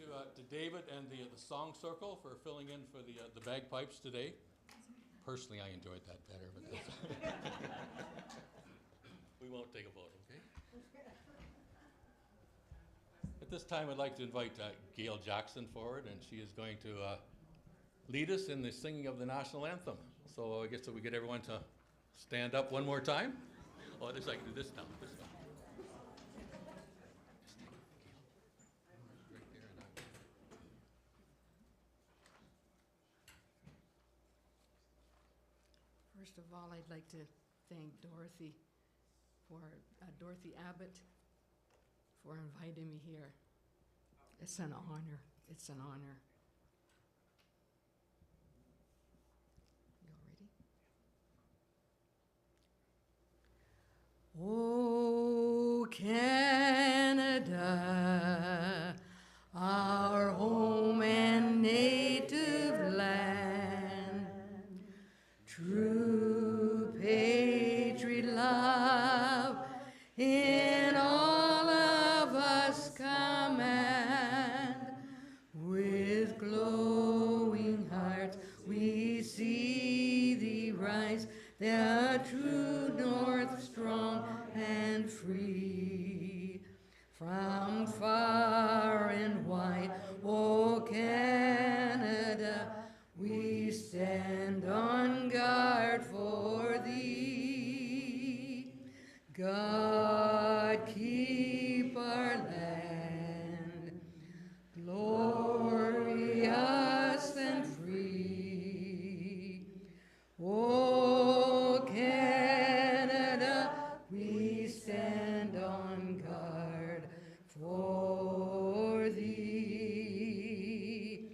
to David and the Song Circle for filling in for the bagpipes today. Personally, I enjoyed that better, but that's we won't take a vote, okay? At this time, I'd like to invite Gail Jackson forward, and she is going to lead us in the singing of the national anthem. So I guess we get everyone to stand up one more time. Oh, I just like to do this now. This now. First of all, I'd like to thank Dorothy Abbott for inviting me here. It's an honor. It's an honor. You all ready? Oh, Canada, our home and native land, true patriot love in all of us command. With glowing hearts we see thee rise, the true north strong and free. From far and wide, O Canada, we stand on guard for thee. God keep our land glorious and free. O Canada, we stand on guard for thee.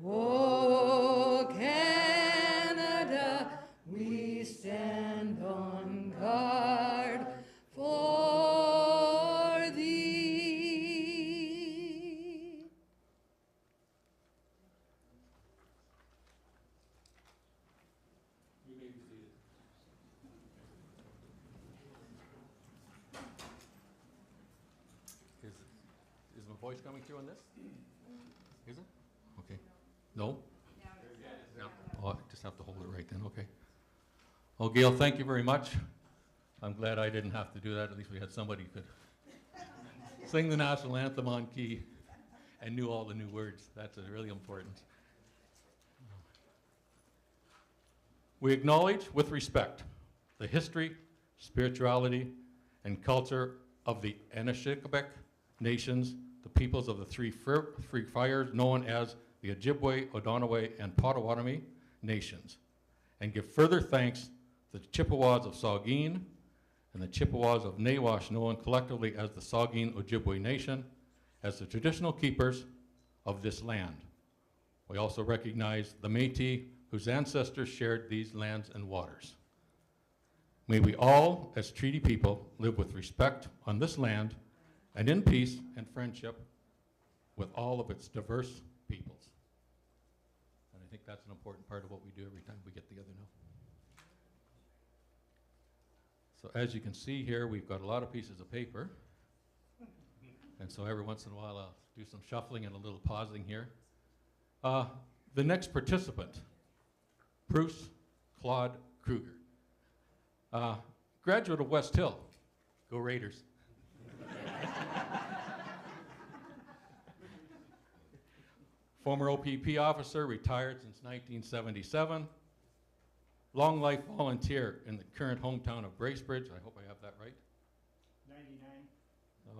O Canada, we stand on guard for thee. You may be seated. Is my voice coming through on this? Is it? Okay. No? No. Oh, I just have to hold it right then, okay. Well, Gail, thank you very much. I'm glad I didn't have to do that. At least we had somebody who could sing the national anthem on key and knew all the new words. That's really important. We acknowledge with respect the history, spirituality, and culture of the Anishinaabeg nations, the peoples of the three fires known as the Ojibwe, Odahnaway, and Potawatomi nations, and give further thanks to the Chippewas of Saugeen and the Chippewas of Nawash, known collectively as the Saugeen Ojibwe Nation, as the traditional keepers of this land. We also recognize the Métis, whose ancestors shared these lands and waters. May we all, as treaty people, live with respect on this land and in peace and friendship with all of its diverse peoples. And I think that's an important part of what we do every time we get together now. So as you can see here, we've got a lot of pieces of paper. And so every once in a while I'll do some shuffling and a little pausing here. The next participant, Bruce Claude Kruger. Graduate of West Hill. Go Raiders. Former OPP officer, retired since 1977. Long life volunteer in the current hometown of Bracebridge. I hope I have that right. 99.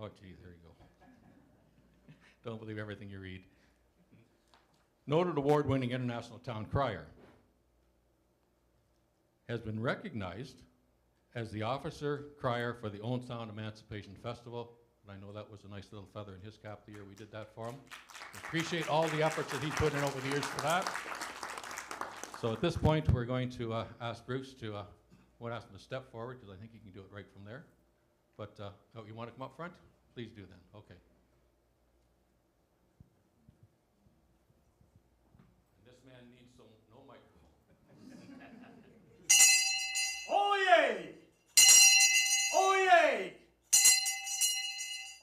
Oh, gee, there you go. Don't believe everything you read. Noted award-winning international town crier. Has been recognized as the officer crier for the Owen Sound Emancipation Festival. And I know that was a nice little feather in his cap the year we did that for him. We appreciate all the efforts that he put in over the years for that. So at this point, we're going to ask Bruce to, we'll ask him to step forward because I think he can do it right from there. But, oh, you want to come up front? Please do then, okay. And this man needs no microphone. Oyez! Oyez!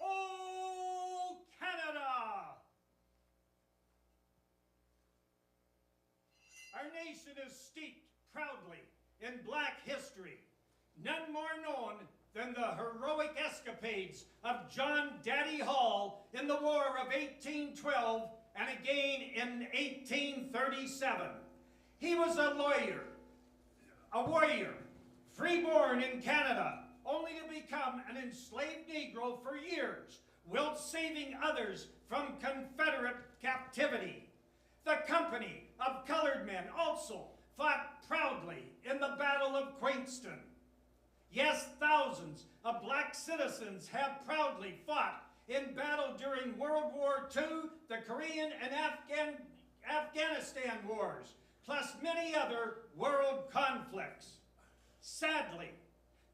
Oh, Canada! Our nation is steeped proudly in black history, none more known than the heroic escapades of John Daddy Hall in the War of 1812 and again in 1837. He was a lawyer, a warrior, freeborn in Canada, only to become an enslaved Negro for years, whilst saving others from Confederate captivity. The company of colored men also fought proudly in the Battle of Queenston. Yes, thousands of black citizens have proudly fought in battle during World War II, the Korean and Afghanistan wars, plus many other world conflicts. Sadly,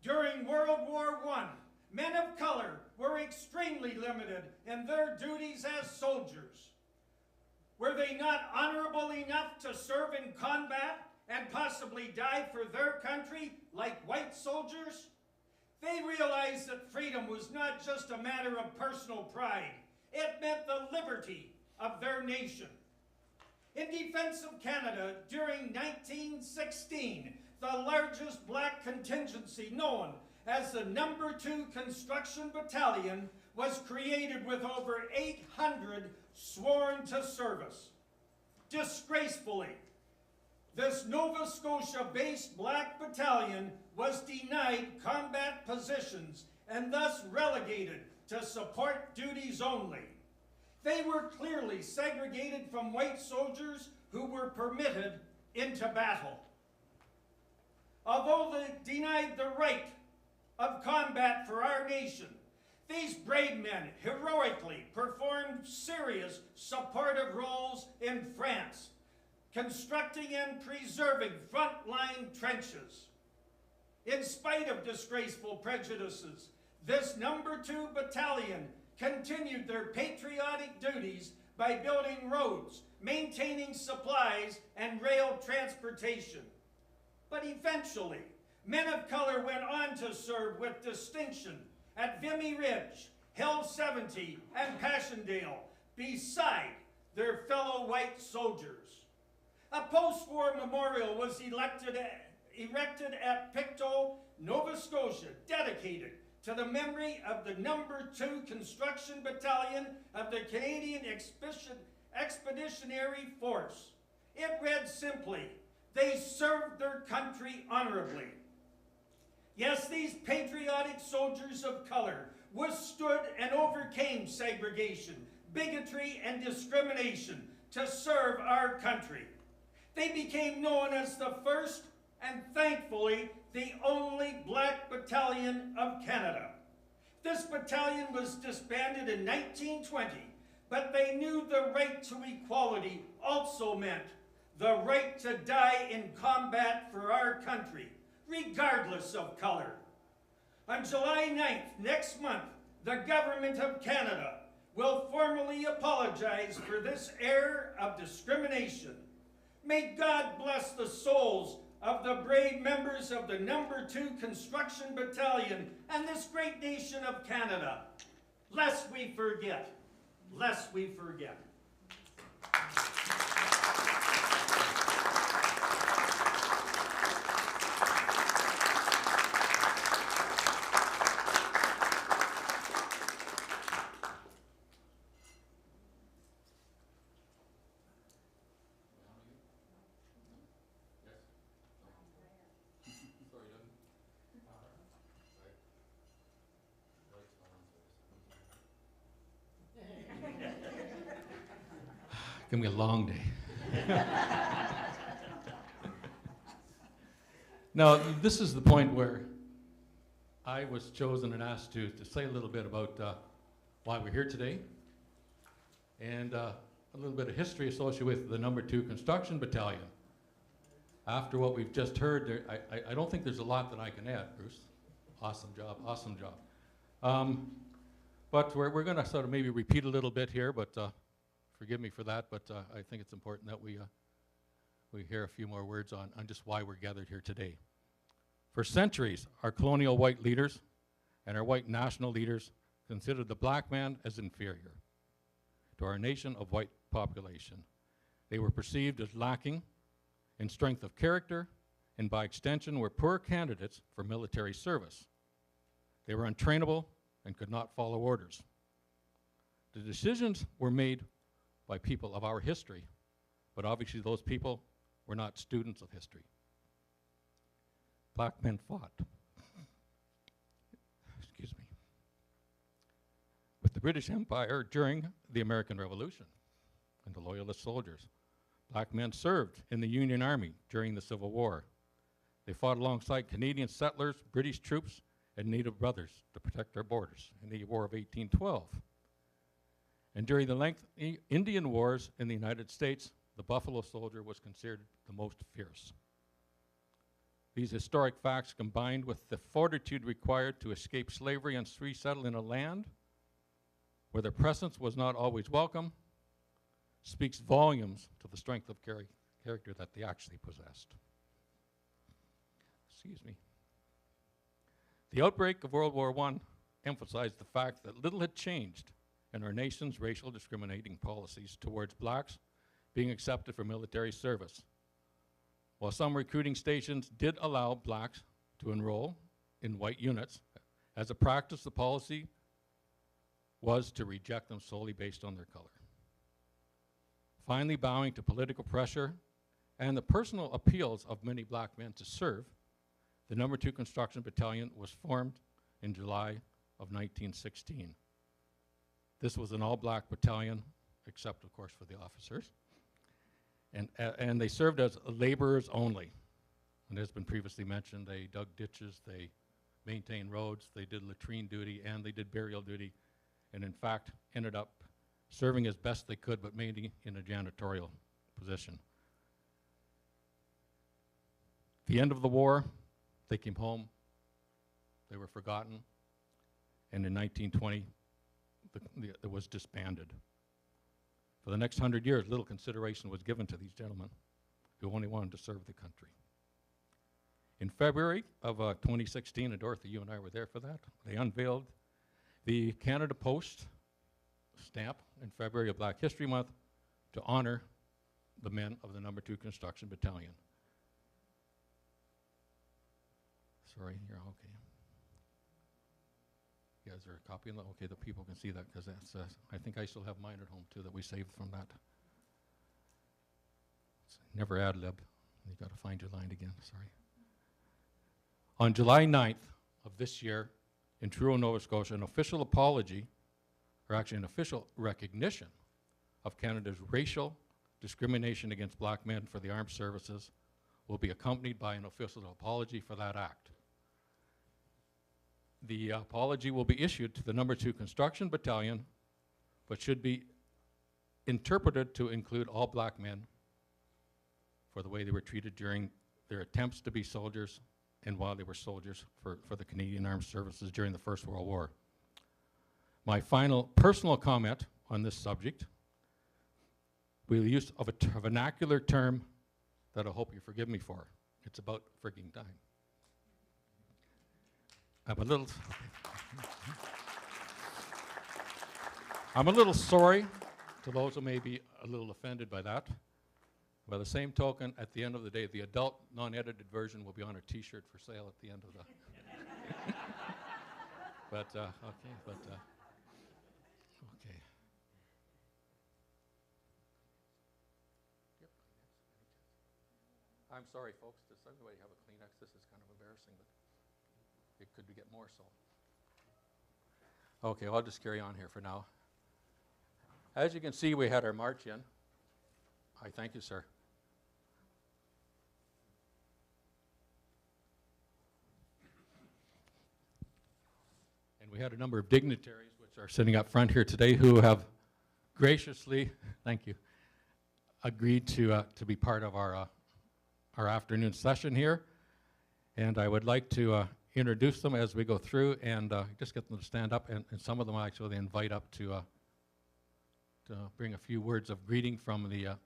during World War I, men of color were extremely limited in their duties as soldiers. Were they not honorable enough to serve in combat and possibly die for their country like white soldiers? They realized that freedom was not just a matter of personal pride. It meant the liberty of their nation. In defense of Canada during 1916, the largest black contingency known as the No. 2 Construction Battalion was created with over 800 sworn to service. Disgracefully, this Nova Scotia-based black battalion was denied combat positions and thus relegated to support duties only. They were clearly segregated from white soldiers who were permitted into battle. Although they denied the right of combat for our nation, these brave men heroically performed serious supportive roles in France, constructing and preserving frontline trenches. In spite of disgraceful prejudices, this No. 2 Battalion continued their patriotic duties by building roads, maintaining supplies, and rail transportation. But eventually, men of color went on to serve with distinction at Vimy Ridge, Hill 70, and Passchendaele, beside their fellow white soldiers. A post-war memorial was erected at Pictou, Nova Scotia, dedicated to the memory of the No. 2 Construction Battalion of the Canadian Expeditionary Force. It read simply, "They served their country honorably." Yes, these patriotic soldiers of color withstood and overcame segregation, bigotry, and discrimination to serve our country. They became known as the first and thankfully the only black battalion of Canada. This battalion was disbanded in 1920, but they knew the right to equality also meant the right to die in combat for our country, regardless of color. On July 9th, next month, the Government of Canada will formally apologize for this error of discrimination. May God bless the souls of the brave members of the No. 2 Construction Battalion and this great nation of Canada. Lest we forget, lest we forget. Gonna be a long day. Now, this is the point where I was chosen and asked to say a little bit about why we're here today, and a little bit of history associated with the No. 2 Construction Battalion. After what we've just heard, I don't think there's a lot that I can add, Bruce. Awesome job, awesome job. But we're gonna sort of maybe repeat a little bit here, but forgive me for that, but I think it's important that we hear a few more words on just why we're gathered here today. For centuries, our colonial white leaders and our white national leaders considered the black man as inferior to our nation of white population. They were perceived as lacking in strength of character, and by extension were poor candidates for military service. They were untrainable and could not follow orders. The decisions were made by people of our history, but obviously those people were not students of history. Black men fought, excuse me, with the British Empire during the American Revolution and the Loyalist soldiers. Black men served in the Union Army during the Civil War. They fought alongside Canadian settlers, British troops, and Native brothers to protect our borders in the War of 1812. And during the lengthy Indian Wars in the United States, the Buffalo Soldier was considered the most fierce. These historic facts, combined with the fortitude required to escape slavery and resettle in a land where their presence was not always welcome, speaks volumes to the strength of character that they actually possessed. Excuse me. The outbreak of World War I emphasized the fact that little had changed in our nation's racial discriminating policies towards blacks being accepted for military service. While some recruiting stations did allow blacks to enroll in white units, as a practice, the policy was to reject them solely based on their color. Finally, bowing to political pressure and the personal appeals of many black men to serve, the No. 2 Construction Battalion was formed in July of 1916. This was an all-black battalion, except, of course, for the officers. And they served as laborers only. And as has been previously mentioned, they dug ditches, they maintained roads, they did latrine duty, and they did burial duty, and in fact ended up serving as best they could, but mainly in a janitorial position. At the end of the war, they came home, they were forgotten, and in 1920, it was disbanded. For the next 100 years, little consideration was given to these gentlemen who only wanted to serve the country. In February of 2016, and Dorothy, you and I were there for that, they unveiled the Canada Post stamp in February of Black History Month to honor the men of the No. 2 Construction Battalion. Sorry, you're okay. Yeah, is there a copy? Okay, the people can see that because that's, I think I still have mine at home too that we saved from that. Never ad lib. You got to find your line again, sorry. On July 9th of this year in Truro, Nova Scotia, an official apology, or actually an official recognition of Canada's racial discrimination against black men for the armed services will be accompanied by an official apology for that act. The apology will be issued to the No. 2 Construction Battalion, but should be interpreted to include all black men for the way they were treated during their attempts to be soldiers and while they were soldiers for the Canadian Armed Services during the First World War. My final personal comment on this subject will be the use of a vernacular term that I hope you forgive me for. It's about frigging time. I'm a little sorry to those who may be a little offended by that. By the same token, at the end of the day, the adult non-edited version will be on a t-shirt for sale at the end of the okay. I'm sorry, folks. Does everybody have a Kleenex? This is kind of embarrassing, but it could get more so. Okay, I'll just carry on here for now. As you can see, we had our march in. I thank you, sir. And we had a number of dignitaries which are sitting up front here today who have graciously, thank you, agreed to be part of our afternoon session here. And I would like to introduce them as we go through and just get them to stand up, and some of them I actually invite up to bring a few words of greeting from the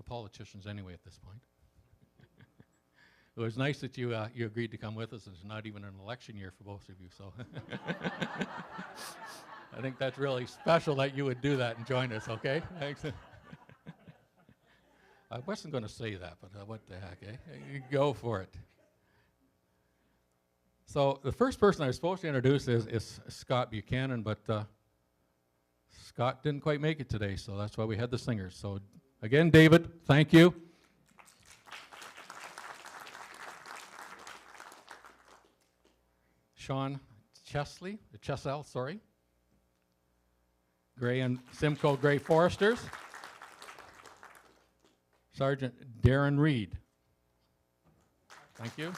politicians anyway at this point. It was nice that you agreed to come with us. It's not even an election year for both of you, so I think that's really special that you would do that and join us, okay? Thanks. I wasn't going to say that, but what the heck, eh? You go for it. So the first person I was supposed to introduce is Scott Buchanan, but Scott didn't quite make it today, so that's why we had the singers. So again, David, thank you. Sean Chessell, sorry. Gray and Simcoe Gray Foresters. Sergeant Darren Reed. Thank you.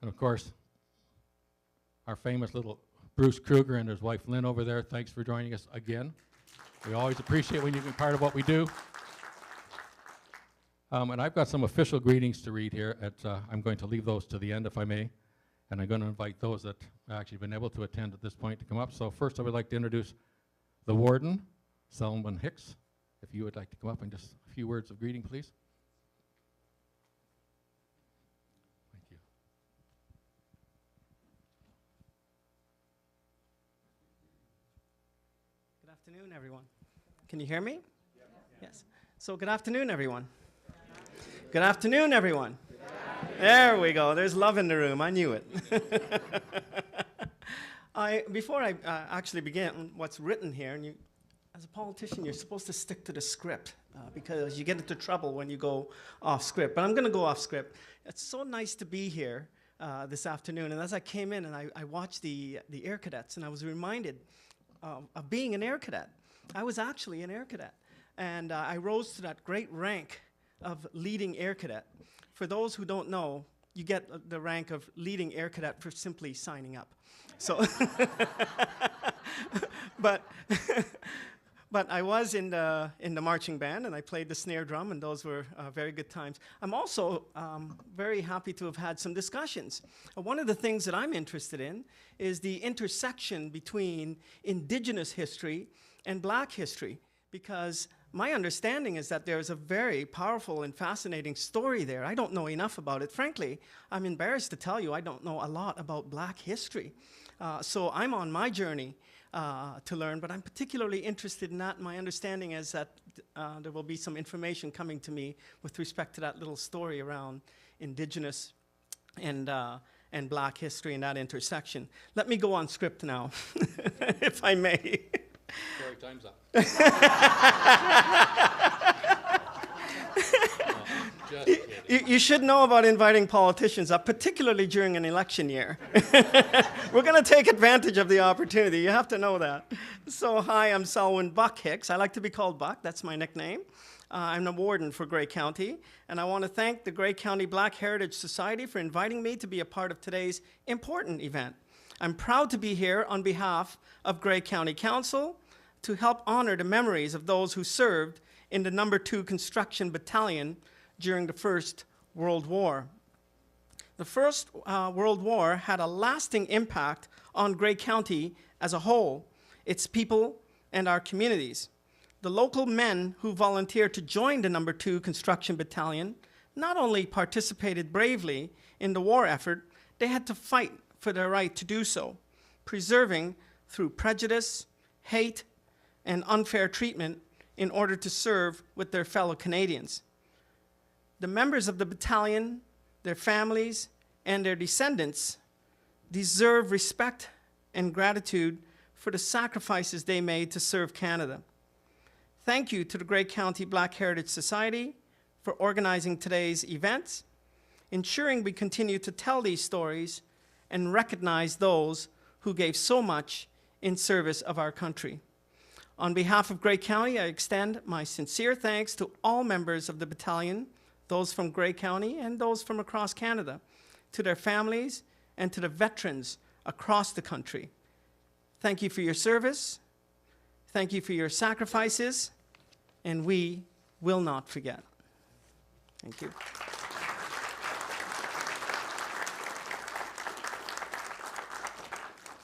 And of course, our famous little Bruce Kruger and his wife Lynn over there, thanks for joining us again. We always appreciate when you can be part of what we do. And I've got some official greetings to read here. I'm going to leave those to the end, if I may. And I'm going to invite those that have actually been able to attend at this point to come up. So first I would like to introduce the warden, Selman Hicks. If you would like to come up and just a few words of greeting, please. Thank you. Good afternoon, everyone. Can you hear me? Yes. So good afternoon, everyone. Good afternoon, everyone. Good afternoon. There we go. There's love in the room. I knew it. Before I actually begin what's written here, and as a politician, you're supposed to stick to the script because you get into trouble when you go off script. But I'm going to go off script. It's so nice to be here this afternoon. And as I came in and I watched the Air Cadets, and I was reminded of being an Air Cadet. I was actually an Air Cadet. And I rose to that great rank of leading Air Cadet. For those who don't know, you get the rank of leading Air Cadet for simply signing up. So, but I was in the marching band, and I played the snare drum, and those were very good times. I'm also very happy to have had some discussions. One of the things that I'm interested in is the intersection between Indigenous history and Black history, because my understanding is that there's a very powerful and fascinating story there. I don't know enough about it. Frankly, I'm embarrassed to tell you I don't know a lot about Black history. So I'm on my journey to learn, but I'm particularly interested in that. My understanding is that there will be some information coming to me with respect to that little story around Indigenous and Black history and that intersection. Let me go on script now, if I may. Sorry, time's up. You should know about inviting politicians up, particularly during an election year. We're going to take advantage of the opportunity. You have to know that. So, hi, I'm Selwyn Buck Hicks. I like to be called Buck. That's my nickname. I'm a warden for Grey County, and I want to thank the Grey County Black Heritage Society for inviting me to be a part of today's important event. I'm proud to be here on behalf of Grey County Council to help honor the memories of those who served in the No. 2 Construction Battalion during the First World War. The First World War had a lasting impact on Grey County as a whole, its people, and our communities. The local men who volunteered to join the No. 2 Construction Battalion not only participated bravely in the war effort, they had to fight for their right to do so, preserving through prejudice, hate, and unfair treatment in order to serve with their fellow Canadians. The members of the battalion, their families, and their descendants deserve respect and gratitude for the sacrifices they made to serve Canada. Thank you to the Grey County Black Heritage Society for organizing today's events, ensuring we continue to tell these stories and recognize those who gave so much in service of our country. On behalf of Grey County, I extend my sincere thanks to all members of the battalion, those from Grey County and those from across Canada, to their families, and to the veterans across the country. Thank you for your service. Thank you for your sacrifices, and we will not forget. Thank you.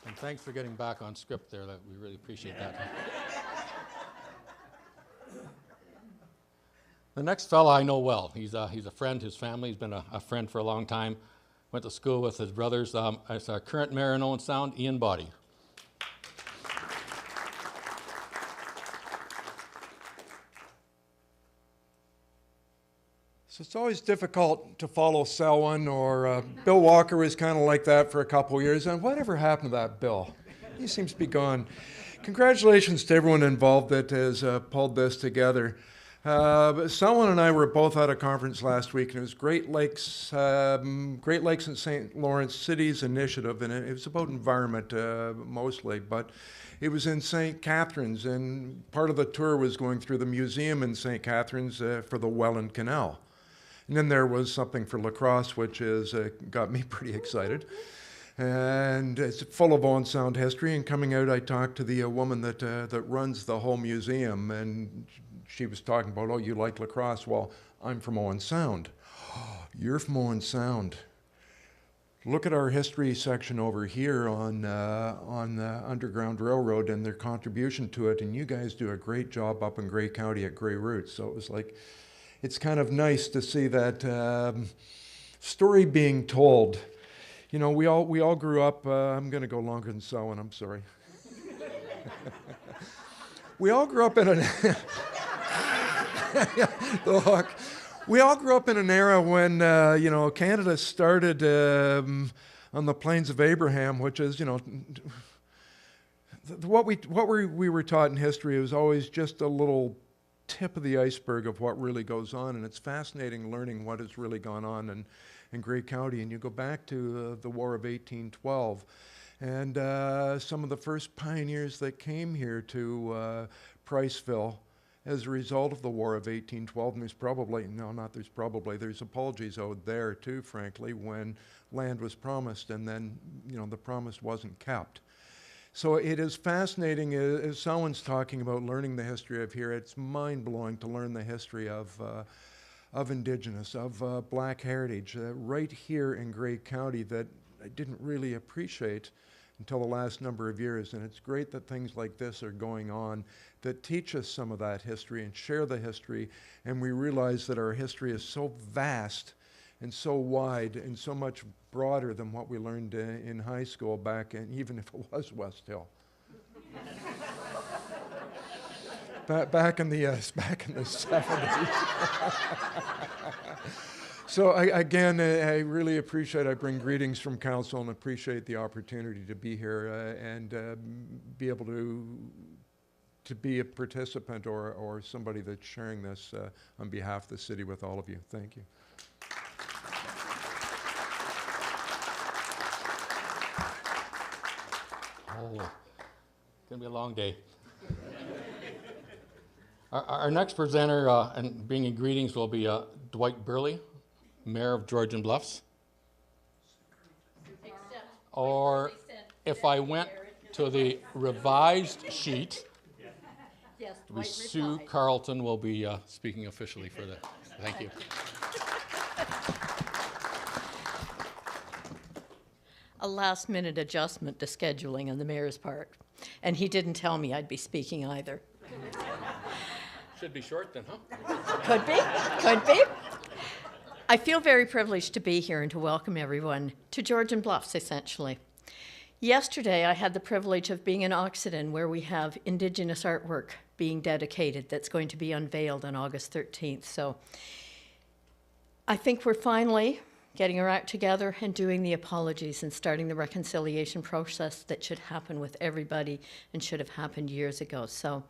And thanks for getting back on script there. We really appreciate that. The next fella I know well. He's a friend. His family's been a friend for a long time. Went to school with his brothers. It's our current mayor in Owen Sound, Ian Boddy. So it's always difficult to follow Selwyn, or Bill Walker was kind of like that for a couple of years. And whatever happened to that Bill? He seems to be gone. Congratulations to everyone involved that has pulled this together. Selwyn and I were both at a conference last week, and it was Great Lakes and St. Lawrence Cities Initiative, and it was about environment mostly, but it was in St. Catharines, and part of the tour was going through the museum in St. Catharines for the Welland Canal. And then there was something for lacrosse, which is got me pretty excited. And it's full of Owen Sound history. And coming out, I talked to the woman that runs the whole museum, and she was talking about, oh, you like lacrosse? Well, I'm from Owen Sound. Oh, you're from Owen Sound. Look at our history section over here on the Underground Railroad and their contribution to it, and you guys do a great job up in Grey County at Grey Roots. So it was like, it's kind of nice to see that story being told. You know, we all grew up, I'm going to go longer than Selwyn, I'm sorry. We all grew up in an we all grew up in an era when Canada started on the Plains of Abraham, which is, what we were taught in history was always just a little tip of the iceberg of what really goes on, and it's fascinating learning what has really gone on in Grey County. And you go back to the War of 1812, and some of the first pioneers that came here to Priceville as a result of the War of 1812, and there's apologies owed there too, frankly, when land was promised and then, the promise wasn't kept. So it is fascinating, as Selwyn's talking about learning the history of here, it's mind-blowing to learn the history of Indigenous, of Black heritage, right here in Grey County that I didn't really appreciate until the last number of years. And it's great that things like this are going on that teach us some of that history and share the history, and we realize that our history is so vast and so wide and so much broader than what we learned in high school back in, even if it was West Hill. back in the 70s. So I really appreciate, I bring greetings from council and appreciate the opportunity to be here and be able to be a participant or somebody that's sharing this on behalf of the city with all of you. Thank you. Oh, it's going to be a long day. Our next presenter, and bringing greetings, will be Dwight Burley, Mayor of Georgian Bluffs. Or if I went to the revised sheet, Sue Carlton will be speaking officially for that. Thank you. A last-minute adjustment to scheduling on the mayor's part, and he didn't tell me I'd be speaking either. Should be short then, huh? Could be. I feel very privileged to be here and to welcome everyone to Georgian Bluffs, essentially. Yesterday, I had the privilege of being in Oxenden, where we have Indigenous artwork being dedicated that's going to be unveiled on August 13th. So I think we're finally getting our act together and doing the apologies and starting the reconciliation process that should happen with everybody and should have happened years ago. So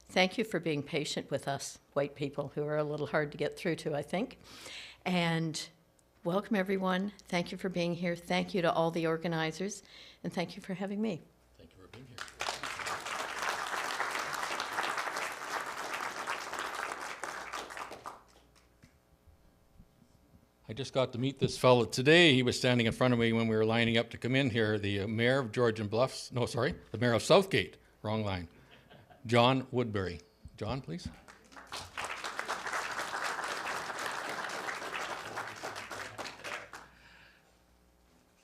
thank you for being patient with us, white people, who are a little hard to get through to, I think. And welcome, everyone. Thank you for being here. Thank you to all the organizers, and thank you for having me. Thank you for being here. I just got to meet this fellow today. He was standing in front of me when we were lining up to come in here. The mayor of Georgian Bluffs, the mayor of Southgate, wrong line, John Woodbury. John, please.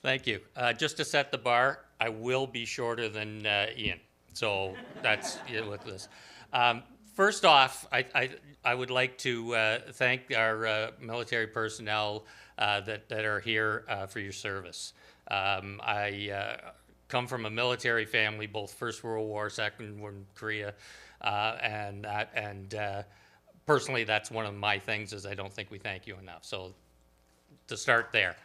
Thank you. Just to set the bar, I will be shorter than Ian, so that's with this. First off, I would like to thank our military personnel that are here for your service. I come from a military family, both First World War, Second War, Korea, and personally, that's one of my things is I don't think we thank you enough. So to start there.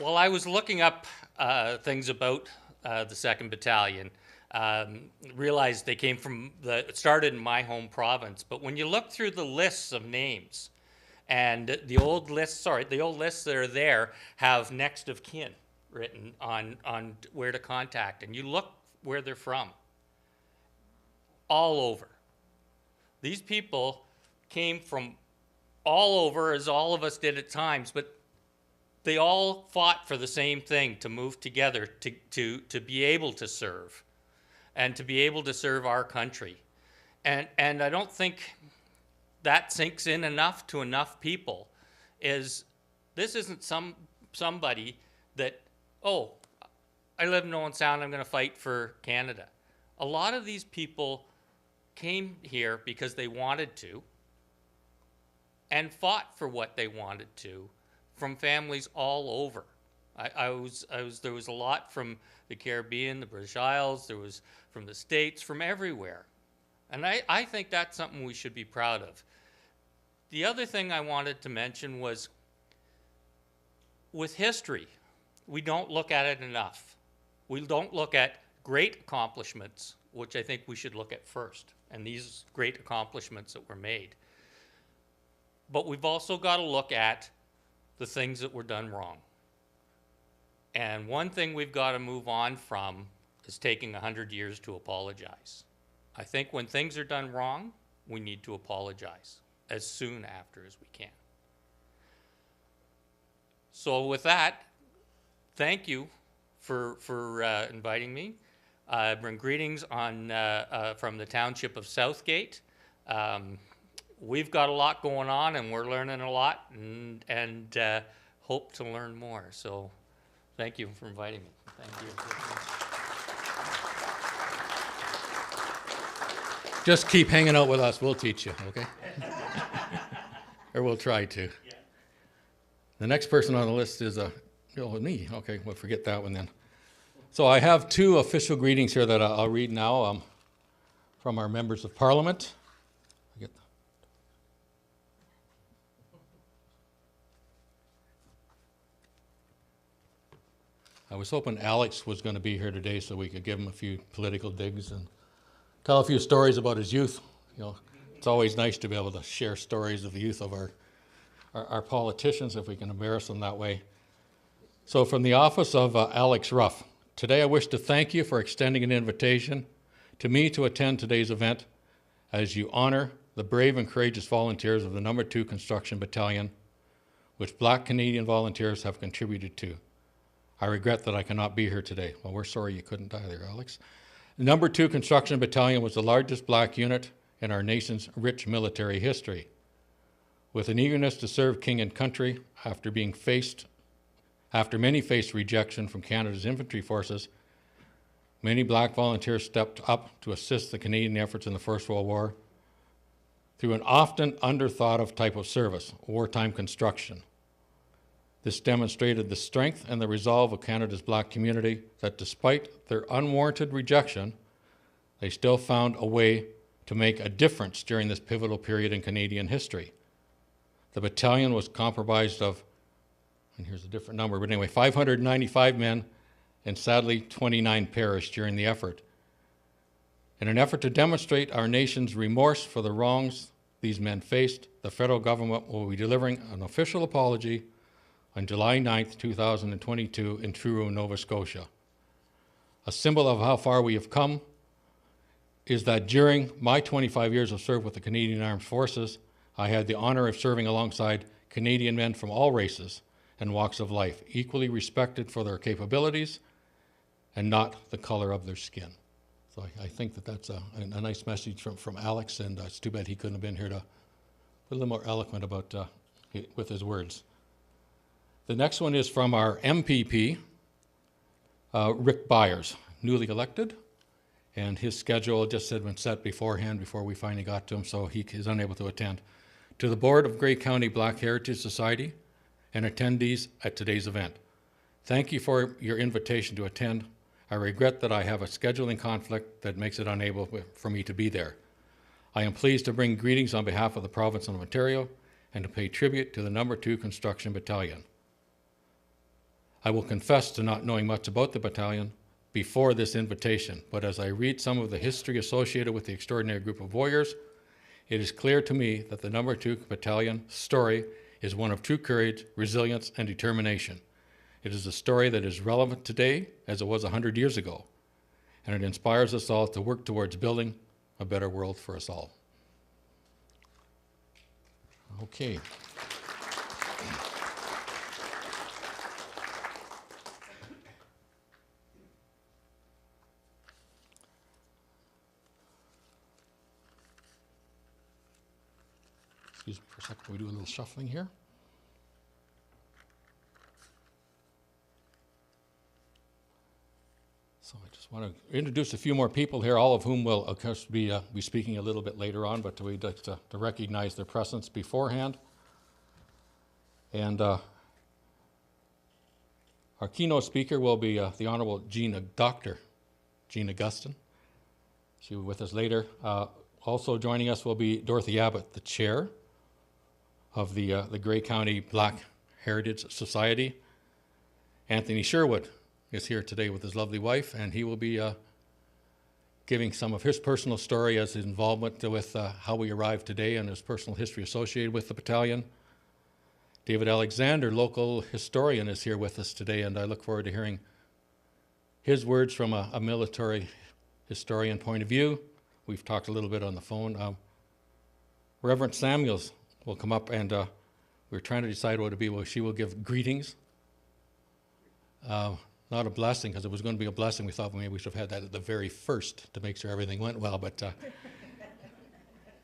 Well, I was looking up things about the 2nd Battalion. Realized they came from it started in my home province. But when you look through the lists of names, and the old lists that are there have next of kin written on where to contact, and you look where they're from. All over. These people came from all over, as all of us did at times, but they all fought for the same thing, to move together, to be able to serve, and to be able to serve our country. And I don't think that sinks in enough to enough people, is this isn't somebody that, oh, I live in Owen Sound, I'm going to fight for Canada. A lot of these people came here because they wanted to, and fought for what they wanted to, from families all over. There was a lot from the Caribbean, the British Isles, there was from the States, from everywhere. And I think that's something we should be proud of. The other thing I wanted to mention was, with history, we don't look at it enough. We don't look at great accomplishments, which I think we should look at first, and these great accomplishments that were made. But we've also got to look at the things that were done wrong. And one thing we've got to move on from is taking 100 years to apologize. I think when things are done wrong, we need to apologize as soon after as we can. So with that, thank you for inviting me. I bring greetings from the township of Southgate. We've got a lot going on, and we're learning a lot, and hope to learn more. So thank you for inviting me. Thank you. Just keep hanging out with us. We'll teach you, okay? Or we'll try to. Yeah. The next person on the list is me. Okay, we'll forget that one then. So I have two official greetings here that I'll read now from our members of Parliament. I was hoping Alex was going to be here today so we could give him a few political digs and tell a few stories about his youth. You know, it's always nice to be able to share stories of the youth of our politicians, if we can embarrass them that way. So from the office of Alex Ruff, today I wish to thank you for extending an invitation to me to attend today's event as you honor the brave and courageous volunteers of the No. 2 Construction Battalion, which Black Canadian volunteers have contributed to. I regret that I cannot be here today. Well, we're sorry you couldn't either, Alex. The No. 2 Construction Battalion was the largest black unit in our nation's rich military history. With an eagerness to serve king and country after many faced rejection from Canada's infantry forces, many black volunteers stepped up to assist the Canadian efforts in the First World War through an often underthought of type of service, wartime construction. This demonstrated the strength and the resolve of Canada's black community that despite their unwarranted rejection, they still found a way to make a difference during this pivotal period in Canadian history. The battalion was comprised of, and here's a different number, but anyway, 595 men, and sadly 29 perished during the effort. In an effort to demonstrate our nation's remorse for the wrongs these men faced, the federal government will be delivering an official apology on July 9th, 2022 in Truro, Nova Scotia. A symbol of how far we have come is that during my 25 years of service with the Canadian Armed Forces, I had the honor of serving alongside Canadian men from all races and walks of life, equally respected for their capabilities and not the color of their skin. So I think that that's a nice message from Alex, and it's too bad he couldn't have been here to be a little more eloquent about with his words. The next one is from our MPP, Rick Byers, newly elected, and his schedule just had been set beforehand before we finally got to him, so he is unable to attend. To the Board of Grey County Black Heritage Society and attendees at today's event, thank you for your invitation to attend I regret that I have a scheduling conflict that makes it unable for me to be there. I am pleased to bring greetings on behalf of the province of Ontario and to pay tribute to the No. 2 Construction Battalion. I will confess to not knowing much about the battalion before this invitation, but as I read some of the history associated with the extraordinary group of warriors, it is clear to me that the No. 2 Battalion story is one of true courage, resilience, and determination. It is a story that is relevant today as it was 100 years ago, and it inspires us all to work towards building a better world for us all. Okay. Excuse me for a second, we do a little shuffling here. So I just want to introduce a few more people here, all of whom will, of course, be speaking a little bit later on, but we'd like to recognize their presence beforehand. And our keynote speaker will be the Honorable Dr. Jean Augustin. She will be with us later. Also joining us will be Dorothy Abbott, the chair of the Grey County Black Heritage Society. Anthony Sherwood is here today with his lovely wife, and he will be giving some of his personal story as his involvement with how we arrived today and his personal history associated with the battalion. David Alexander, local historian, is here with us today, and I look forward to hearing his words from a military historian point of view. We've talked a little bit on the phone. Reverend Samuels will come up, and we're trying to decide what to be. Well, she will give greetings. Not a blessing, because it was going to be a blessing. We thought maybe we should have had that at the very first to make sure everything went well, but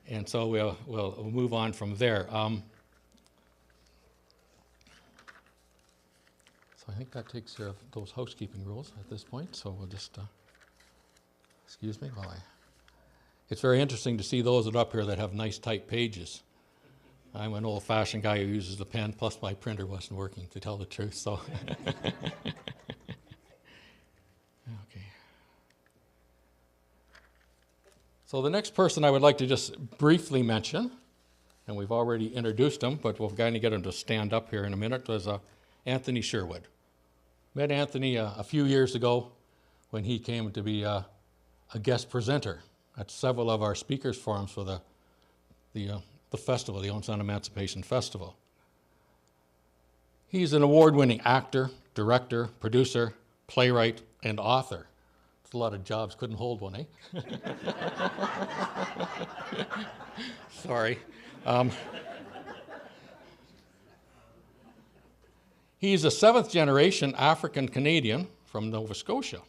and so we'll move on from there. So I think that takes care of those housekeeping rules at this point. So we'll just excuse me while it's very interesting to see those that are up here that have nice tight pages. I'm an old-fashioned guy who uses the pen, plus my printer wasn't working, to tell the truth, so. Okay. So the next person I would like to just briefly mention, and we've already introduced him, but we'll kind of get him to stand up here in a minute, was Anthony Sherwood. Met Anthony a few years ago when he came to be a guest presenter at several of our speakers forums for the festival, the Youngstown Emancipation Festival. He's an award-winning actor, director, producer, playwright, and author. It's a lot of jobs, couldn't hold one, eh? Sorry. He's a seventh-generation African-Canadian from Nova Scotia.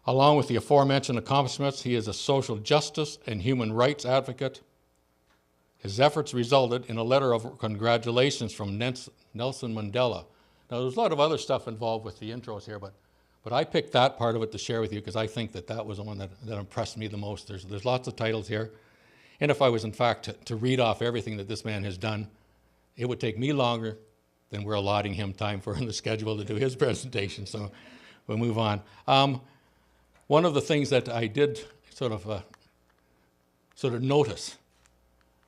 Along with the aforementioned accomplishments, he is a social justice and human rights advocate. His efforts resulted in a letter of congratulations from Nelson Mandela. Now, there's a lot of other stuff involved with the intros here, but I picked that part of it to share with you because I think that was the one that impressed me the most. There's lots of titles here. And if I was, in fact, to read off everything that this man has done, it would take me longer than we're allotting him time for in the schedule to do his presentation. So we'll move on. One of the things that I did sort of notice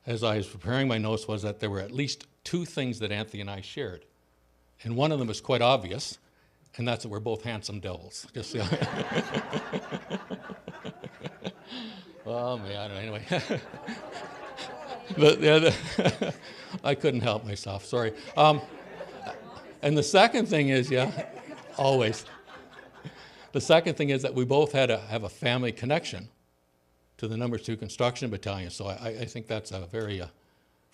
as I was preparing my notes was that there were at least two things that Anthony and I shared. And one of them is quite obvious, and that's that we're both handsome devils. Just well, man, anyway. I couldn't help myself, sorry. And the second thing is, always. The second thing is that we both have a family connection to the No. 2 Construction Battalion. So I think that's a very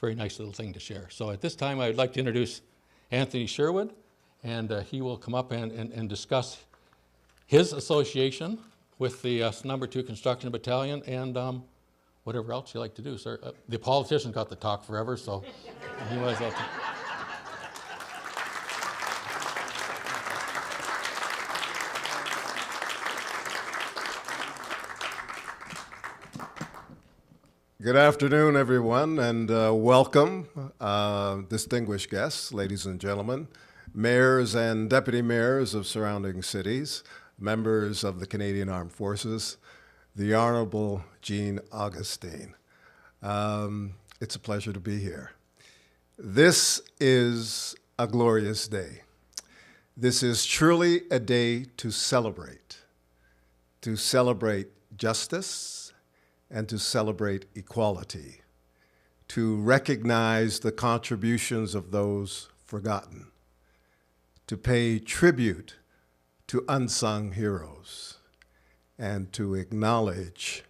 nice little thing to share. So at this time, I would like to introduce Anthony Sherwood, and he will come up and discuss his association with the No. 2 Construction Battalion and whatever else you like to do, sir. The politician got to talk forever, so he might as well. Good afternoon, everyone, and welcome, distinguished guests, ladies and gentlemen. mayors and deputy mayors of surrounding cities, members of the Canadian Armed Forces, the Honorable Jean Augustine. It's a pleasure to be here. This is a glorious day. This is truly a day to celebrate justice and to celebrate equality, to recognize the contributions of those forgotten, to pay tribute to unsung heroes, and to acknowledge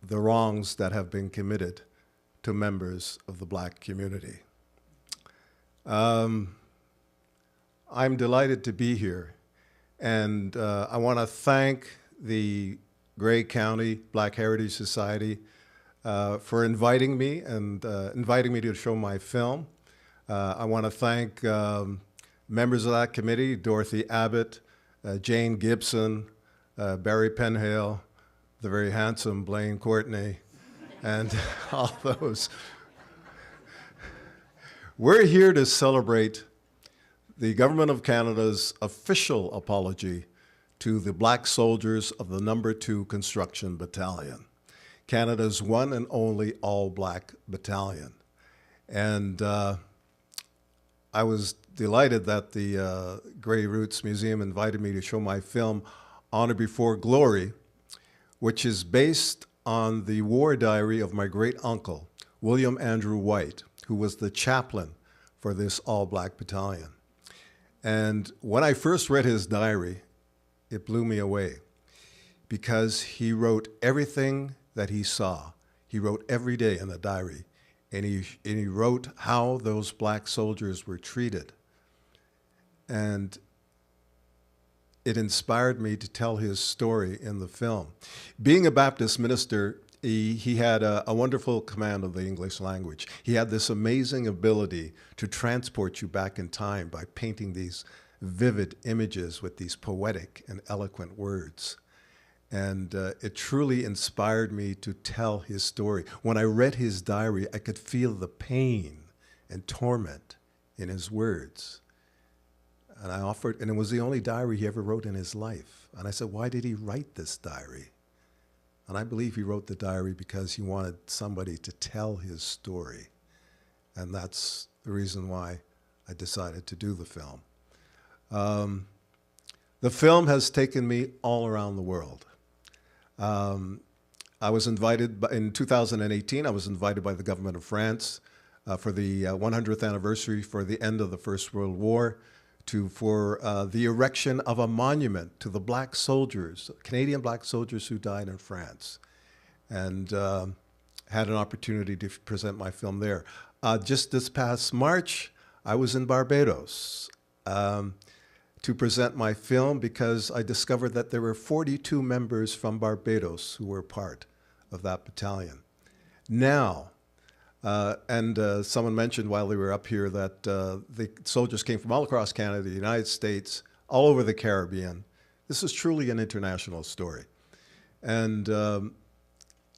the wrongs that have been committed to members of the Black community. I'm delighted to be here, and I want to thank the Grey County Black Heritage Society for inviting me to show my film. I want to thank members of that committee, Dorothy Abbott, Jane Gibson, Barry Penhale, the very handsome Blaine Courtney, and all those. We're here to celebrate the Government of Canada's official apology to the Black soldiers of the No. 2 Construction Battalion, Canada's one and only all-Black battalion. And I was delighted that the Grey Roots Museum invited me to show my film, Honor Before Glory, which is based on the war diary of my great-uncle, William Andrew White, who was the chaplain for this all-Black battalion. And when I first read his diary, it blew me away because he wrote everything that he saw. He wrote every day in the diary, and he wrote how those Black soldiers were treated. And it inspired me to tell his story in the film. Being a Baptist minister, he had a wonderful command of the English language. He had this amazing ability to transport you back in time by painting these vivid images with these poetic and eloquent words. And it truly inspired me to tell his story. When I read his diary, I could feel the pain and torment in his words. And I offered, and it was the only diary he ever wrote in his life. And I said, why did he write this diary? And I believe he wrote the diary because he wanted somebody to tell his story. And that's the reason why I decided to do the film. The film has taken me all around the world. I was invited, in 2018, I was invited by the government of France for the 100th anniversary for the end of the First World War for the erection of a monument to the Black soldiers, Canadian Black soldiers who died in France, and had an opportunity to present my film there. Just this past March, I was in Barbados to present my film because I discovered that there were 42 members from Barbados who were part of that battalion. Now, someone mentioned while they were up here that the soldiers came from all across Canada, the United States, all over the Caribbean. This is truly an international story. And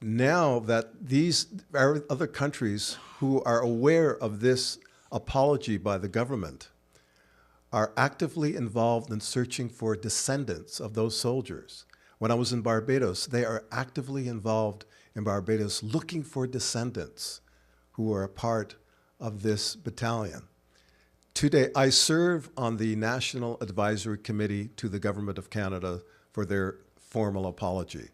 now that these other countries who are aware of this apology by the government are actively involved in searching for descendants of those soldiers. When I was in Barbados, they are actively involved in Barbados looking for descendants who are a part of this battalion. Today, I serve on the National Advisory Committee to the Government of Canada for their formal apology.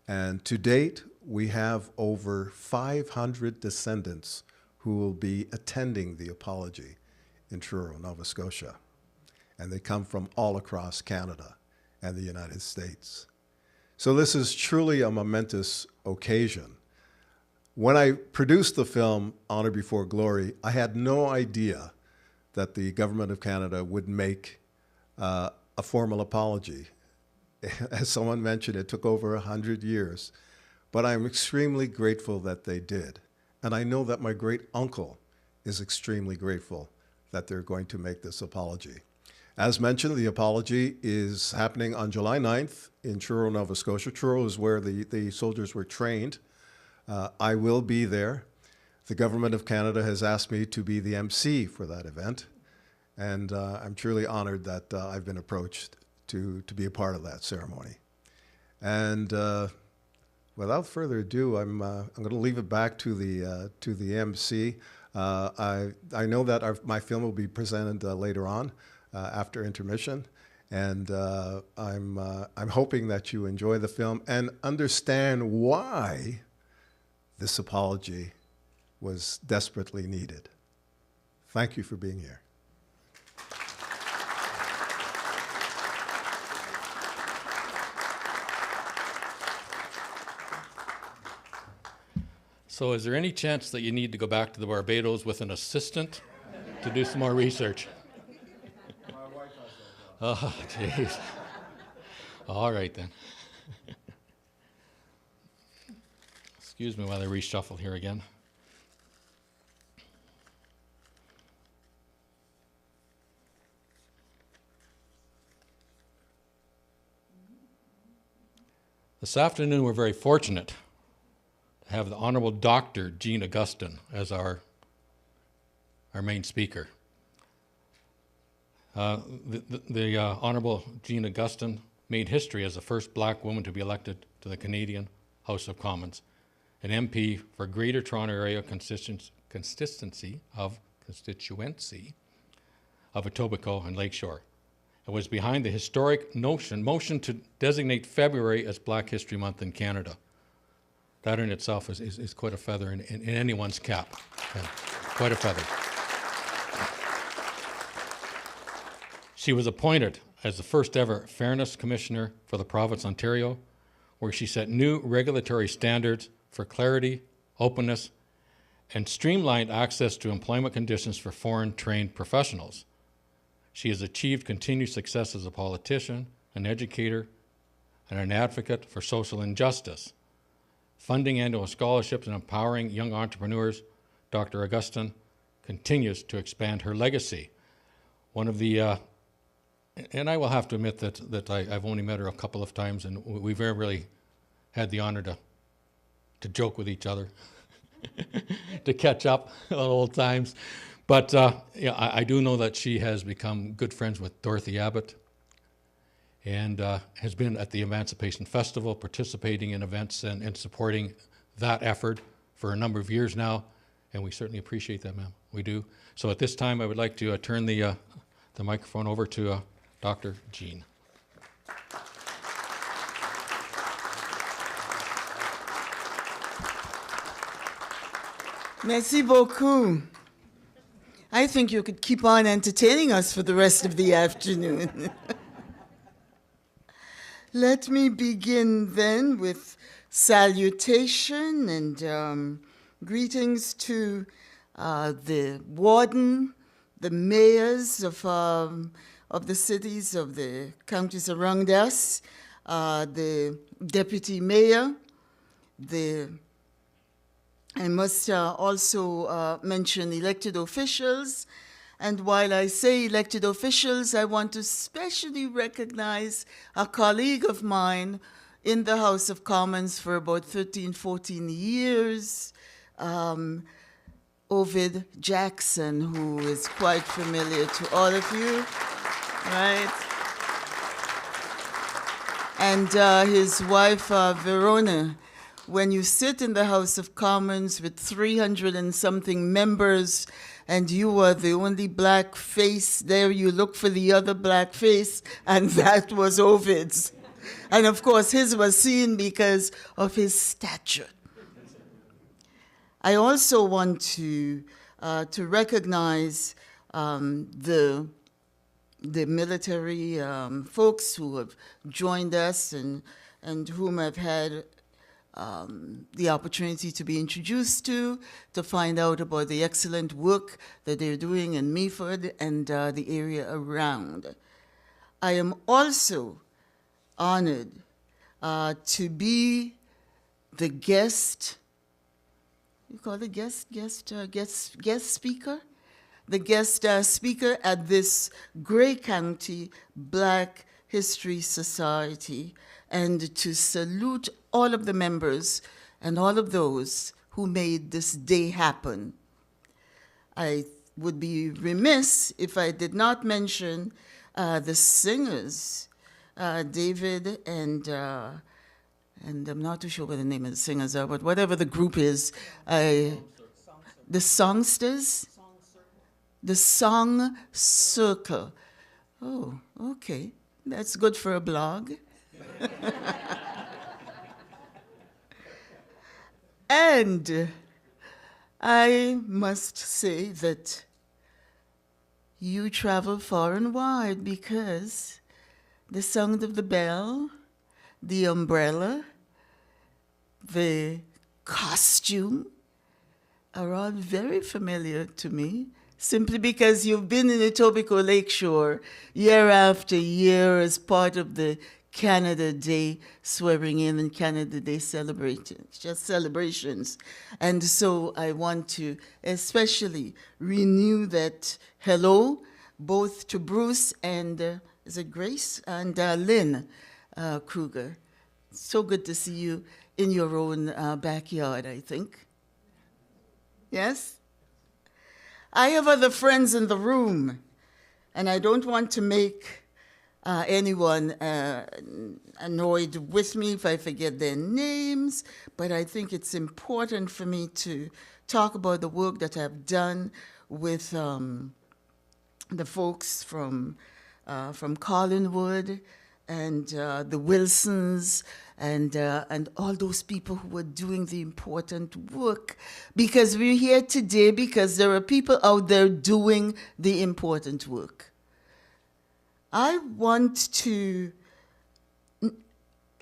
And to date, we have over 500 descendants who will be attending the apology in Truro, Nova Scotia. And they come from all across Canada and the United States. So this is truly a momentous occasion. When I produced the film, Honor Before Glory, I had no idea that the Government of Canada would make a formal apology. As someone mentioned, it took over 100 years. But I'm extremely grateful that they did. And I know that my great uncle is extremely grateful that they're going to make this apology. As mentioned, the apology is happening on July 9th in Truro, Nova Scotia. Truro is where the soldiers were trained. I will be there. The Government of Canada has asked me to be the MC for that event. And I'm truly honored that I've been approached to be a part of that ceremony. And without further ado, I'm going to leave it back to the MC. I know that my film will be presented later on after intermission, and I'm hoping that you enjoy the film and understand why this apology was desperately needed. Thank you for being here. So is there any chance that you need to go back to the Barbados with an assistant to do some more research? My wife has that. Oh, jeez. All right, then. Excuse me while I reshuffle here again. This afternoon, we're very fortunate to have the Honorable Dr. Jean Augustin as our main speaker. The Honorable Jean Augustin made history as the first black woman to be elected to the Canadian House of Commons, an MP for Greater Toronto Area constituency of Etobicoke and Lakeshore. It was behind the historic motion to designate February as Black History Month in Canada. That in itself is quite a feather in anyone's cap. Yeah, quite a feather. She was appointed as the first ever Fairness Commissioner for the province of Ontario, where she set new regulatory standards for clarity, openness, and streamlined access to employment conditions for foreign-trained professionals. She has achieved continued success as a politician, an educator, and an advocate for social injustice. Funding annual scholarships and empowering young entrepreneurs, Dr. Augustin continues to expand her legacy. One of the, and I will have to admit that I've only met her a couple of times, and we've really had the honor to joke with each other, to catch up on old times. But yeah, I do know that she has become good friends with Dorothy Abbott and has been at the Emancipation Festival, participating in events and supporting that effort for a number of years now. And we certainly appreciate that, ma'am. We do. So at this time, I would like to turn the microphone over to Dr. Jean. Merci beaucoup. I think you could keep on entertaining us for the rest of the afternoon. Let me begin then with salutation and greetings to the warden, the mayors of the cities of the counties around us, the deputy mayor, I must also mention elected officials. And while I say elected officials, I want to especially recognize a colleague of mine in the House of Commons for about 13, 14 years, Ovid Jackson, who is quite familiar to all of you, right? And his wife, Verona. When you sit in the House of Commons with 300 and something members and you are the only black face there, you look for the other black face, and that was Ovid's. And of course, his was seen because of his stature. I also want to recognize the military folks who have joined us and whom I've had the opportunity to be introduced to find out about the excellent work that they're doing in Meaford and the area around. I am also honored to be the guest, you call it guest speaker? The guest speaker at this Grey County Black History Society, and to salute all of the members and all of those who made this day happen. I would be remiss if I did not mention the singers, David and I'm not too sure what the name of the singers are, but whatever the group is, the songsters, the Song Circle. Oh, okay, that's good for a blog. And I must say that you travel far and wide because the sound of the bell, the umbrella, the costume are all very familiar to me, simply because you've been in Etobicoke Lakeshore year after year as part of the Canada Day swearing in and Canada Day celebrations. And so I want to especially renew that hello, both to Bruce and, is it Grace? And Lynn Kruger. So good to see you in your own backyard, I think. Yes? I have other friends in the room, and I don't want to make anyone annoyed with me if I forget their names, but I think it's important for me to talk about the work that I've done with the folks from Collinwood and the Wilsons and all those people who are doing the important work, because we're here today because there are people out there doing the important work. I want to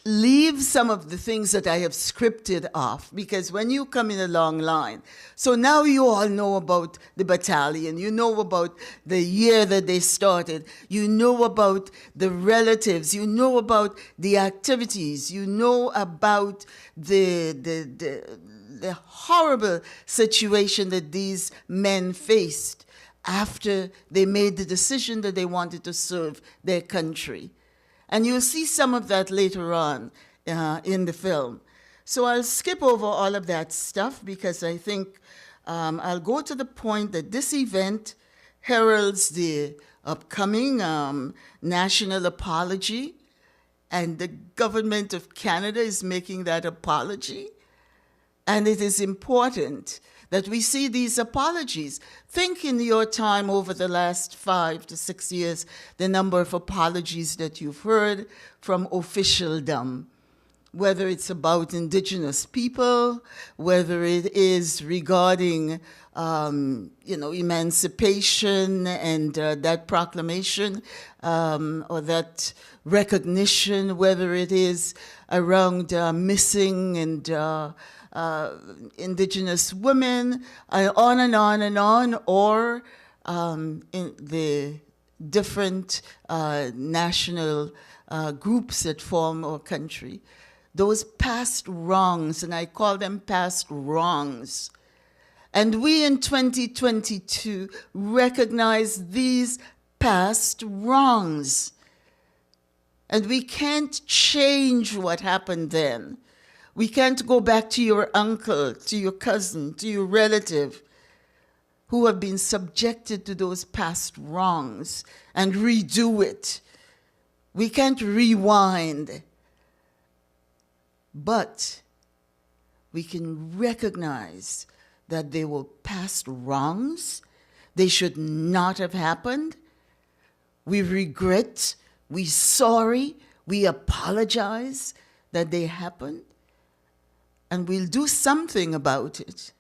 leave some of the things that I have scripted off, because when you come in a long line, so now you all know about the battalion, you know about the year that they started, you know about the relatives, you know about the activities, you know about the horrible situation that these men faced after they made the decision that they wanted to serve their country. And you'll see some of that later on in the film. So I'll skip over all of that stuff because I think I'll go to the point that this event heralds the upcoming national apology, and the government of Canada is making that apology. And it is important that we see these apologies. Think in your time over the last 5 to 6 years, the number of apologies that you've heard from officialdom, whether it's about Indigenous people, whether it is regarding emancipation and that proclamation or that recognition, whether it is around missing and Indigenous women, on and on and on, or in the different national groups that form our country. Those past wrongs, and I call them past wrongs. And we in 2022 recognize these past wrongs. And we can't change what happened then. We can't go back to your uncle, to your cousin, to your relative who have been subjected to those past wrongs and redo it. We can't rewind. But we can recognize that they were past wrongs. They should not have happened. We regret, we sorry, we apologize that they happened. And we'll do something about it.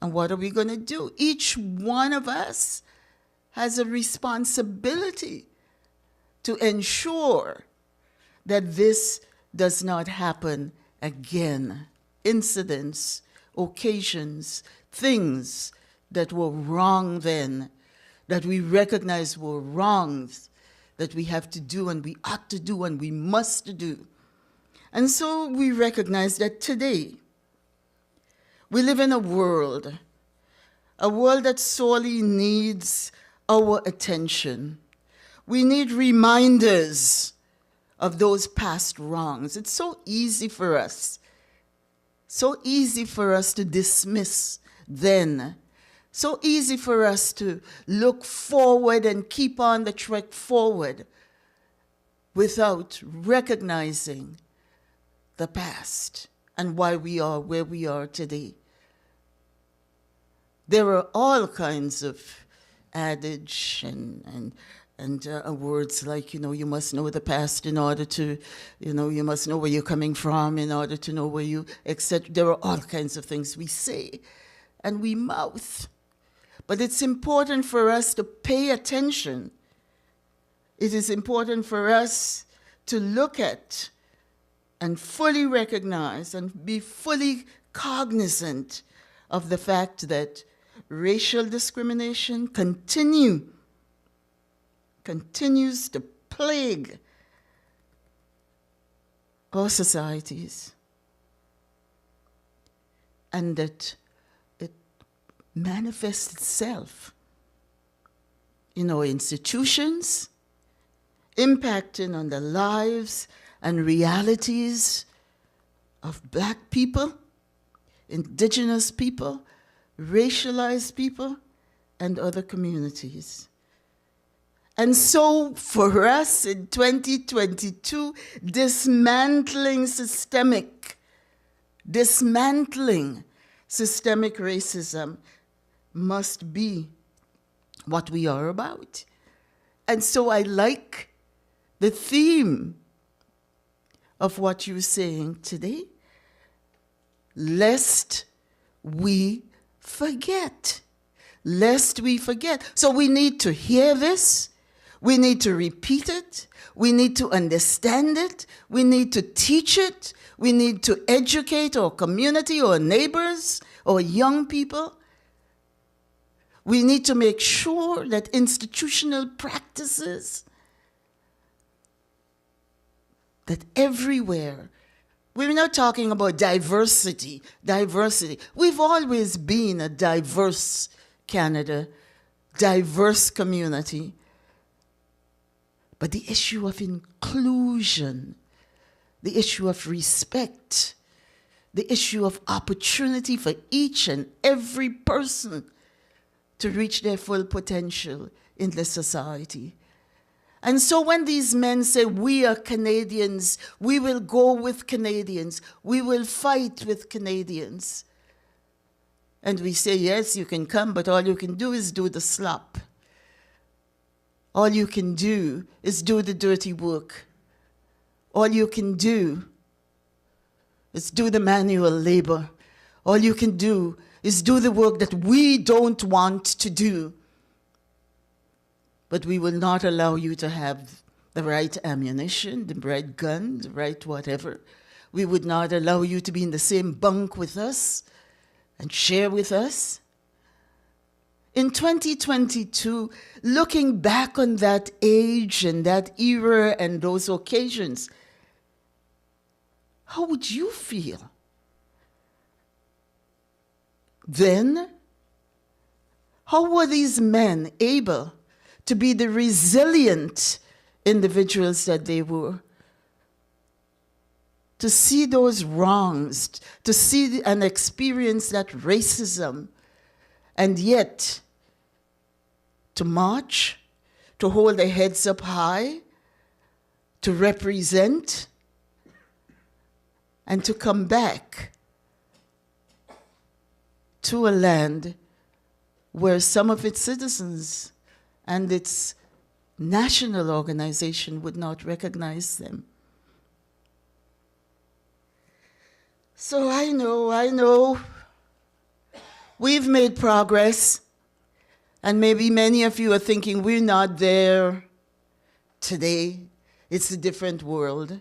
And what are we going to do? Each one of us has a responsibility to ensure that this does not happen again. Incidents, occasions, things that were wrong then, that we recognize were wrongs, that we have to do and we ought to do and we must do. And so we recognize that today we live in a world that sorely needs our attention. We need reminders of those past wrongs. It's so easy for us to dismiss then So easy for us to look forward and keep on the trek forward without recognizing the past and why we are where we are today. There are all kinds of adage and words like, you must know the past in order to, you must know where you're coming from in order to know where you, etc. There are all kinds of things we say and we mouth. But it's important for us to pay attention. It is important for us to look at and fully recognize and be fully cognizant of the fact that racial discrimination continues to plague our societies, and that it manifests itself in our institutions, impacting on the lives and realities of Black people, Indigenous people, racialized people, and other communities. And so for us in 2022, dismantling systemic racism must be what we are about. And so I like the theme of what you're saying today, lest we forget. Lest we forget. So we need to hear this. We need to repeat it. We need to understand it. We need to teach it. We need to educate our community, our neighbors, our young people. We need to make sure that institutional practices, that everywhere, we're not talking about diversity. We've always been a diverse Canada, diverse community. But the issue of inclusion, the issue of respect, the issue of opportunity for each and every person to reach their full potential in the society. And so when these men say, we are Canadians, we will go with Canadians, we will fight with Canadians, and we say, yes, you can come, but all you can do is do the slop. All you can do is do the dirty work. All you can do is do the manual labor. All you can do is do the work that we don't want to do. But we will not allow you to have the right ammunition, the right gun, the right whatever. We would not allow you to be in the same bunk with us and share with us. In 2022, looking back on that age and that era and those occasions, how would you feel? Then, how were these men able to be the resilient individuals that they were? To see those wrongs, to see and experience that racism, and yet to march, to hold their heads up high, to represent, and to come back to a land where some of its citizens and its national organization would not recognize them. So I know, we've made progress, and maybe many of you are thinking we're not there today. It's a different world.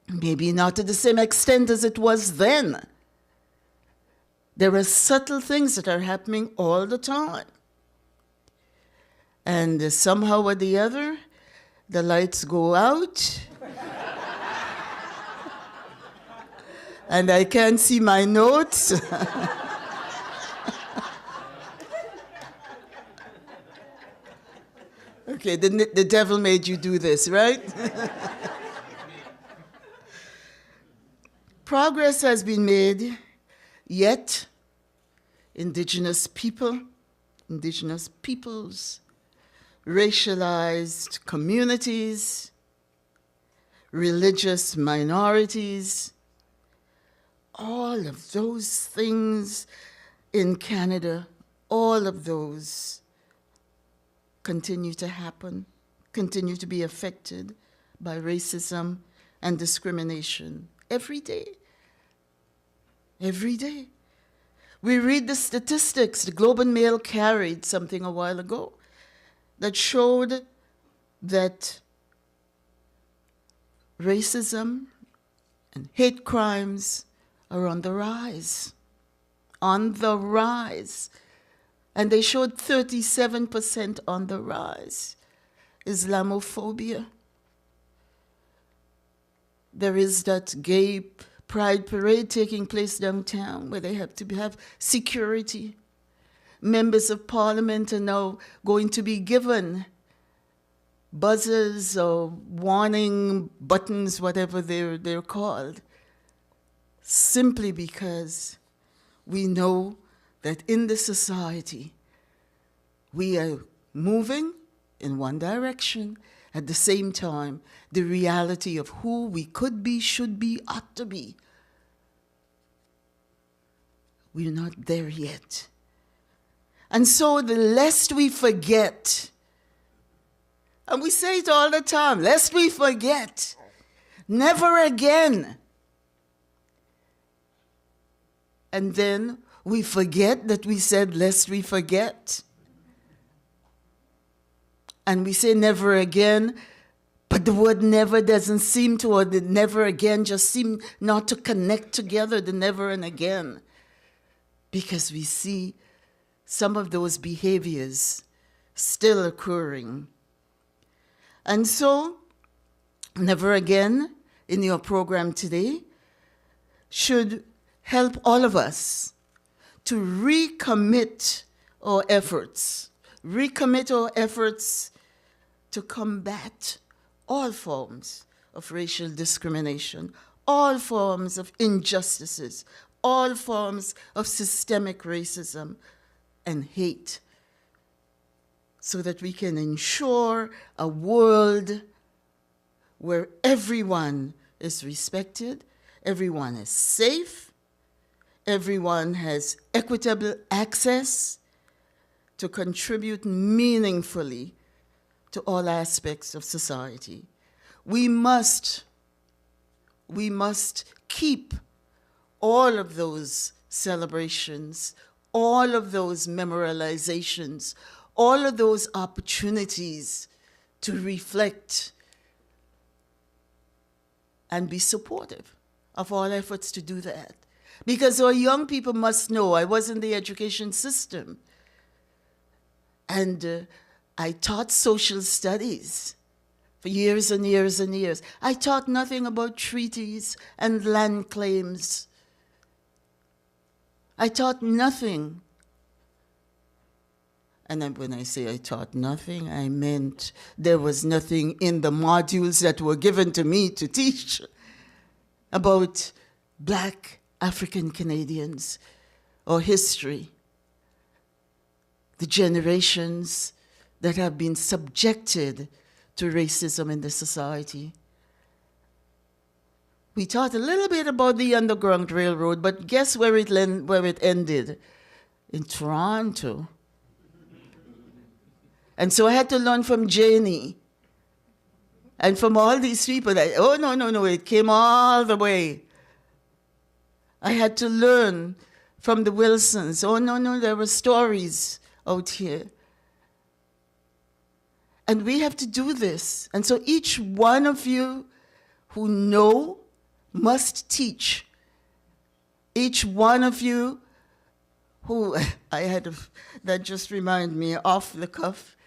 Maybe not to the same extent as it was then. There are subtle things that are happening all the time. And somehow or the other, the lights go out. And I can't see my notes. Okay, the devil made you do this, right? Progress has been made, yet indigenous people, indigenous peoples, racialized communities, religious minorities, all of those things in Canada, all of those continue to happen, continue to be affected by racism and discrimination every day. Every day. We read the statistics. The Globe and Mail carried something a while ago that showed that racism and hate crimes are on the rise. On the rise. And they showed 37% on the rise. Islamophobia. There is that gay pride parade taking place downtown where they have to have security. Members of parliament are now going to be given buzzers or warning buttons, whatever they're called, simply because we know that in the society we are moving in one direction. At the same time, the reality of who we could be, should be, ought to be, we're not there yet. And so the lest we forget, and we say it all the time, lest we forget, never again. And then we forget that we said lest we forget. And we say never again, but the word never doesn't seem to, or the never again just seem not to connect together, the never and again. Because we see some of those behaviors still occurring. And so, never again in your program today should help all of us to recommit our efforts to combat all forms of racial discrimination, all forms of injustices, all forms of systemic racism and hate, so that we can ensure a world where everyone is respected, everyone is safe, everyone has equitable access to contribute meaningfully to all aspects of society. We must keep all of those celebrations, all of those memorializations, all of those opportunities to reflect and be supportive of all efforts to do that. Because our young people must know, I was in the education system, and I taught social studies for years and years and years. I taught nothing about treaties and land claims. I taught nothing. And then when I say I taught nothing, I meant there was nothing in the modules that were given to me to teach about Black African Canadians or history, the generations that have been subjected to racism in the society. We taught a little bit about the Underground Railroad, but guess where it ended? In Toronto. And so I had to learn from Janie and from all these people that, oh, no, it came all the way. I had to learn from the Wilsons. Oh, no, there were stories out here. And we have to do this. And so each one of you who know must teach. Each one of you who, that just reminded me off the cuff,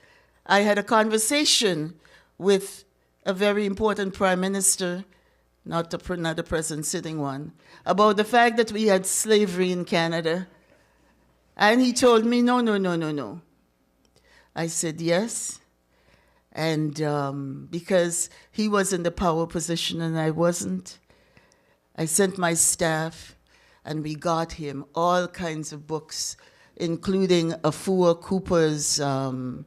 I had a conversation with a very important prime minister, not the present sitting one, about the fact that we had slavery in Canada. And he told me, no. I said, yes. And because he was in the power position and I wasn't, I sent my staff and we got him all kinds of books including Afua Cooper's The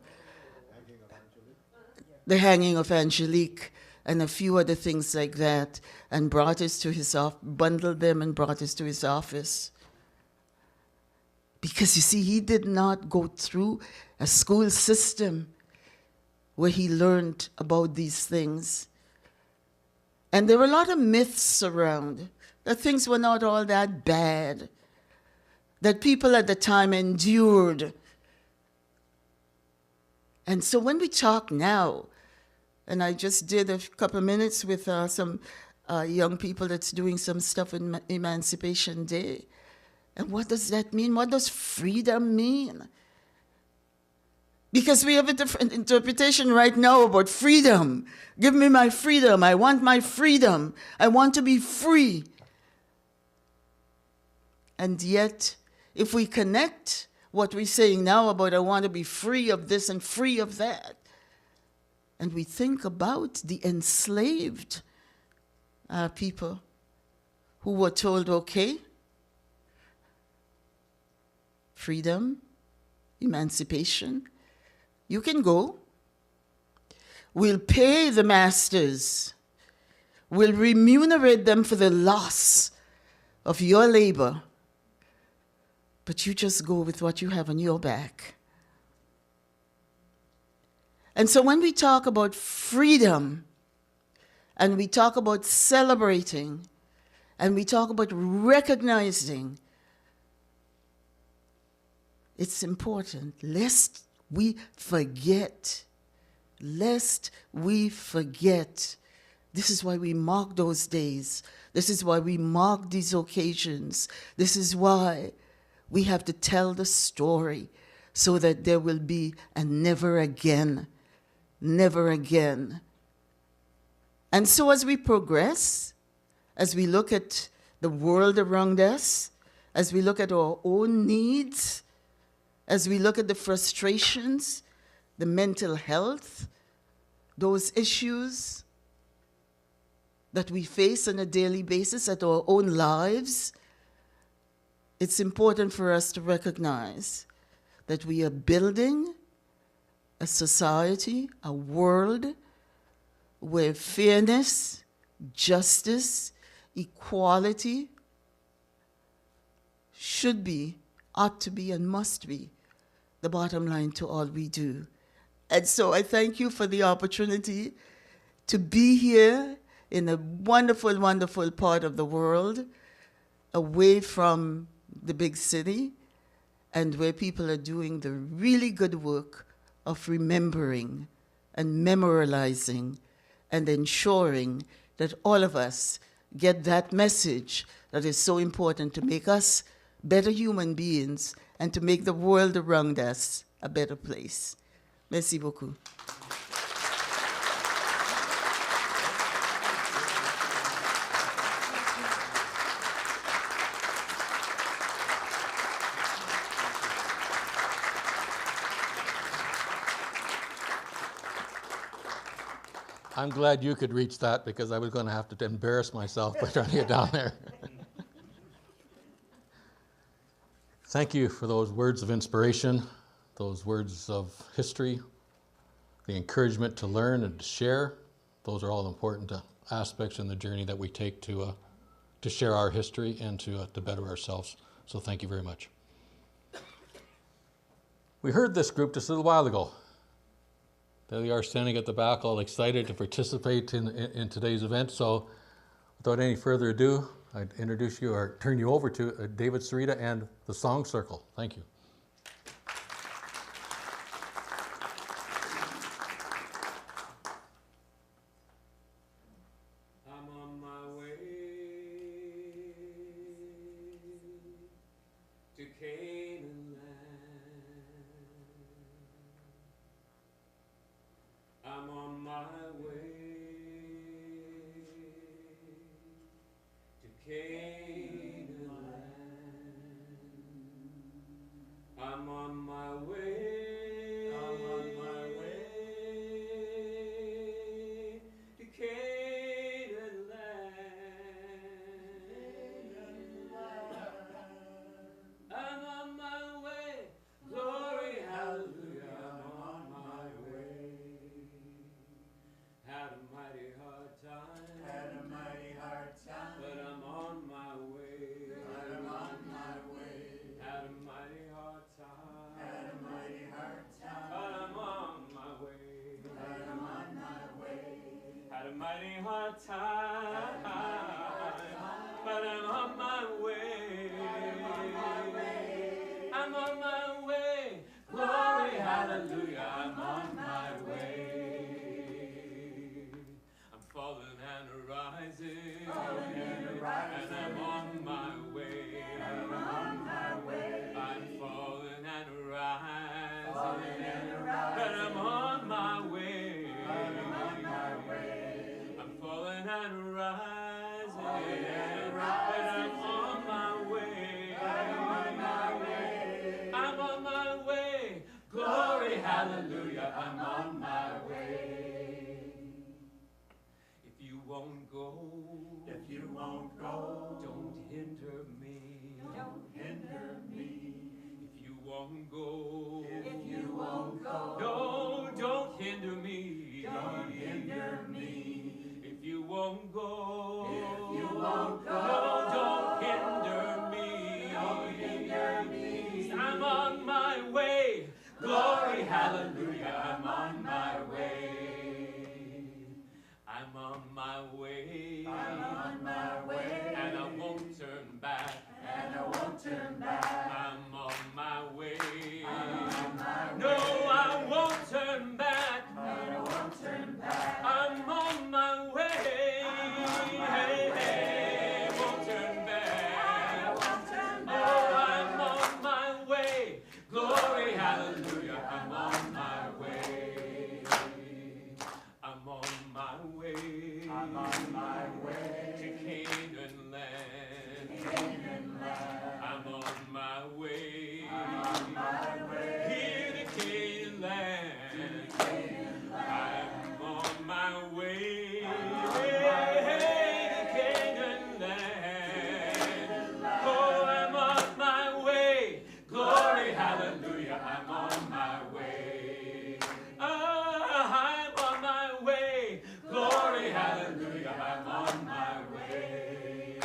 Hanging of Angelique, and a few other things like that, and brought us to his bundled them and brought us to his office. Because you see, he did not go through a school system where he learned about these things. And there were a lot of myths around, that things were not all that bad, that people at the time endured. And so when we talk now, and I just did a couple of minutes with some young people that's doing some stuff in Emancipation Day. And what does that mean? What does freedom mean? Because we have a different interpretation right now about freedom. Give me my freedom. I want my freedom. I want to be free. And yet, if we connect what we're saying now about I want to be free of this and free of that, and we think about the enslaved people who were told, okay, freedom, emancipation, you can go. We'll pay the masters. We'll remunerate them for the loss of your labor. But you just go with what you have on your back. And so when we talk about freedom, and we talk about celebrating, and we talk about recognizing, it's important, lest we forget. Lest we forget. This is why we mark those days. This is why we mark these occasions. This is why we have to tell the story so that there will be a never again. Never again. And so as we progress, as we look at the world around us, as we look at our own needs, as we look at the frustrations, the mental health, those issues that we face on a daily basis at our own lives, it's important for us to recognize that we are building a society, a world where fairness, justice, equality should be, ought to be, and must be the bottom line to all we do. And so I thank you for the opportunity to be here in a wonderful, wonderful part of the world, away from the big city, and where people are doing the really good work of remembering and memorializing and ensuring that all of us get that message that is so important to make us better human beings and to make the world around us a better place. Merci beaucoup. I'm glad you could reach that because I was going to have to embarrass myself by trying to get down there. Thank you for those words of inspiration, those words of history, the encouragement to learn and to share. Those are all important aspects in the journey that we take to share our history and to better ourselves. So thank you very much. We heard this group just a little while ago. There they are standing at the back, all excited to participate in today's event. So without any further ado, I'd introduce you or turn you over to David Sarita and the Song Circle. Thank you. I'm on my way to Canaan land. I'm on my way to Canaan land. I'm on mighty hard time, but I'm on my way. I'm on my way. Glory, hallelujah, I'm on my way. I'm falling and rising, and I'm on my way. I'm falling and rising, but I'm on my way. I'm falling and rising, but I'm on my way. I'm on my way. Glory, hallelujah, I'm on my way. If you won't go, don't hinder me. If you won't go, no, don't hinder me. If you won't go, no, don't hinder me. I'm on my way. Glory, hallelujah, I'm on my way. I'm on my way. And I won't turn back. I'm on my way. No, I won't turn back. I'm on my way. Hey, hey, won't turn back. Oh, I'm on my way. Glory, hallelujah, I'm on my way. I'm on my way. To Canaan land. I'm on my way. Here to Canaan land. I'm on my way. Hey, to Canaan land. Oh, I'm on my way. Glory, hallelujah, I'm on my way. I'm on my way. Glory, hallelujah, I'm on my way.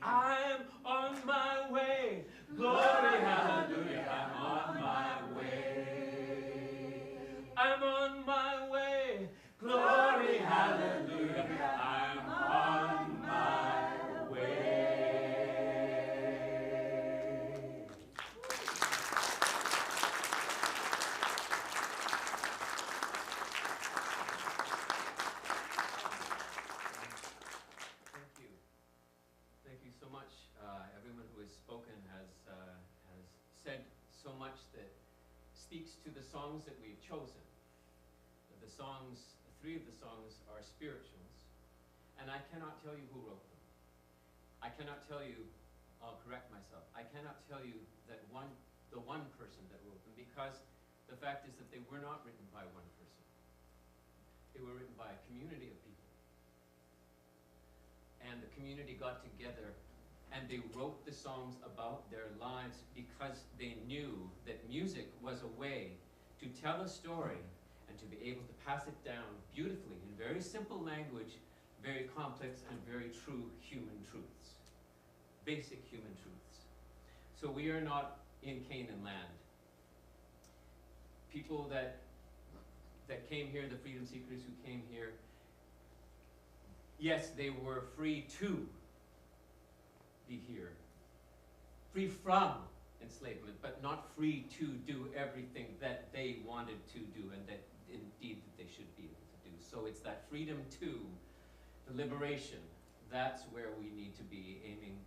I'm on my way. Glory, hallelujah, I'm on my way. I'm on my way. Glory, hallelujah, I'm on my way. Thank you. Thank you so much. Everyone who has spoken has said so much that speaks to the songs that we've chosen. The songs, three of the songs are spirituals, and I cannot tell you who wrote them. I cannot tell you, I'll correct myself, I cannot tell you that the one person that wrote them, because the fact is that they were not written by one person. They were written by a community of people. And the community got together and they wrote the songs about their lives because they knew that music was a way to tell a story and to be able to pass it down beautifully in very simple language, very complex and very true human truths, basic human truths. So we are not in Canaan land. People that came here, the freedom seekers who came here, yes, they were free to be here, free from enslavement, but not free to do everything that they wanted to do and that indeed that they should be able to do. So it's that freedom to, the liberation, that's where we need to be aiming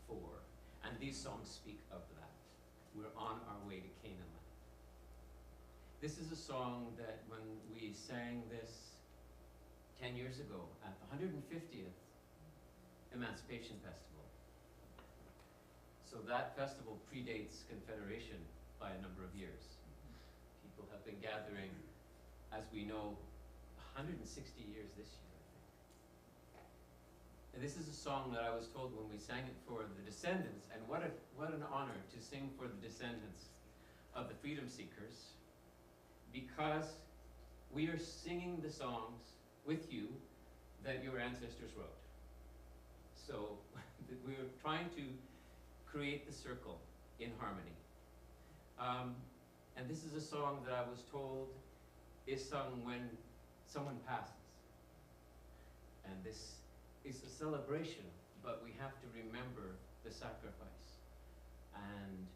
for. And these songs speak of that. We're on our way to Canaan land. This is a song that when we sang this 10 years ago at the 150th Emancipation Festival. So that festival predates Confederation by a number of years. People have been gathering, as we know, 160 years this year, I think. And this is a song that I was told when we sang it for the descendants, and what an honor to sing for the descendants of the freedom seekers, because we are singing the songs with you that your ancestors wrote. So we're trying to create the circle in harmony. And this is a song that I was told is sung when someone passes. And this is a celebration, but we have to remember the sacrifice. And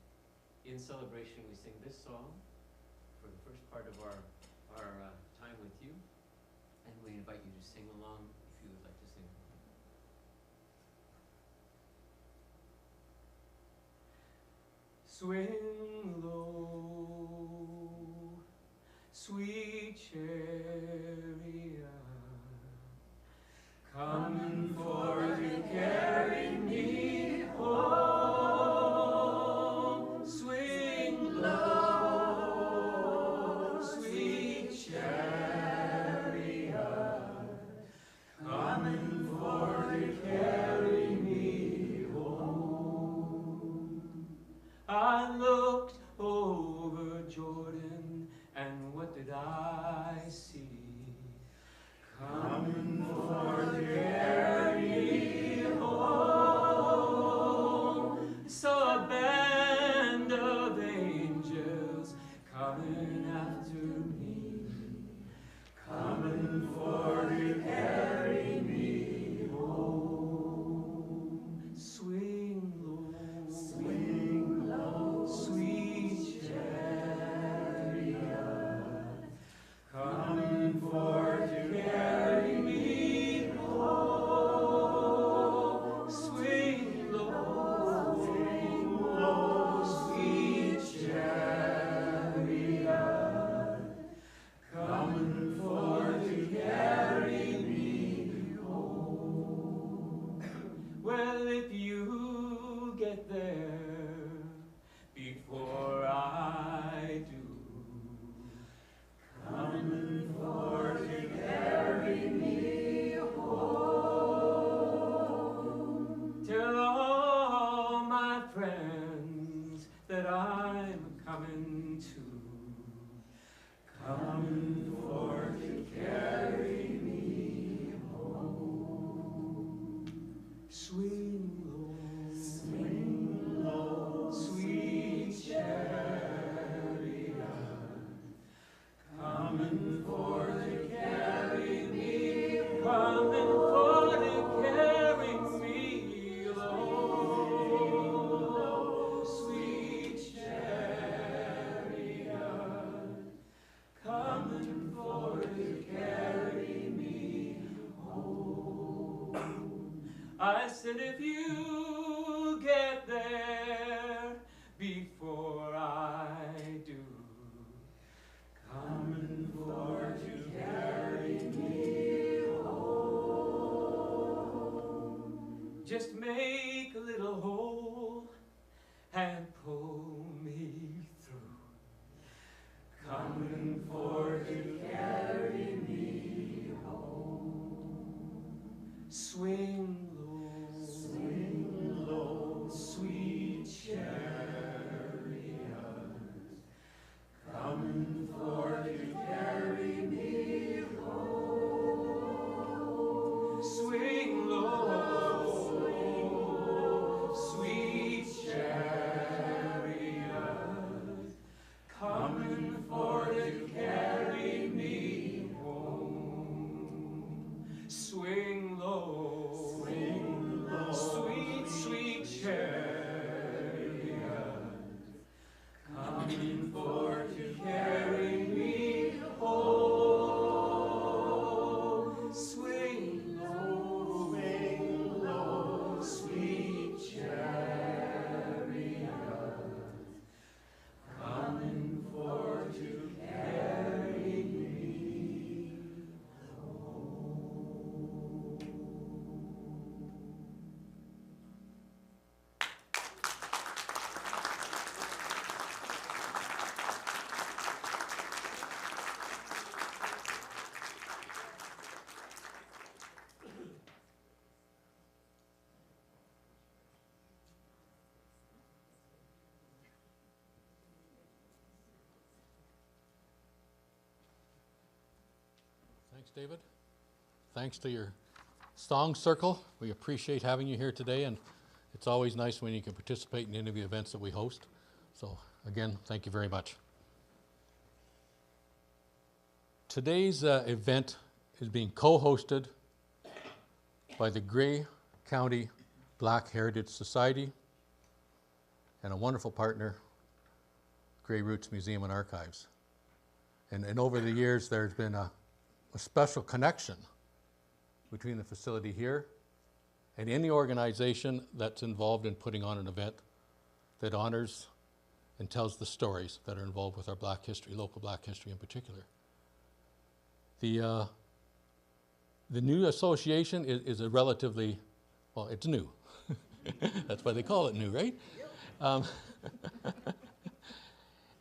in celebration, we sing this song for the first part of our time with you. And we invite you to sing along if you would like to sing along. Swing low, sweet chariot, coming for to carry me home. Swing low, sweet chariot, coming for to carry me home. I looked over Jordan, and what did I see? Coming for to carry me home. Saw a band of angels coming after me, coming for to carry me home. Swing low, sweet chariot, coming for to carry me home. Swing low, sweet chariot, coming for to carry me home. Well, if you get there before I do, coming for to carry me home. Tell all my friends that I'm coming to, coming for to carry me home. Swing low, sweet chariot, coming for to carry me, coming for to carry me low. Sweet chariot, coming for to carry me home. I said, if you get there before I do, coming for to carry me home. Just make a little hole and pull me through, coming for to carry me home. Swing low, sweet chariot, coming for to carry me home. Swing low, sweet chariot, coming for to carry me home. Swing low, sweet chariot, coming for to carry me home. Swing low, sweet chariot, coming for to carry me Thanks, David. Thanks to your song circle. We appreciate having you here today, and it's always nice when you can participate in any of the events that we host. So again, thank you very much. Today's event is being co-hosted by the Grey County Black Heritage Society and a wonderful partner, Grey Roots Museum and Archives. And over the years, there's been a special connection between the facility here and any organization that's involved in putting on an event that honors and tells the stories that are involved with our Black history, local Black history in particular. The new association is a relatively, well, it's new. That's why they call it new, right?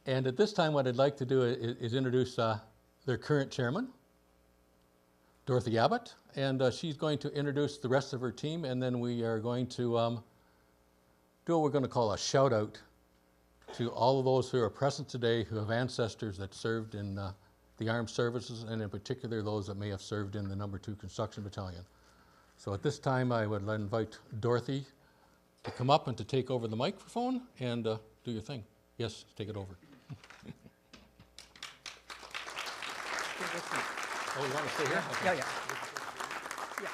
And at this time, what I'd like to do is introduce their current chairman, Dorothy Abbott, and she's going to introduce the rest of her team, and then we are going to do what we're going to call a shout out to all of those who are present today who have ancestors that served in the armed services, and in particular those that may have served in the No. 2 Construction Battalion. So at this time, I would invite Dorothy to come up and to take over the microphone and do your thing. Yes, take it over. Oh, you want to stay here? Okay. Yeah.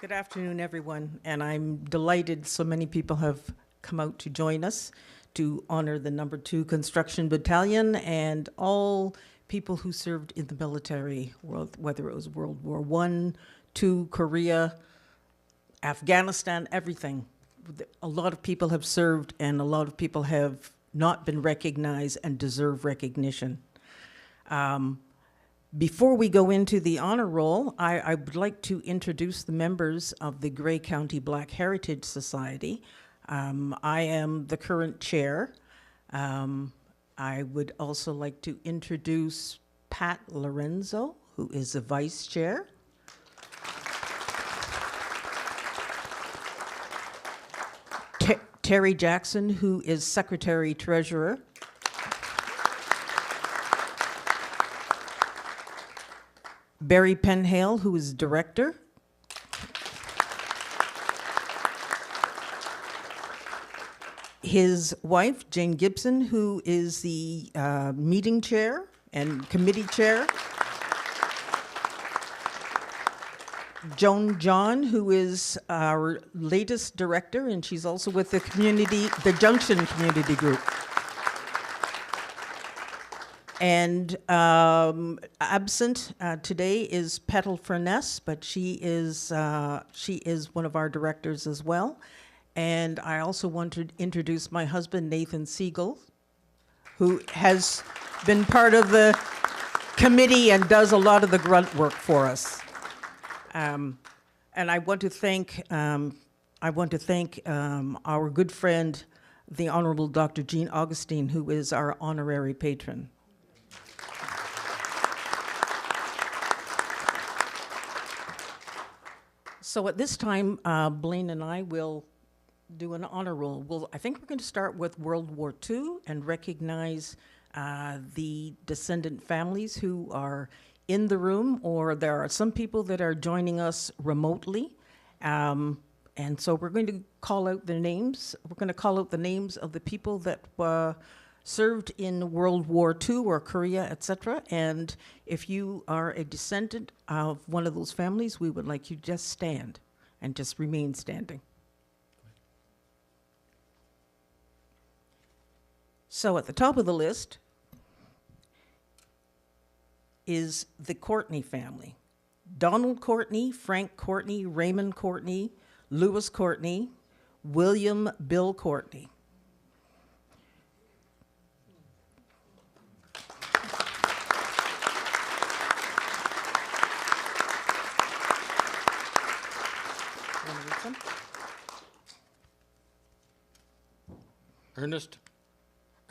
Good afternoon, everyone, and I'm delighted so many people have come out to join us to honor the No. 2 Construction Battalion and all people who served in the military, whether it was World War I, II, Korea, Afghanistan, everything. A lot of people have served, and a lot of people have not been recognized and deserve recognition. Before we go into the honor roll, I would like to introduce the members of the Grey County Black Heritage Society. I am the current chair. I would also like to introduce Pat Lorenzo, who is the vice chair. Terry Jackson, who is secretary treasurer. Barry Penhale, who is director. His wife, Jane Gibson, who is the meeting chair and committee chair. Joan John, who is our latest director, and she's also with the community, the Junction Community Group. And absent today is Petal Furness, but she is one of our directors as well. And I also want to introduce my husband, Nathan Siegel, who has been part of the committee and does a lot of the grunt work for us. And I want to thank our good friend, the Honorable Dr. Jean Augustine, who is our honorary patron. So at this time, Blaine and I will do an honor roll. I think we're going to start with World War II and recognize the descendant families who are in the room, or there are some people that are joining us remotely. And so we're going to call out their names. We're going to call out the names of the people that served in World War II or Korea, etc. And if you are a descendant of one of those families, we would like you to just stand and just remain standing. So at the top of the list is the Courtney family. Donald Courtney, Frank Courtney, Raymond Courtney, Lewis Courtney, William Bill Courtney.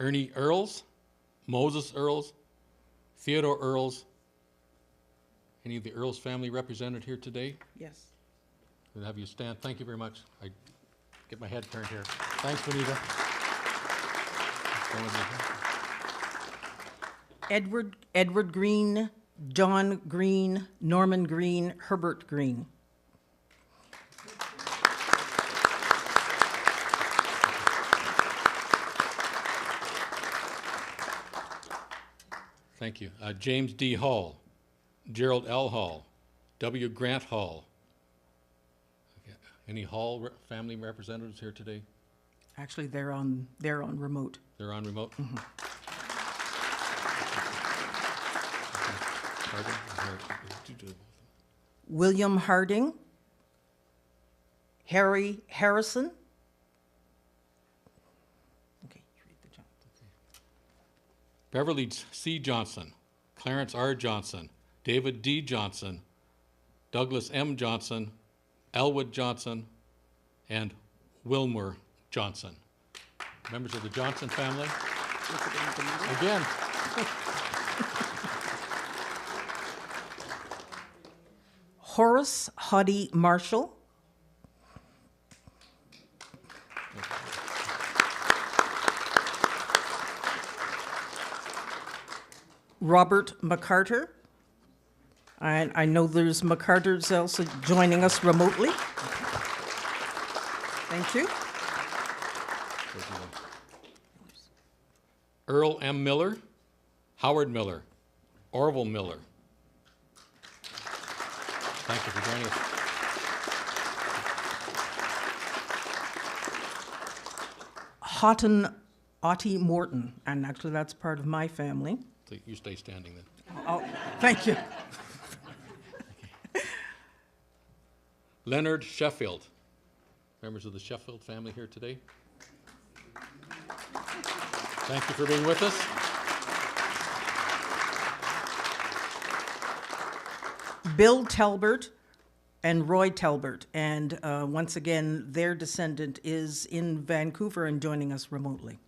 Ernie Earls, Moses Earls, Theodore Earls. Any of the Earls family represented here today? Yes. We'll have you stand. Thank you very much. I get my head turned here. Thanks, Bonita. Edward Green, John Green, Norman Green, Herbert Green. Thank you. James D. Hall, Gerald L. Hall, W. Grant Hall, Any Hall family representatives here today? Actually, they're on remote. They're on remote? William Harding, Harry Harrison. Okay, you read the job. Beverly C. Johnson, Clarence R. Johnson, David D. Johnson, Douglas M. Johnson, Elwood Johnson, and Wilmer Johnson. Members of the Johnson family. Again. Horace Huddy Marshall. Robert McCarter. I know there's McCarters also joining us remotely. Thank you. Earl M. Miller, Howard Miller, Orville Miller. Thank you for joining us. Houghton Otti Morton, and actually that's part of my family. So you stay standing then. Oh, thank you. Leonard Sheffield. Members of the Sheffield family here today. Thank you for being with us. Bill Talbert and Roy Talbert, and once again, their descendant is in Vancouver and joining us remotely.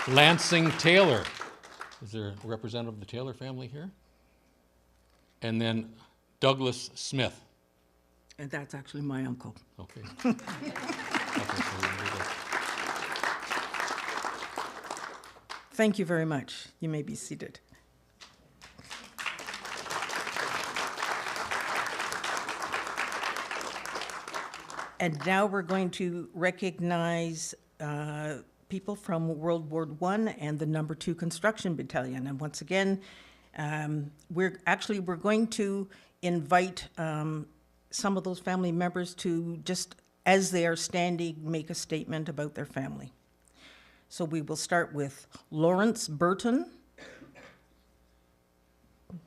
Lansing Taylor. Is there a representative of the Taylor family here? And then Douglas Smith. And that's actually my uncle. Okay. Okay, so we can do that. Thank you very much. You may be seated. And now we're going to recognize people from World War I and the No. 2 Construction Battalion. And once again, we're going to invite some of those family members to just, as they are standing, make a statement about their family. So we will start with Lawrence Burton. Were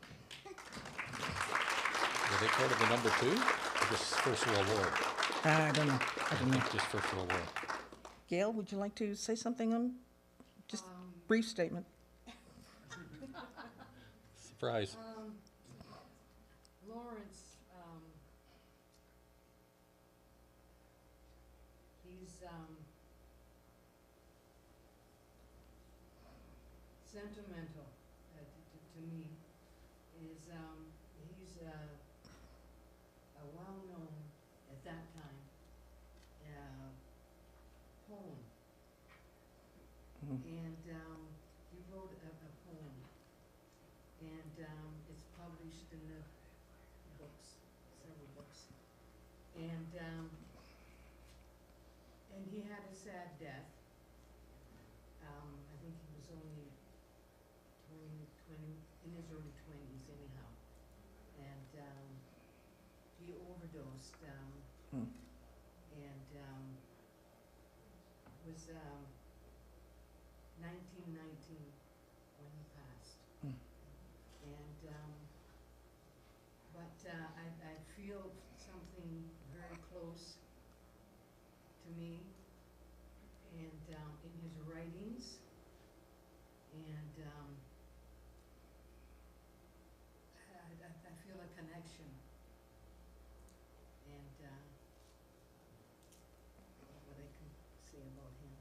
they part of the No. 2 or just First World War? I don't know. Just First World War. Gail, would you like to say something on, just brief statement? Surprise. Lawrence, he's sentimental to me. He's a well-known, at that time, poem. And he wrote a poem, and it's published in the books, several books. And he had a sad death. I think he was only 20, in his early 20s anyhow. And he overdosed, and was 1919 when he passed. And but I feel something very close to me, and in his writings, and I feel a connection, and what I can say about him.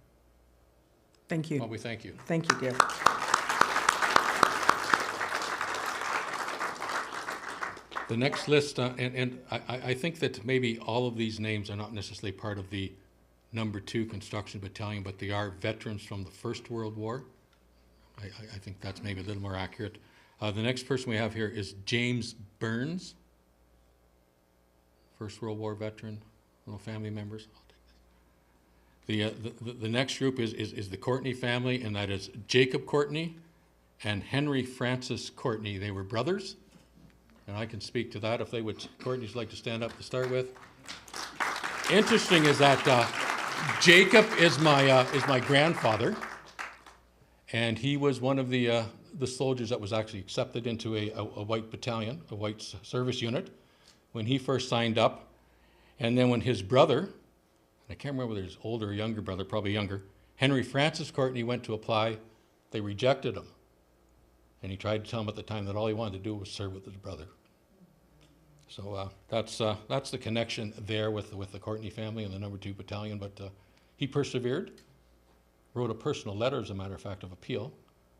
Thank you. Well, we thank you. Thank you, Gail. The next list, and I think that maybe all of these names are not necessarily part of the No. 2 Construction Battalion, but they are veterans from the First World War. I think that's maybe a little more accurate. The next person we have here is James Burns, First World War veteran, little family members. I'll take this. The next group is the Courtney family, and that is Jacob Courtney and Henry Francis Courtney. They were brothers. and I can speak to that if they would. Courtney'd like to stand up to start with. Interesting is that Jacob is my grandfather, and he was one of the soldiers that was actually accepted into a white battalion, a white service unit, when he first signed up. And then when his brother, I can't remember whether his older or younger brother, probably younger, Henry Francis Courtney went to apply, they rejected him. And he tried to tell him at the time that all he wanted to do was serve with his brother. So that's the connection there with the Courtney family and the No. 2 Battalion. But he persevered, wrote a personal letter, as a matter of fact, of appeal,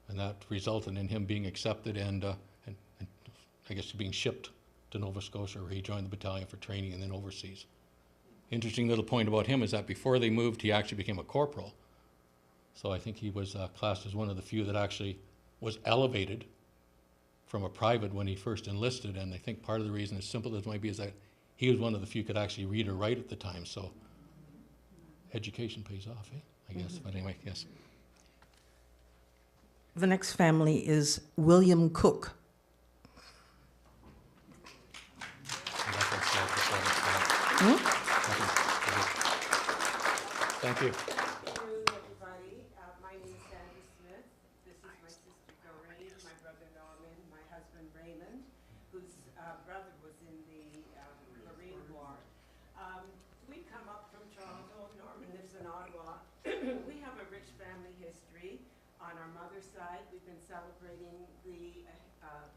and that resulted in him being accepted and I guess being shipped to Nova Scotia, where he joined the battalion for training and then overseas. Interesting little point about him is that before they moved, he actually became a corporal. So I think he was classed as one of the few that actually was elevated from a private when he first enlisted. And I think part of the reason, as simple as it might be, is that he was one of the few could actually read or write at the time. So education pays off, I guess. But anyway, yes. The next family is William Cook. Thank you. Good afternoon, everybody. My name is Sandra Smith. This is my sister Doreen, my brother Norman, my husband Raymond, whose brother was in the Marine War. We come up from Toronto. Norman lives in Ottawa. We have a rich family history on our mother's side. We've been celebrating the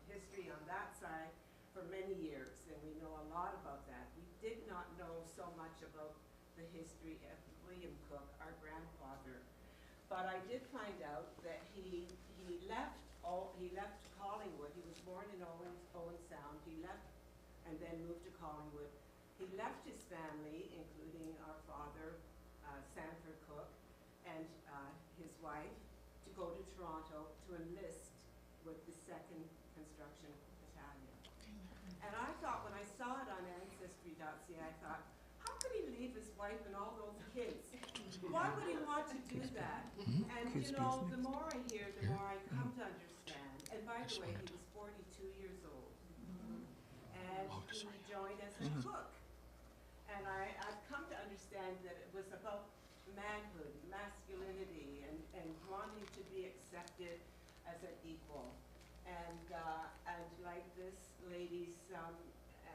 history on that side for many years, and we know a lot about that. We did not know so much about the history of William Cook, our grandfather, but I did find out that he left Collingwood. He was born in Owen Sound. He left and then moved to Collingwood. He left his family, including our father, Sanford Cook, and his wife, to go to Toronto to enlist with the 2nd Construction Battalion. And I thought, when I saw it on Ancestry.ca, I thought, how could he leave his wife and all those kids? Why would he want to do that? And you know, the more I hear, the more I come to understand. And by the way, he was 42 years old. And he joined as a cook. And I've come to understand that it was about manhood, masculinity, and wanting to be accepted as an equal. And like this lady's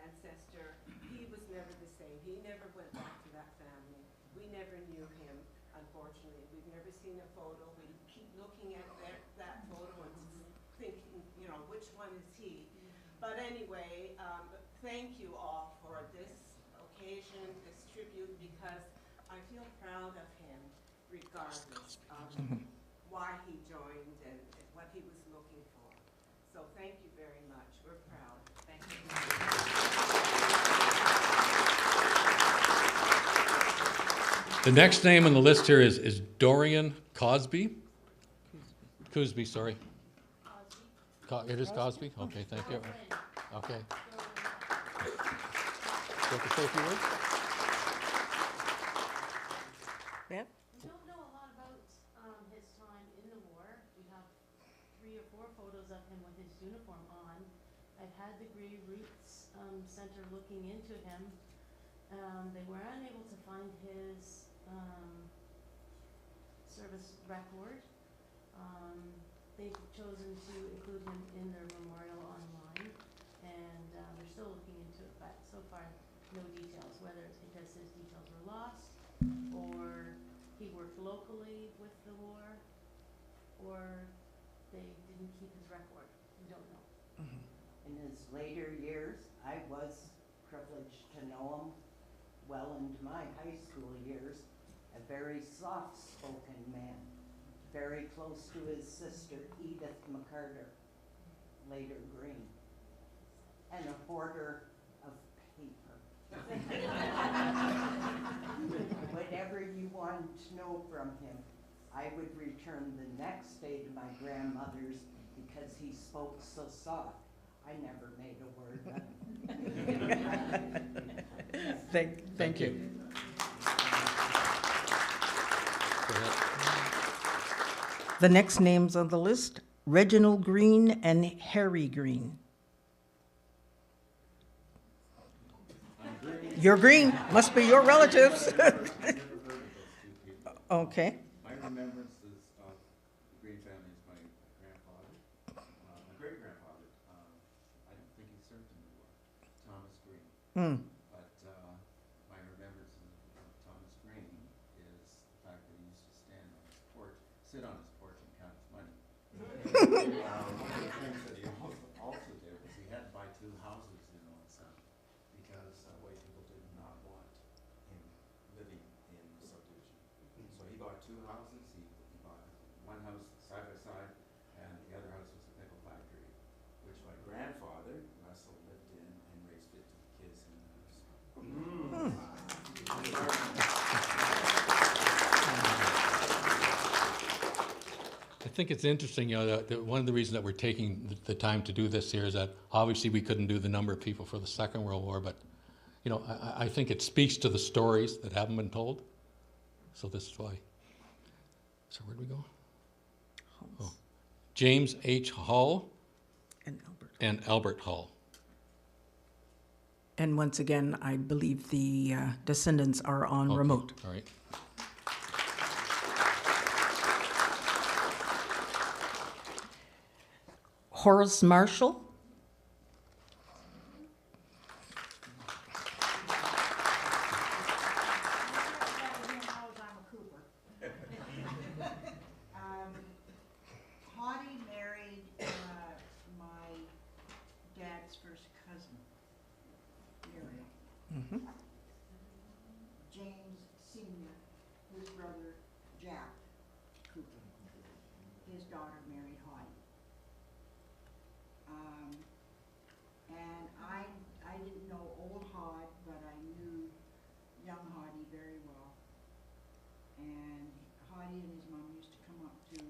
ancestor, he was never the same. He never went back to that family. We never knew him, unfortunately. We've never seen a photo. We keep looking at that photo and thinking, you know, which one is he? But anyway, thank you all for this occasion, this tribute, because I feel proud of him, regardless of why he joined and what he was looking for. So thank you very much. We're proud. Thank you. The next name on the list here is Dorian Cosby. Coosby, sorry. It is Cosby? Okay, thank you. Okay. Want to say a few words? Yeah. We don't know a lot about his time in the war. We have 3 or 4 photos of him with his uniform on. I've had the Grey Roots Center looking into him. They were unable to find his service record. They've chosen to include him in their memorial online, and they're still looking into it, but so far no details, whether it's because his details were lost, or he worked locally with the war, or they didn't keep his record. We don't know. In his later years, I was privileged to know him well into my high school years. A very soft-spoken man, very close to his sister, Edith McCarter, later Green, and a hoarder of paper. Whatever you wanted to know from him, I would return the next day to my grandmother's because he spoke so soft. I never made a word of it. Thank you. The next names on the list, Reginald Green and Harry Green. You're green. Must be your relatives. Okay. My remembrances of the Green family is my grandfather, my great-grandfather. I don't think he served in the war, Thomas Green. But my remembrances of Thomas Green is the fact that he used to stand on his porch, sit on his porch and count his money. One of the things that he also did was he had to buy 2 houses in Owen Sound because white people did not want him living in the subdivision. So he bought 2 houses. He bought one house side by side, and the other house was a pickle factory, which my grandfather, Russell, lived in and raised 50 kids in the house. I think it's interesting, you know, that one of the reasons that we're taking the time to do this here is that obviously we couldn't do the number of people for the Second World War, but, you know, I think it speaks to the stories that haven't been told. So this is why. So where'd we go? Oh. James H. Hull and Albert Hull. And once again, I believe the descendants are on Okay, remote. All right. Horace Marshall. Hottie married my dad's first cousin, Muriel. James Sr., his brother Jack Cooper. His daughter married Hottie. And I didn't know old Hod, but I knew young Hottie very well. And Hottie and his mom used to come up to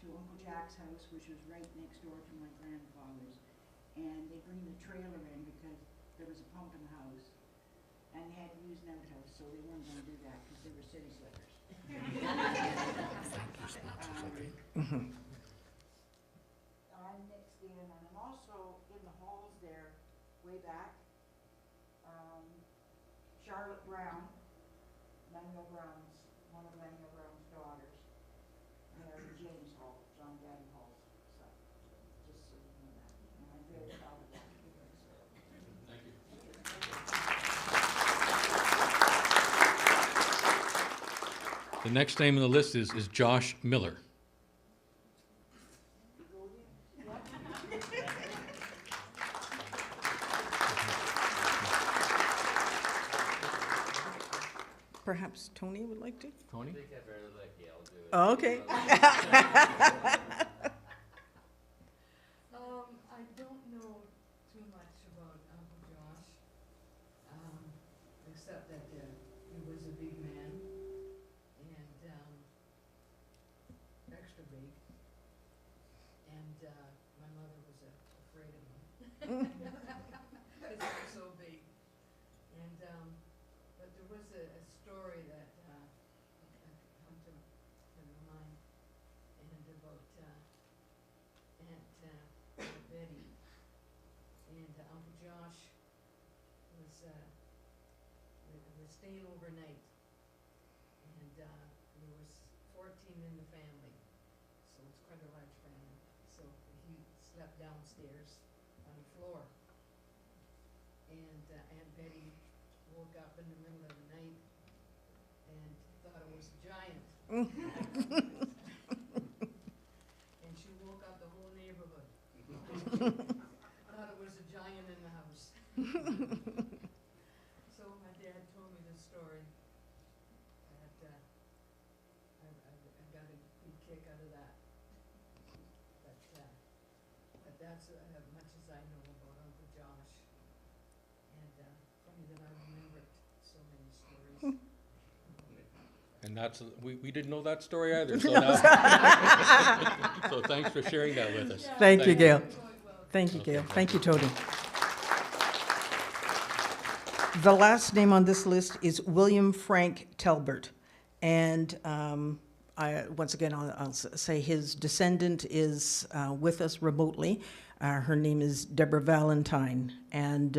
Uncle Jack's house, which was right next door to my grandfather's. And they bring the trailer in because there was a pump in the house. And they had to use an outhouse, so they weren't going to do that because they were city slickers. I'm mixed in, and I'm also in the halls there, way back. Charlotte Brown, Manuel Brown's, one of Manuel Brown's daughters, married James Hall, John Daddy Hall's son. Just so you know that. And I'm very proud of that. Thank you. The next name on the list is Josh Miller. Perhaps Tony would like to? Tony? I think I'd rather let Gail do it. Oh, okay. I don't know too much about Uncle Josh, except that he was a big man and extra big. And my mother was afraid of him because he was so big. And but there was a story that come to my mind, and about Aunt Betty and Uncle Josh was staying overnight, and there was 14 in the family, so it's quite a large family. So he slept downstairs on the floor, and Aunt Betty woke up in the middle of the night and thought it was a giant. And she woke up the whole neighborhood. Thought it was a giant in the house. So my dad told me this story, that I got a good kick out of that. But that's as much as I know about Uncle Josh. And funny that I remembered so many stories. And that's, we didn't know that story either, so now. So thanks for sharing that with us. Thank you, Gail. Thank you, Gail. Thank you, Tony. The last name on this list is William Frank Telbert. And once again, I'll say his descendant is with us remotely. Her name is Deborah Valentine. And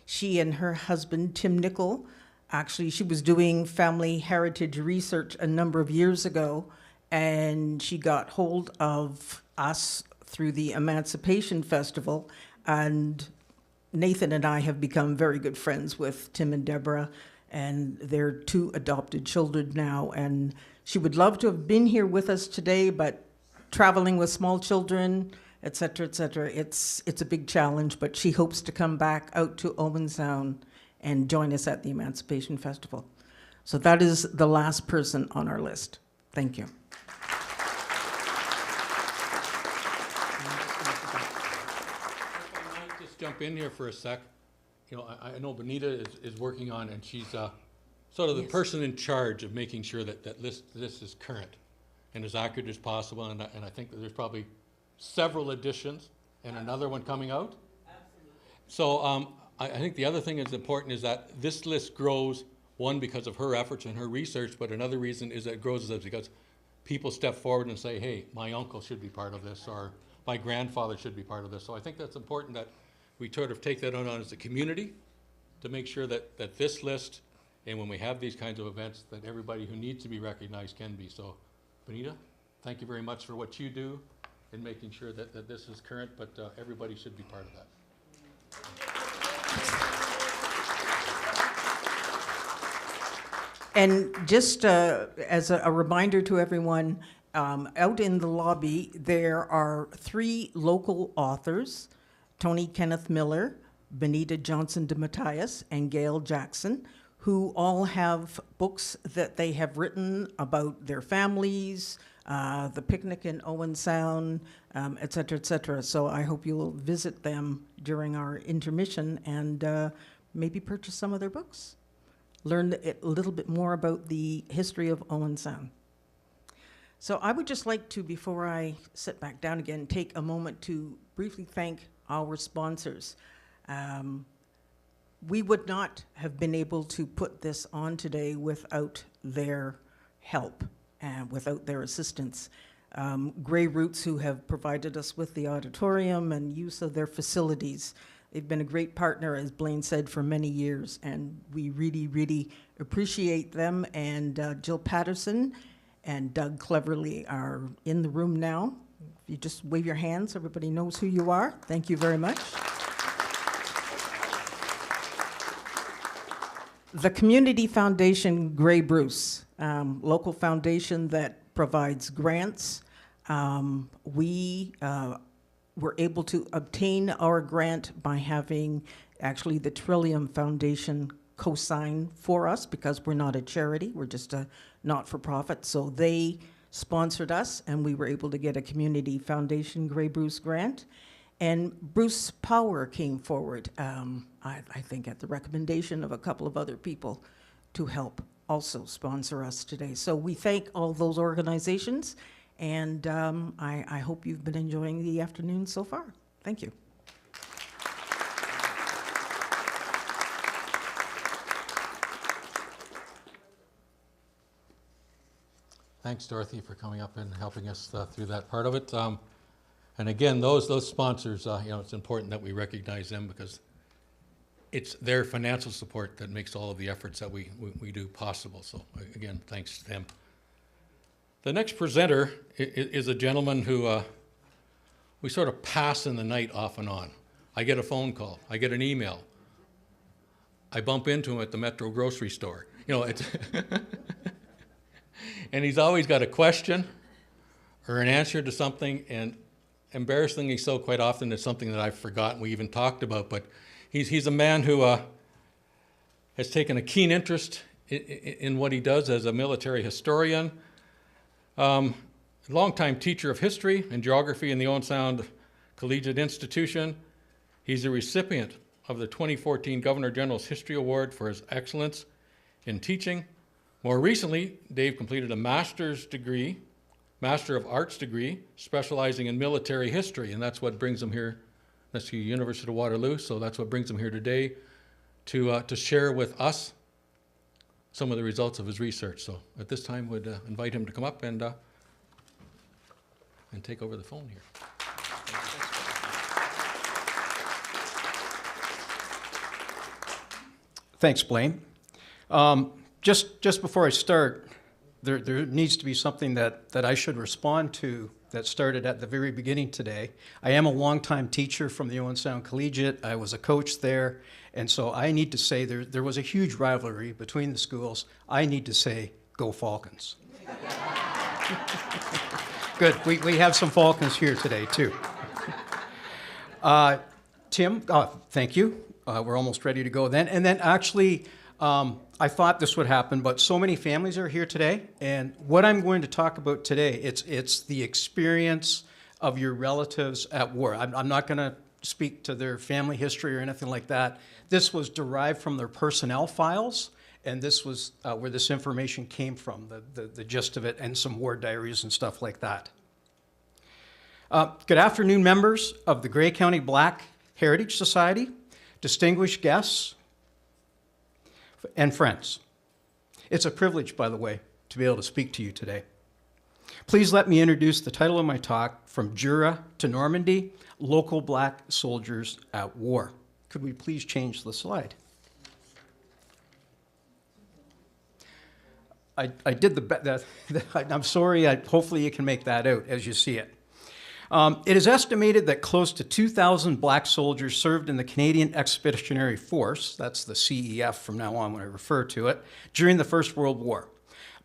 She and her husband, Tim Nicol, actually, she was doing family heritage research a number of years ago, and she got hold of us through the Emancipation Festival, and Nathan and I have become very good friends with Tim and Deborah, and their 2 adopted children now, and she would love to have been here with us today, but traveling with small children, et cetera, it's a big challenge, but she hopes to come back out to Owen Sound and join us at the Emancipation Festival. So that is the last person on our list. Thank you. I might just jump in here for a sec. You know, I know Benita is working on, and she's sort of the person in charge of making sure that this is current and as accurate as possible. And I think that there's probably several editions and another one coming out. Absolutely. So I think the other thing that's important is that this list grows, one, because of her efforts and her research, but another reason is that it grows because people step forward and say, hey, my uncle should be part of this, or my grandfather should be part of this. So I think that's important that we sort of take that on as a community to make sure that this list, and when we have these kinds of events, that everybody who needs to be recognized can be. So, Benita, thank you very much for what you do in making sure that this is current, but everybody should be part of that. And just as a reminder to everyone, out in the lobby, there are 3 local authors, Tony Kenneth Miller, Benita Johnson de Matthias, and Gail Jackson, who all have books that they have written about their families, the picnic in Owen Sound, et cetera, et cetera. So I hope you'll visit them during our intermission and maybe purchase some of their books. Learn a little bit more about the history of Owen Sound. So I would just like to, before I sit back down again, take a moment to briefly thank our sponsors. We would not have been able to put this on today without their help and without their assistance. Grey Roots, who have provided us with the auditorium and use of their facilities. They've been a great partner, as Blaine said, for many years, and we really, really appreciate them. And Jill Patterson and Doug Cleverly are in the room now. If you just wave your hands, everybody knows who you are. Thank you very much. The Community Foundation Grey Bruce, local foundation that provides grants. We were able to obtain our grant by having actually the Trillium Foundation co-sign for us because we're not a charity, we're just a not-for-profit. So they sponsored us and we were able to get a Community Foundation Grey Bruce grant. And Bruce Power came forward, I think at the recommendation of a couple of other people, to help also sponsor us today. So we thank all those organizations, and I hope you've been enjoying the afternoon so far. Thank you. Thanks, Dorothy, for coming up and helping us through that part of it. And again, those sponsors, you know, it's important that we recognize them because it's their financial support that makes all of the efforts that we do possible. So again, thanks to them. The next presenter is a gentleman who we sort of pass in the night off and on. I get a phone call, I get an email. I bump into him at the Metro grocery store. You know, it's and he's always got a question or an answer to something, and embarrassingly so, quite often it's something that I've forgotten we even talked about, but he's a man who has taken a keen interest in what he does as a military historian, longtime teacher of history and geography in the Owen Sound Collegiate Institution. He's a recipient of the 2014 Governor General's History Award for his excellence in teaching. More recently, Dave completed a Master of Arts degree, specializing in military history, and that's what brings him here. That's the University of Waterloo, so that's what brings him here today to share with us some of the results of his research. So at this time, would invite him to come up and take over the phone here. Thanks, Blaine. Just before I start, there needs to be something that I should respond to that started at the very beginning today. I am a longtime teacher from the Owen Sound Collegiate. I was a coach there, and so I need to say there was a huge rivalry between the schools. I need to say, go Falcons. Good, we have some Falcons here today too. Tim, thank you. We're almost ready to go then. And then actually, I thought this would happen, but so many families are here today. And what I'm going to talk about today, it's the experience of your relatives at war. I'm not going to speak to their family history or anything like that. This was derived from their personnel files, and this was where this information came from, the gist of it, and some war diaries and stuff like that. Good afternoon, members of the Grey County Black Heritage Society, distinguished guests, and friends. It's a privilege, by the way, to be able to speak to you today. Please let me introduce the title of my talk, From Jura to Normandy, Local Black Soldiers at War. Could we please change the slide? I did I'm sorry, hopefully you can make that out as you see it. It is estimated that close to 2,000 black soldiers served in the Canadian Expeditionary Force, that's the CEF from now on when I refer to it, during the First World War.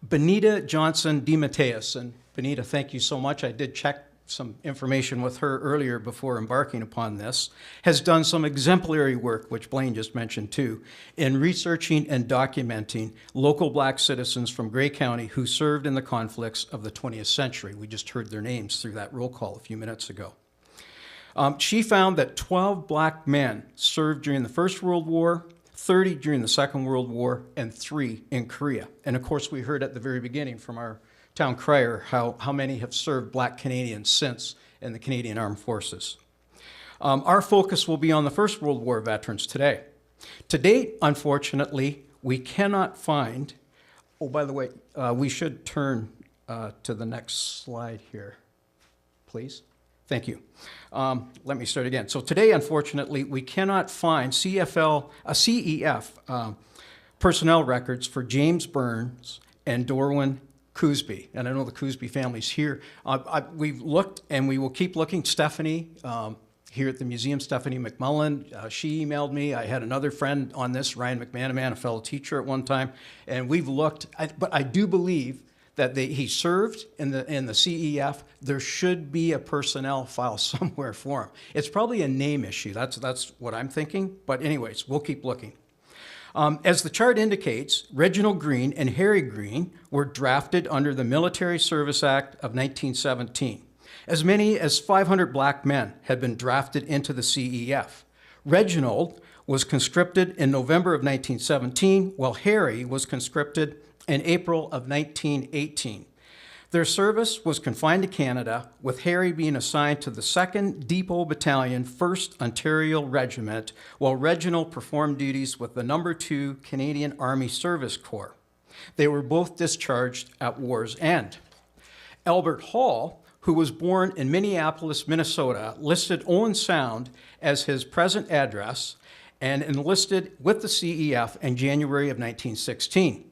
Benita Johnson DeMatteis, and Benita, thank you so much. I did check some information with her earlier before embarking upon this, has done some exemplary work, which Blaine just mentioned too, in researching and documenting local black citizens from Grey County who served in the conflicts of the 20th century. We just heard their names through that roll call a few minutes ago. She found that 12 black men served during the First World War, 30 during the Second World War, and 3 in Korea. And of course, we heard at the very beginning from our town crier how many have served black Canadians since in the Canadian Armed Forces. Our focus will be on the First World War veterans today. To date, unfortunately, we cannot find, oh, by the way, we should turn to the next slide here, please. Thank you. Let me start again. So today, unfortunately, we cannot find CEF personnel records for James Burns and Dorwin Cousby, and I know the Cousby family's here. We've looked, and we will keep looking. Stephanie, here at the museum, Stephanie McMullen, she emailed me. I had another friend on this, Ryan McManaman, a fellow teacher at one time, and we've looked. But I do believe that he served in the CEF. There should be a personnel file somewhere for him. It's probably a name issue. That's what I'm thinking. But anyways, we'll keep looking. As the chart indicates, Reginald Green and Harry Green were drafted under the Military Service Act of 1917. As many as 500 black men had been drafted into the CEF. Reginald was conscripted in November of 1917, while Harry was conscripted in April of 1918. Their service was confined to Canada, with Harry being assigned to the 2nd Depot Battalion, 1st Ontario Regiment, while Reginald performed duties with the No. 2 Canadian Army Service Corps. They were both discharged at war's end. Albert Hall, who was born in Minneapolis, Minnesota, listed Owen Sound as his present address and enlisted with the CEF in January of 1916.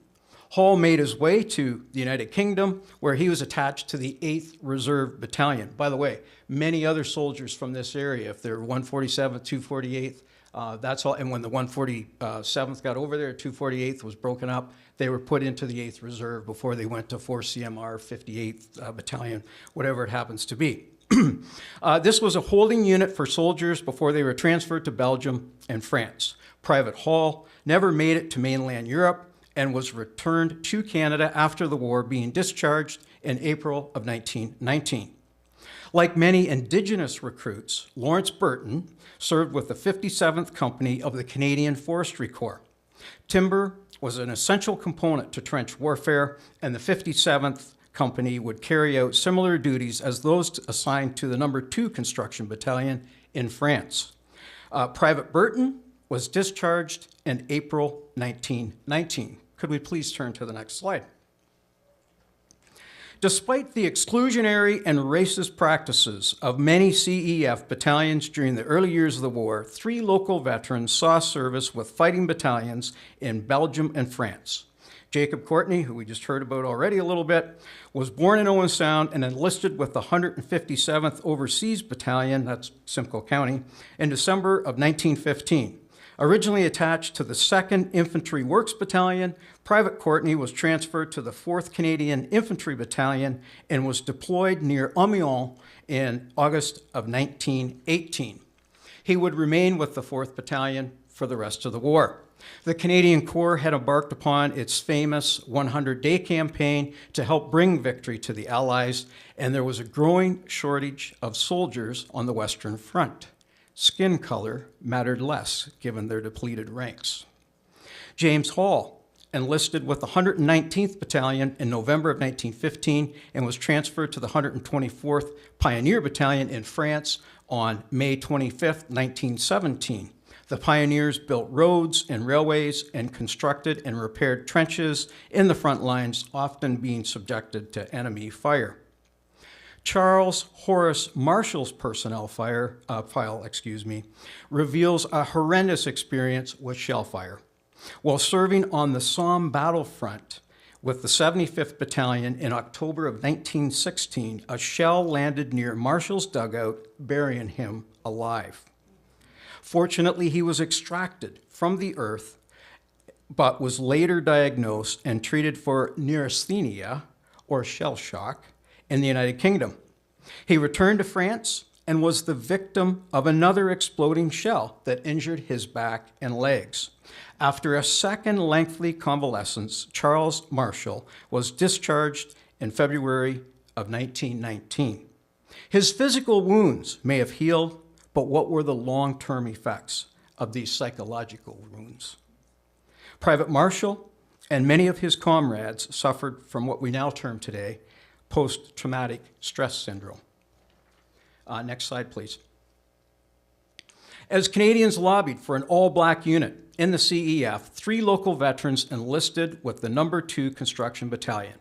Hall made his way to the United Kingdom, where he was attached to the 8th Reserve Battalion. By the way, many other soldiers from this area, if they're 147th, 248th, that's all. And when the 147th got over there, 248th was broken up, they were put into the 8th Reserve before they went to 4 CMR, 58th Battalion, whatever it happens to be. This was a holding unit for soldiers before they were transferred to Belgium and France. Private Hall never made it to mainland Europe and was returned to Canada after the war, being discharged in April of 1919. Like many Indigenous recruits, Lawrence Burton served with the 57th Company of the Canadian Forestry Corps. Timber was an essential component to trench warfare, and the 57th Company would carry out similar duties as those assigned to the No. 2 Construction Battalion in France. Private Burton was discharged in April 1919. Could we please turn to the next slide? Despite the exclusionary and racist practices of many CEF battalions during the early years of the war, 3 local veterans saw service with fighting battalions in Belgium and France. Jacob Courtney, who we just heard about already a little bit, was born in Owen Sound and enlisted with the 157th Overseas Battalion, that's Simcoe County, in December of 1915. Originally attached to the 2nd Infantry Works Battalion, Private Courtney was transferred to the 4th Canadian Infantry Battalion and was deployed near Amiens in August of 1918. He would remain with the 4th Battalion for the rest of the war. The Canadian Corps had embarked upon its famous 100-day campaign to help bring victory to the Allies, and there was a growing shortage of soldiers on the Western Front. Skin color mattered less, given their depleted ranks. James Hall enlisted with the 119th Battalion in November of 1915 and was transferred to the 124th Pioneer Battalion in France on May 25, 1917. The pioneers built roads and railways and constructed and repaired trenches in the front lines, often being subjected to enemy fire. Charles Horace Marshall's personnel file reveals a horrendous experience with shell fire. While serving on the Somme battlefront with the 75th Battalion in October of 1916, a shell landed near Marshall's dugout, burying him alive. Fortunately, he was extracted from the earth, but was later diagnosed and treated for neurasthenia, or shell shock, in the United Kingdom. He returned to France and was the victim of another exploding shell that injured his back and legs. After a second lengthy convalescence, Charles Marshall was discharged in February of 1919. His physical wounds may have healed, but what were the long-term effects of these psychological wounds? Private Marshall and many of his comrades suffered from what we now term today post-traumatic stress syndrome. Next slide, please. As Canadians lobbied for an all-black unit in the CEF, 3 local veterans enlisted with the No. 2 Construction Battalion.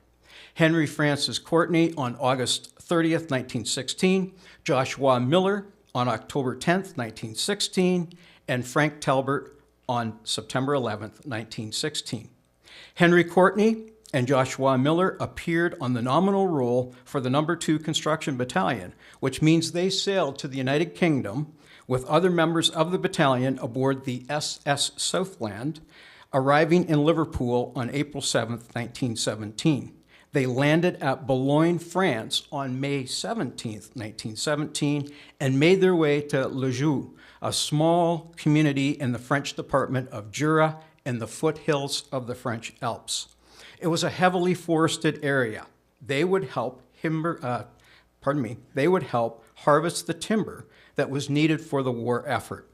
Henry Francis Courtney on August 30th, 1916, Joshua Miller on October 10th, 1916, and Frank Talbert on September 11th, 1916. Henry Courtney and Joshua Miller appeared on the nominal roll for the No. 2 Construction Battalion, which means they sailed to the United Kingdom with other members of the battalion aboard the SS Southland, arriving in Liverpool on April 7th, 1917. They landed at Boulogne, France on May 17th, 1917, and made their way to Le Joux, a small community in the French department of Jura in the foothills of the French Alps. It was a heavily forested area. They would help harvest the timber that was needed for the war effort.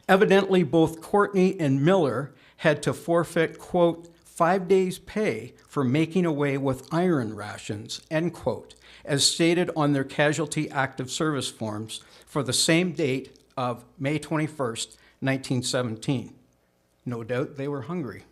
Evidently, both Courtney and Miller had to forfeit, quote, 5 days' pay for making away with iron rations, end quote, as stated on their casualty active service forms for the same date of May 21st, 1917. No doubt they were hungry.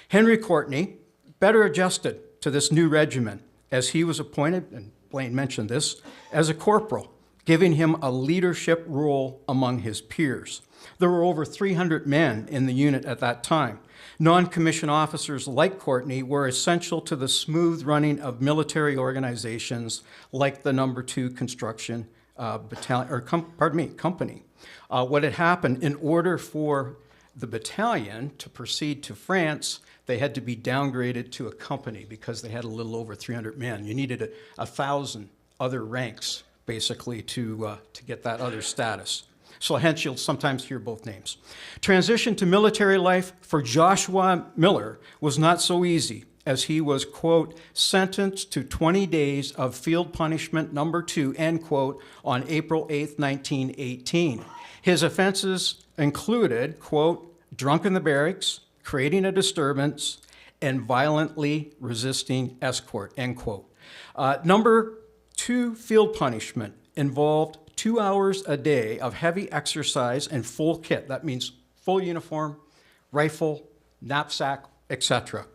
Henry Courtney better adjusted to this new regimen, as he was appointed, and Blaine mentioned this, as a corporal, giving him a leadership role among his peers. There were over 300 men in the unit at that time. Non-commissioned officers like Courtney were essential to the smooth running of military organizations like the No. 2 Construction Company. What had happened, in order for the battalion to proceed to France, they had to be downgraded to a company because they had a little over 300 men. You needed 1,000 other ranks, basically, to get that other status. So hence you'll sometimes hear both names. Transition to military life for Joshua Miller was not so easy, as he was, quote, sentenced to 20 days of field punishment No. 2, end quote, on April 8th, 1918. His offenses included, quote, drunk in the barracks, creating a disturbance, and violently resisting escort, end quote. No. 2 field punishment involved 2 hours a day of heavy exercise and full kit. That means full uniform, rifle, knapsack, etc.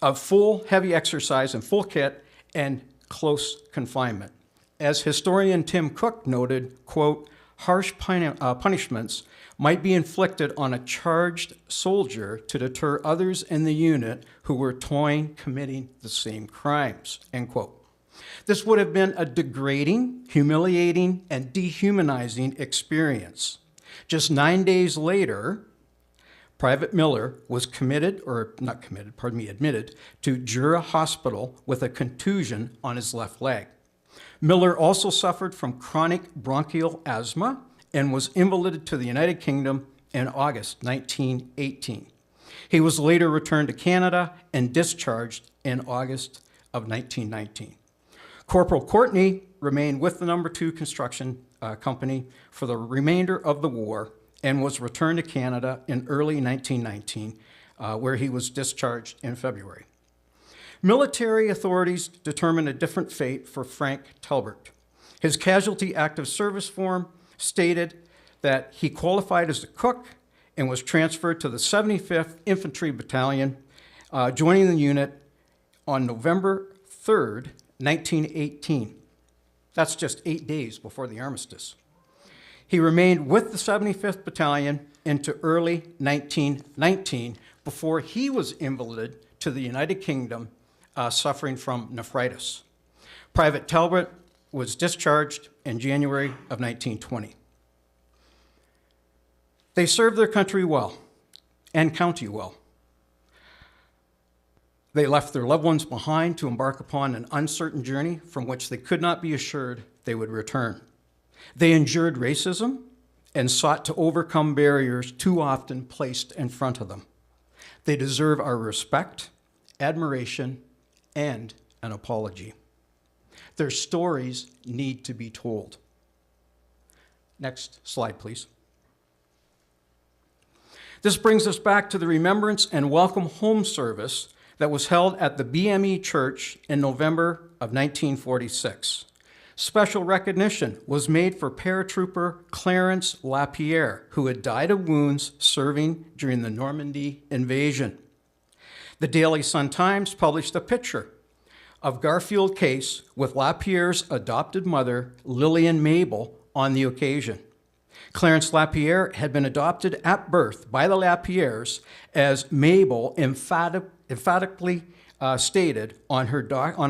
of full heavy exercise and full kit and close confinement. As historian Tim Cook noted, quote, harsh punishments might be inflicted on a charged soldier to deter others in the unit who were toying committing the same crimes, end quote. This would have been a degrading, humiliating, and dehumanizing experience. Just 9 days later, Private Miller was admitted to Truro Hospital with a contusion on his left leg. Miller also suffered from chronic bronchial asthma and was invalided to the United Kingdom in August 1918. He was later returned to Canada and discharged in August of 1919. Corporal Courtney remained with the No. 2 Construction Company for the remainder of the war and was returned to Canada in early 1919, where he was discharged in February. Military authorities determined a different fate for Frank Talbert. His casualty active service form stated that he qualified as a cook and was transferred to the 75th Infantry Battalion, joining the unit on November 3rd, 1918. That's just 8 days before the armistice. He remained with the 75th Battalion into early 1919 before he was invalided to the United Kingdom, suffering from nephritis. Private Talbot was discharged in January of 1920. They served their country well and county well. They left their loved ones behind to embark upon an uncertain journey from which they could not be assured they would return. They endured racism and sought to overcome barriers too often placed in front of them. They deserve our respect, admiration, and an apology. Their stories need to be told. Next slide, please. This brings us back to the Remembrance and Welcome Home service that was held at the BME Church in November of 1946. Special recognition was made for paratrooper Clarence Lapierre, who had died of wounds serving during the Normandy invasion. The Daily Sun-Times published a picture of Garfield Case with Lapierre's adopted mother, Lillian Mabel, on the occasion. Clarence Lapierre had been adopted at birth by the Lapierres, as Mabel emphatically stated on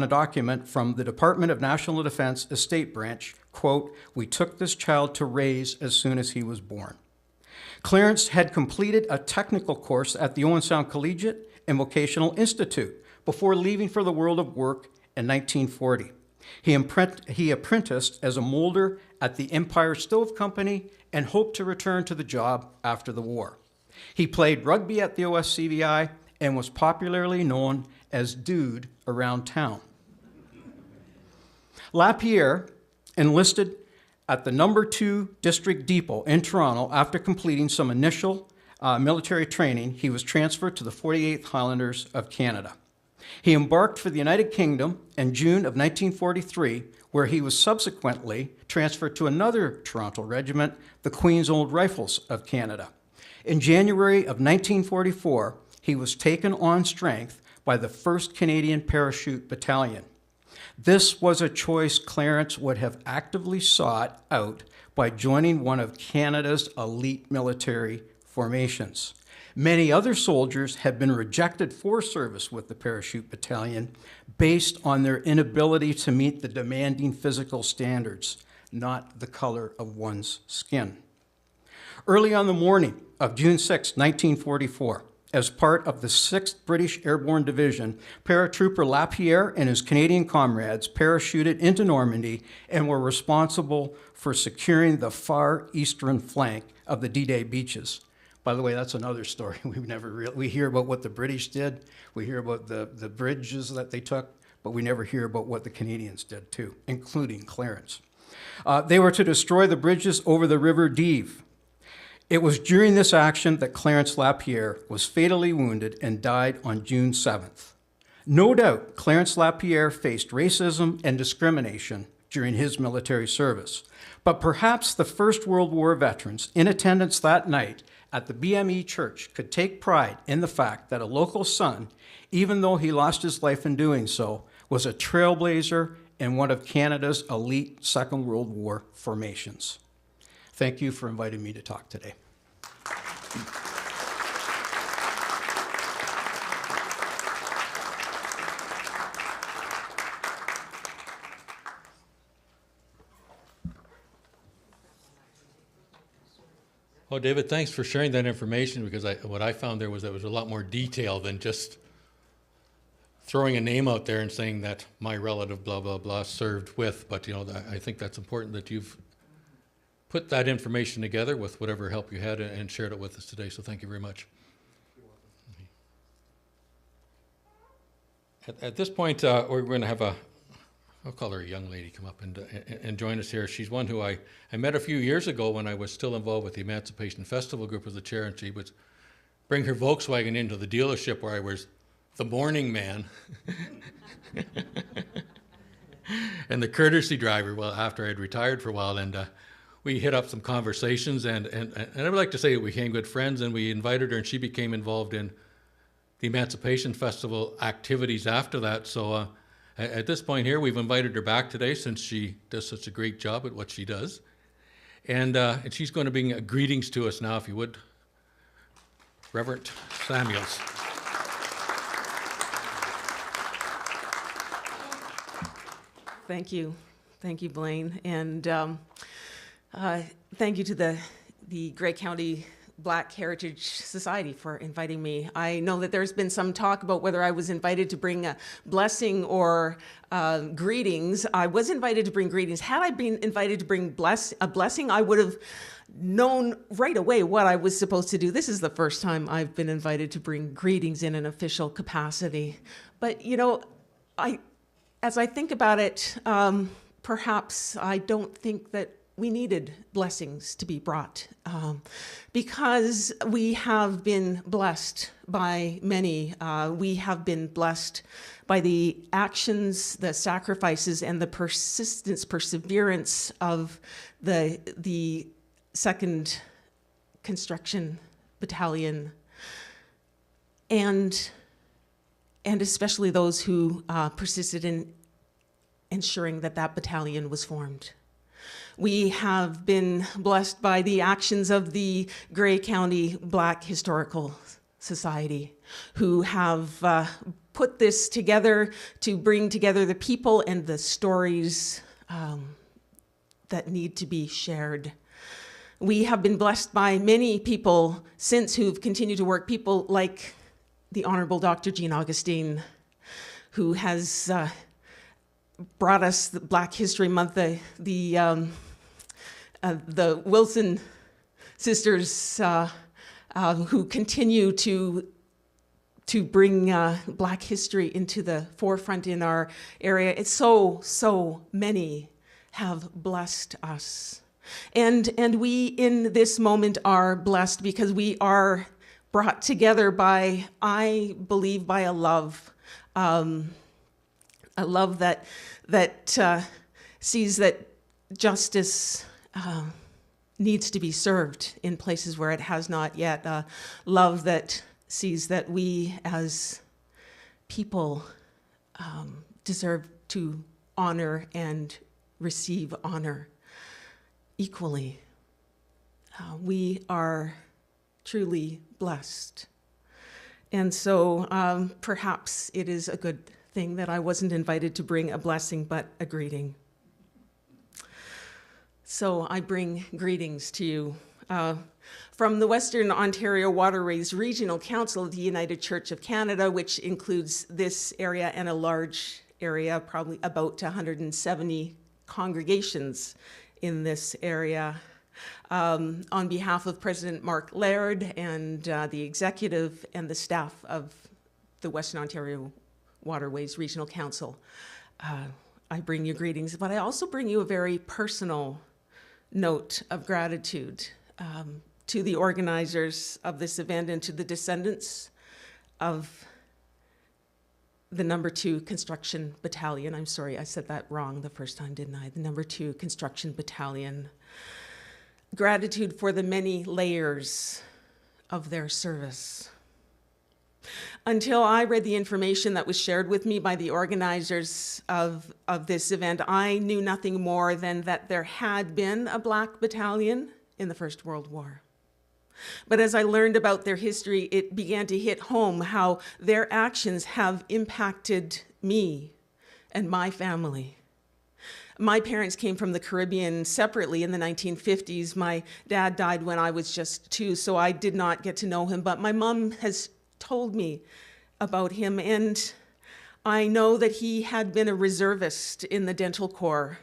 a document from the Department of National Defense Estate Branch, quote, "We took this child to raise as soon as he was born." Clarence had completed a technical course at the Owen Sound Collegiate and Vocational Institute before leaving for the world of work in 1940. He apprenticed as a molder at the Empire Stove Company and hoped to return to the job after the war. He played rugby at the OSCVI and was popularly known as Dude around town. Lapierre enlisted at the No. 2 District Depot in Toronto. After completing some initial military training, he was transferred to the 48th Highlanders of Canada. He embarked for the United Kingdom in June of 1943, where he was subsequently transferred to another Toronto regiment, the Queen's Old Rifles of Canada. In January of 1944, he was taken on strength by the 1st Canadian Parachute Battalion. This was a choice Clarence would have actively sought out by joining one of Canada's elite military formations. Many other soldiers have been rejected for service with the Parachute Battalion based on their inability to meet the demanding physical standards, not the color of one's skin. Early on the morning of June 6, 1944, as part of the 6th British Airborne Division, paratrooper Lapierre and his Canadian comrades parachuted into Normandy and were responsible for securing the far eastern flank of the D-Day beaches. By the way, that's another story. We hear about what the British did, we hear about the bridges that they took, but we never hear about what the Canadians did too, including Clarence. They were to destroy the bridges over the River Dive. It was during this action that Clarence Lapierre was fatally wounded and died on June 7th. No doubt, Clarence Lapierre faced racism and discrimination during his military service, but perhaps the First World War veterans in attendance that night at the BME Church could take pride in the fact that a local son, even though he lost his life in doing so, was a trailblazer in one of Canada's elite Second World War formations. Thank you for inviting me to talk today. Well, David, thanks for sharing that information, because what I found there was that was a lot more detail than just throwing a name out there and saying that my relative blah, blah, blah served with. But, you know, I think that's important that you've put that information together with whatever help you had and shared it with us today. So thank you very much. At this point, we're going to have I'll call her a young lady, come up and join us here. She's one who I met a few years ago when I was still involved with the Emancipation Festival Group as the chair, and she would bring her Volkswagen into the dealership where I was the morning man and the courtesy driver, well, after I'd retired for a while, and we hit up some conversations, and I would like to say that we became good friends, and we invited her, and she became involved in the Emancipation Festival activities after that. So at this point here, we've invited her back today since she does such a great job at what she does. And she's going to bring greetings to us now, if you would. Reverend Samuels. Thank you. Thank you, Blaine. And thank you to the Grey County Black Heritage Society for inviting me. I know that there's been some talk about whether I was invited to bring a blessing or greetings. I was invited to bring greetings. Had I been invited to bring a blessing, I would have known right away what I was supposed to do. This is the first time I've been invited to bring greetings in an official capacity. But, you know, as I think about it, perhaps I don't think that we needed blessings to be brought because we have been blessed by many. We have been blessed by the actions, the sacrifices, and the perseverance of the 2nd Construction Battalion, and especially those who persisted in ensuring that that battalion was formed. We have been blessed by the actions of the Grey County Black Historical Society, who have put this together to bring together the people and the stories that need to be shared. We have been blessed by many people since who've continued to work, people like the Honorable Dr. Jean Augustine, who has brought us the Black History Month, the Wilson sisters who continue to bring Black history into the forefront in our area. It's so many have blessed us. And we in this moment are blessed because we are brought together by, I believe, by a love that sees that justice needs to be served in places where it has not yet. Love that sees that we as people deserve to honor and receive honor equally. We are truly blessed. And so perhaps it is a good thing that I wasn't invited to bring a blessing, but a greeting. So I bring greetings to you from the Western Ontario Waterways Regional Council of the United Church of Canada, which includes this area and a large area, probably about 170 congregations in this area. On behalf of President Mark Laird and the executive and the staff of the Western Ontario Waterways Regional Council, I bring you greetings, but I also bring you a very personal note of gratitude to the organizers of this event and to the descendants of the number 2 Construction Battalion. I'm sorry, I said that wrong the first time, didn't I? The number 2 Construction Battalion. Gratitude for the many layers of their service. Until I read the information that was shared with me by the organizers of this event, I knew nothing more than that there had been a Black battalion in the First World War. But as I learned about their history, it began to hit home how their actions have impacted me and my family. My parents came from the Caribbean separately in the 1950s. My dad died when I was just 2, so I did not get to know him, but my mom has told me about him, and I know that he had been a reservist in the Dental Corps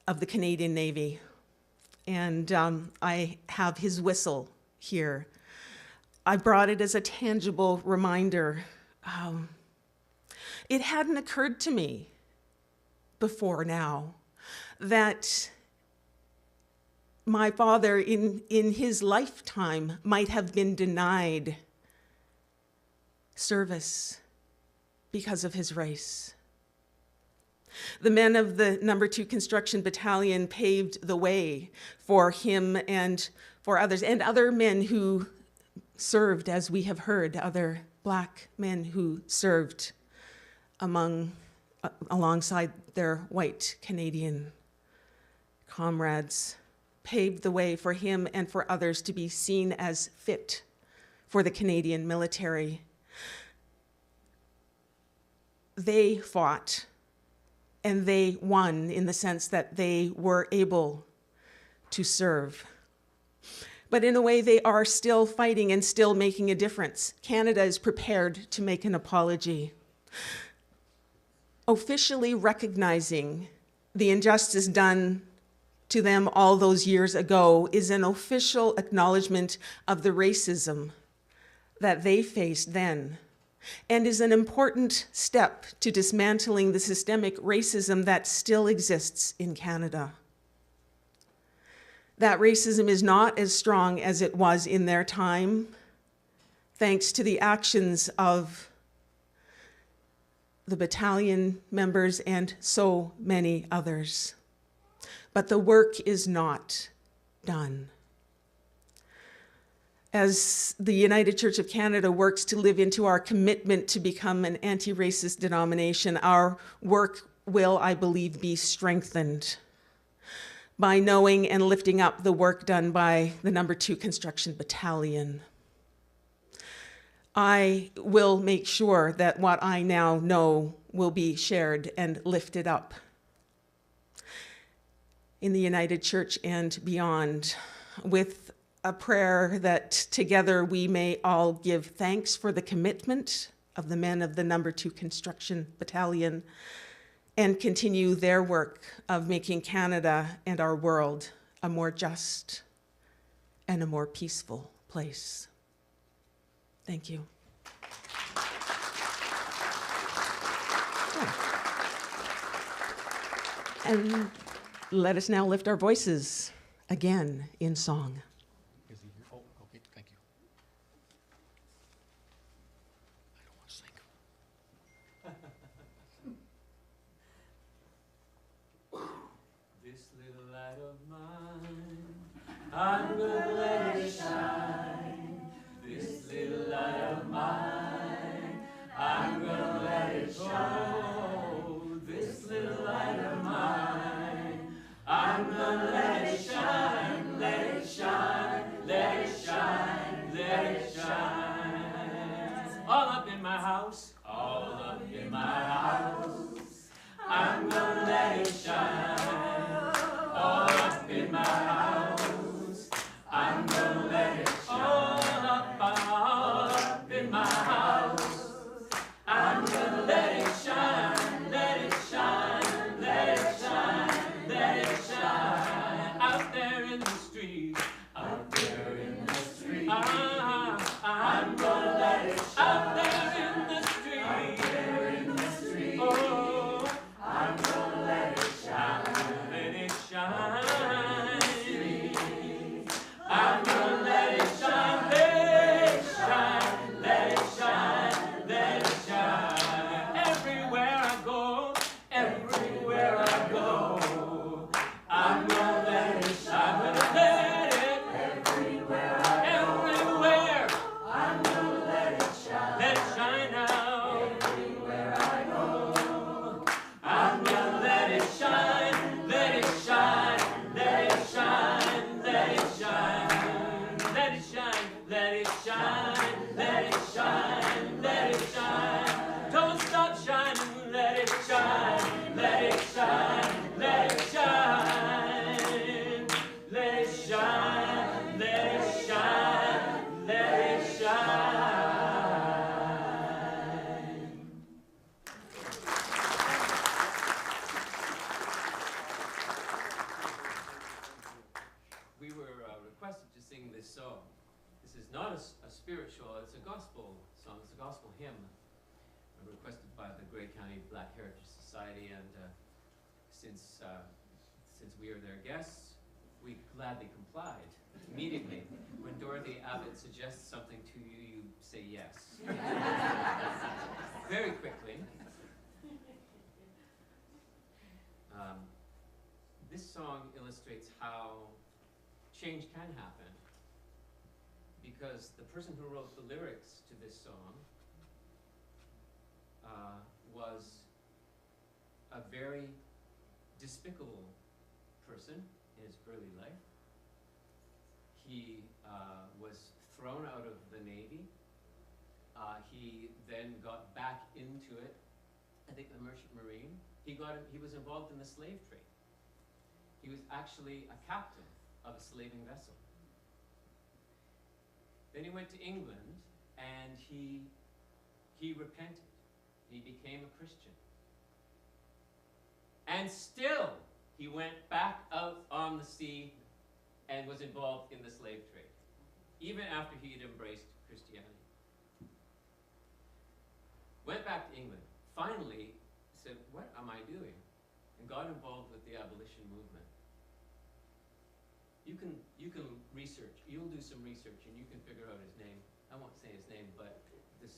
of the Canadian Navy. And I have his whistle here. I brought it as a tangible reminder. It hadn't occurred to me before now that my father in his lifetime might have been denied service because of his race. The men of the No. 2 Construction Battalion paved the way for him and for others, and other men who served, as we have heard, other Black men who served alongside their white Canadian comrades, paved the way for him and for others to be seen as fit for the Canadian military. They fought, and they won in the sense that they were able to serve. But in a way, they are still fighting and still making a difference. Canada is prepared to make an apology, officially recognizing the injustice done to them all those years ago is an official acknowledgement of the racism that they faced then, and is an important step to dismantling the systemic racism that still exists in Canada. That racism is not as strong as it was in their time, thanks to the actions of the battalion members and so many others. But the work is not done. As the United Church of Canada works to live into our commitment to become an anti-racist denomination, our work will, I believe, be strengthened by knowing and lifting up the work done by the No. 2 Construction Battalion. I will make sure that what I now know will be shared and lifted up in the United Church and beyond, with a prayer that together we may all give thanks for the commitment of the men of the No. 2 Construction Battalion and continue their work of making Canada and our world a more just and a more peaceful place. Thank you. And let us now lift our voices again in song. Is he here? Oh, okay, thank you. I don't want to sing. This little light of mine, I'm gonna let it shine. This little light of mine, I'm gonna let it show. This little light of mine, I'm gonna let it shine, let it shine, let it shine, let it shine. All up in my house, all up in my house, I'm gonna let it shine. All up in my house, I'm gonna let it shine. All up in my house, I'm gonna let it shine, let it shine, let it shine, let it shine. Out there sing this song. This is not a spiritual, it's a gospel song, it's a gospel hymn requested by the Grey County Black Heritage Society, and since we are their guests, we gladly complied immediately. When Dorothy Abbott suggests something to you, you say yes. Very quickly. This song illustrates how change can happen, because the person who wrote the lyrics to this song was a very despicable person in his early life. He was thrown out of the Navy. He then got back into it, I think the Merchant Marine. He was involved in the slave trade. He was actually a captain of a slaving vessel. Then he went to England and he repented. He became a Christian. And still, he went back out on the sea and was involved in the slave trade, even after he had embraced Christianity. Went back to England. Finally, said, what am I doing? And got involved with the abolition movement. You can research. You'll do some research and you can figure out his name. I won't say his name, but the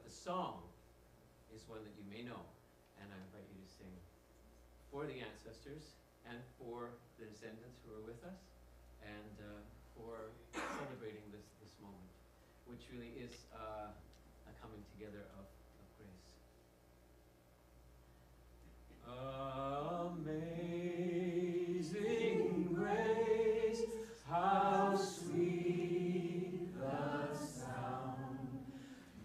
song is one that you may know, and I invite you to sing for the ancestors and for the descendants who are with us, and for celebrating this moment, which really is a coming together of grace. Amazing grace, how sweet the sound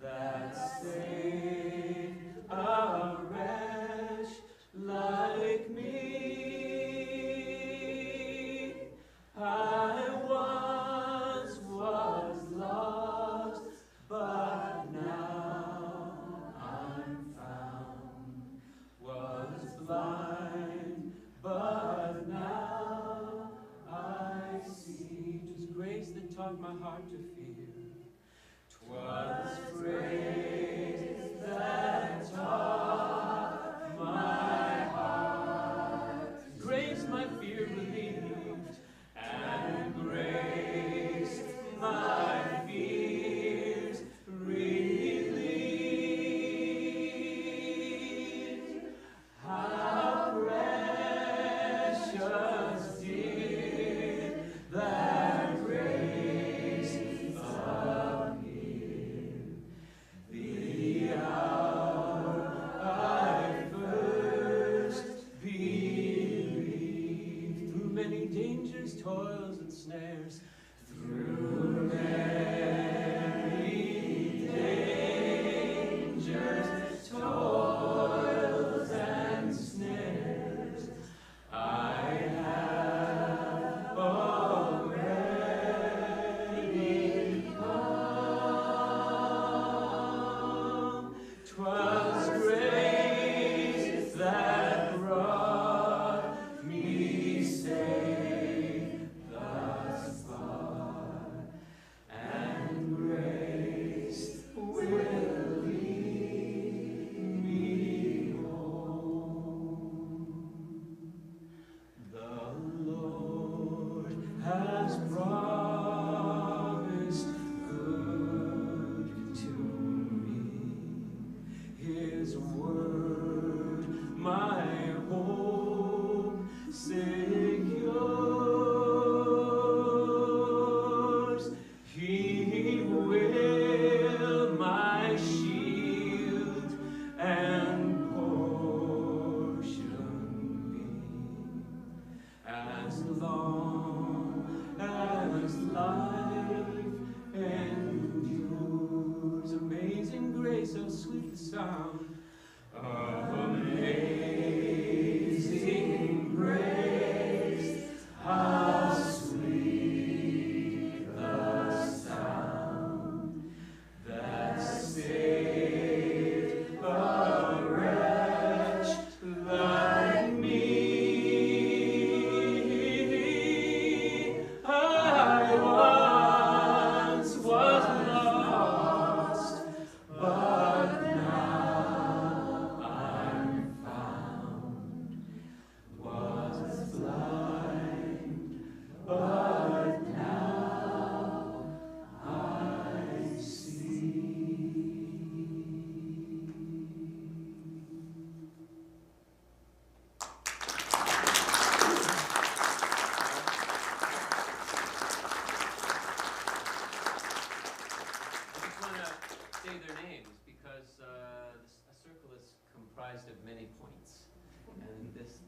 that saved a wretch like me. I once was lost, but now I'm found. Was blind, but now I see. 'Twas grace that taught my heart to fear. 'Twas grace that taught my heart. Grace my fear relieved, and grace my fears relieved. How precious did that grace appear, the hour I first believed. Through many dangers, toils, and snares, through many dangers, toils, and snares, I have already come. 'Twas grace that brought me safe thus far, and grace will lead me home. The Lord has promised good to me. His word, my hope secures. He will my shield and portion be, as long as life endures. Amazing grace, how sweet the sound. Amazing grace, how sweet the sound that saved a wretch like me. I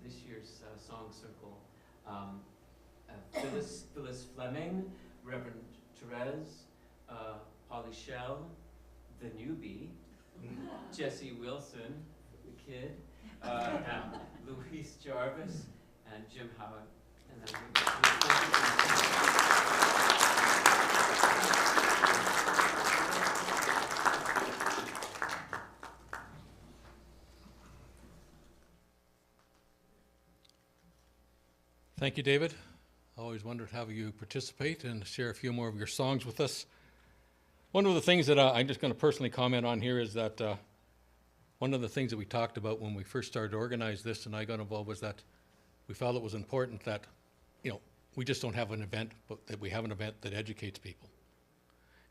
this year's Song Circle. Phyllis Fleming, Reverend Therese, Polly Shell, the newbie, Jesse Wilson, the kid, Louise Jarvis, and Jim Howard. And then Thank you, David. I always wondered how you participate and share a few more of your songs with us. One of the things that I'm just going to personally comment on here is that one of the things that we talked about when we first started to organize this and I got involved was that we felt it was important that, we just don't have an event, but that we have an event that educates people.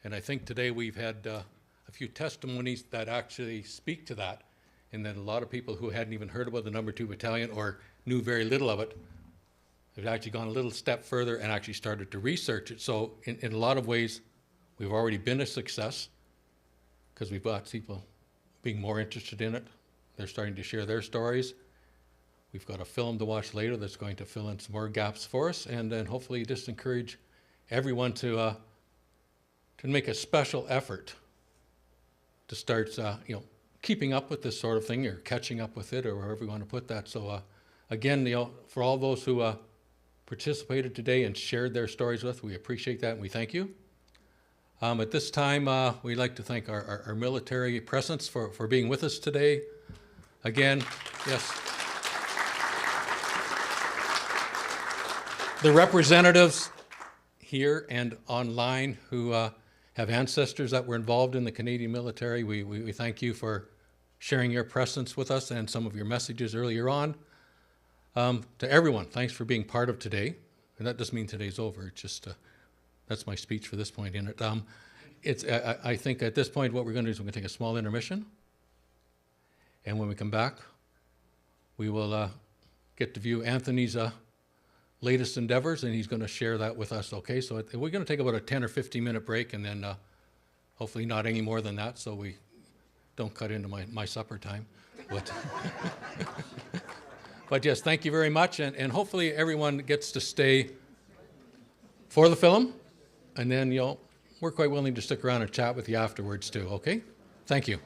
And I think today we've had a few testimonies that actually speak to that, and that a lot of people who hadn't even heard about the No. 2 Battalion or knew very little of it have actually gone a little step further and actually started to research it. So in a lot of ways, we've already been a success because we've got people being more interested in it. They're starting to share their stories. We've got a film to watch later that's going to fill in some more gaps for us, and then hopefully just encourage everyone to make a special effort to start, keeping up with this sort of thing or catching up with it or wherever you want to put that. So again, for all those who participated today and shared their stories with, we appreciate that and we thank you. At this time, we'd like to thank our military presence for being with us today. Again, yes. The representatives here and online who have ancestors that were involved in the Canadian military, we thank you for sharing your presence with us and some of your messages earlier on. To everyone, thanks for being part of today. And that doesn't mean today's over. It's just, that's my speech for this point in it. I think at this point what we're going to do is we're going to take a small intermission. And when we come back, we will get to view Anthony's latest endeavors, and he's going to share that with us, okay? So we're going to take about a 10 or 15 minute break, and then hopefully not any more than that, so we don't cut into my supper time. But, but yes, thank you very much, and hopefully everyone gets to stay for the film, and then, we're quite willing to stick around and chat with you afterwards too, okay? Thank you.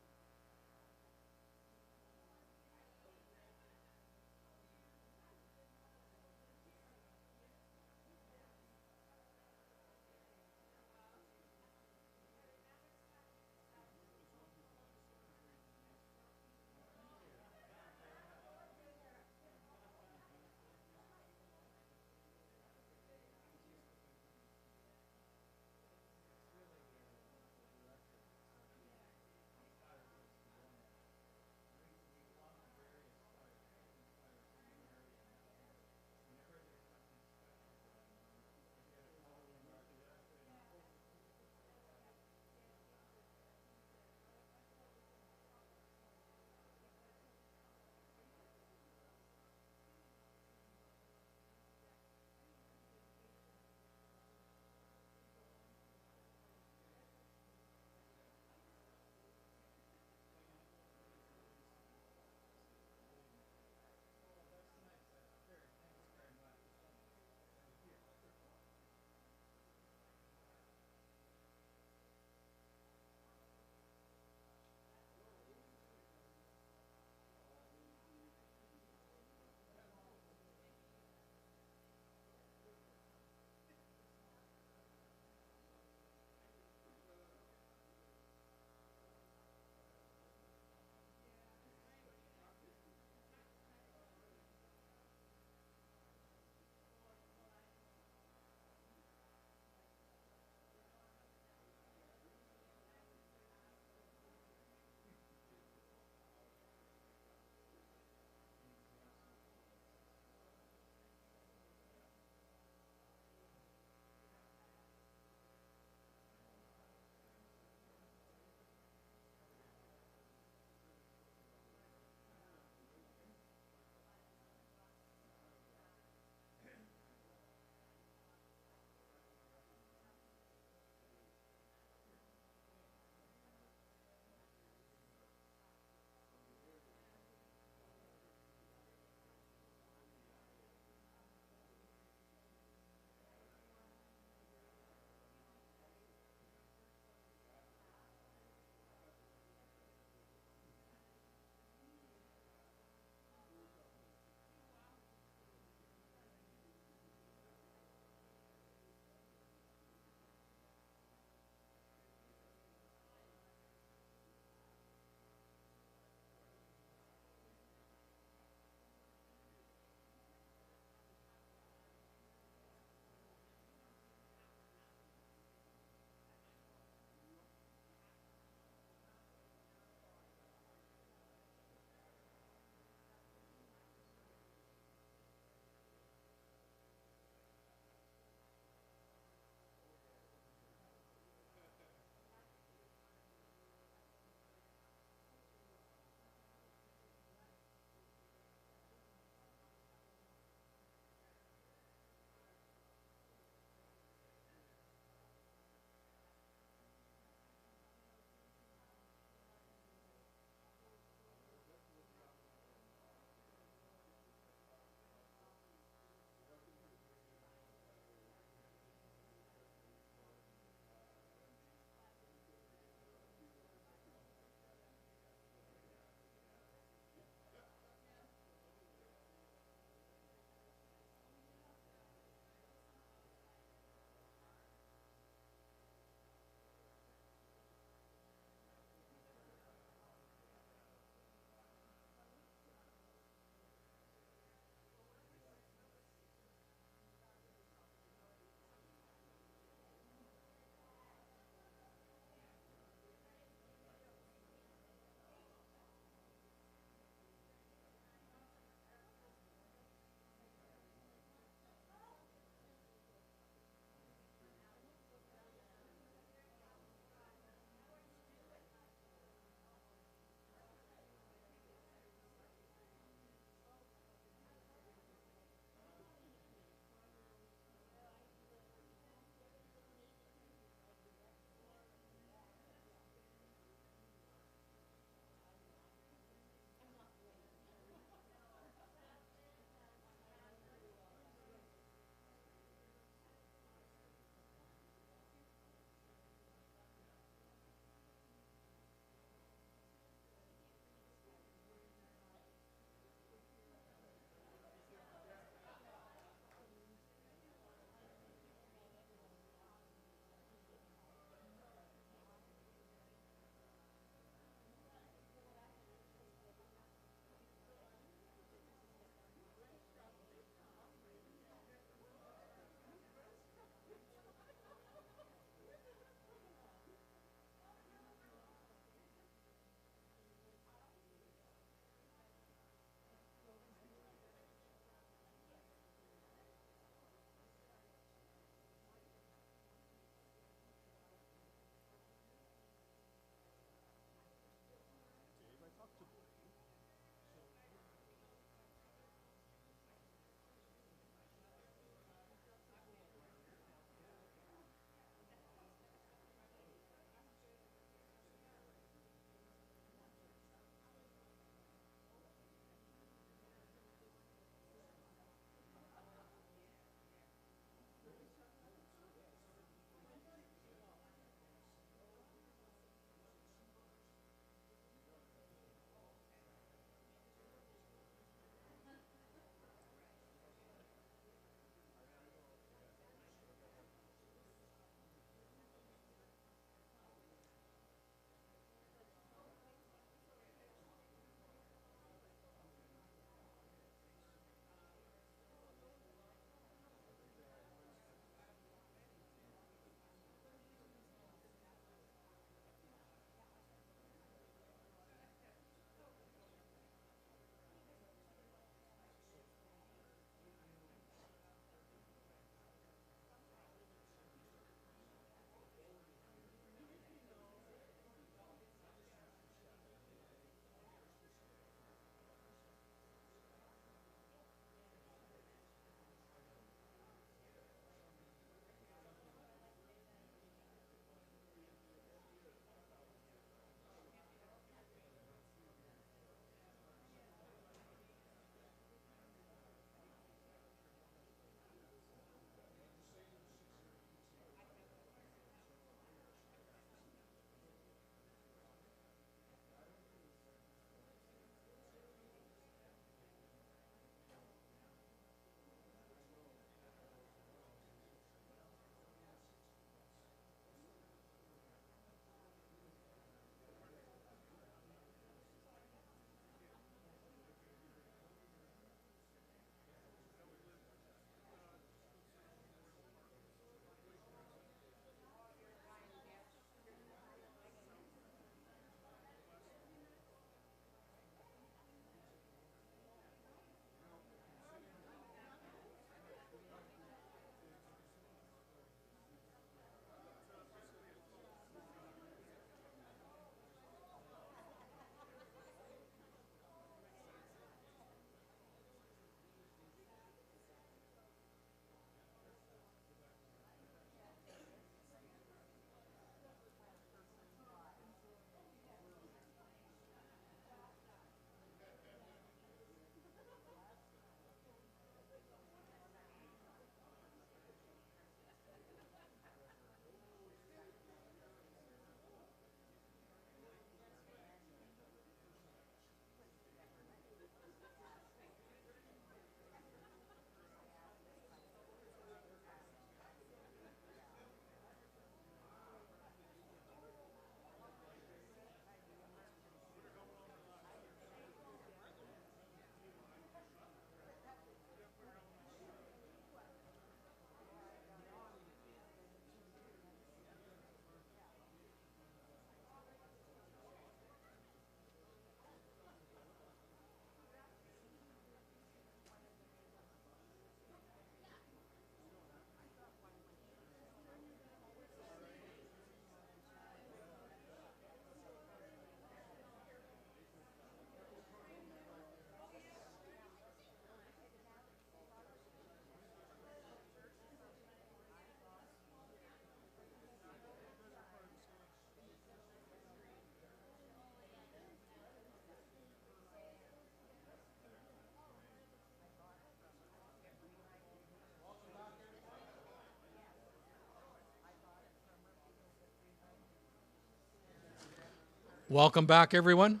Welcome back, everyone.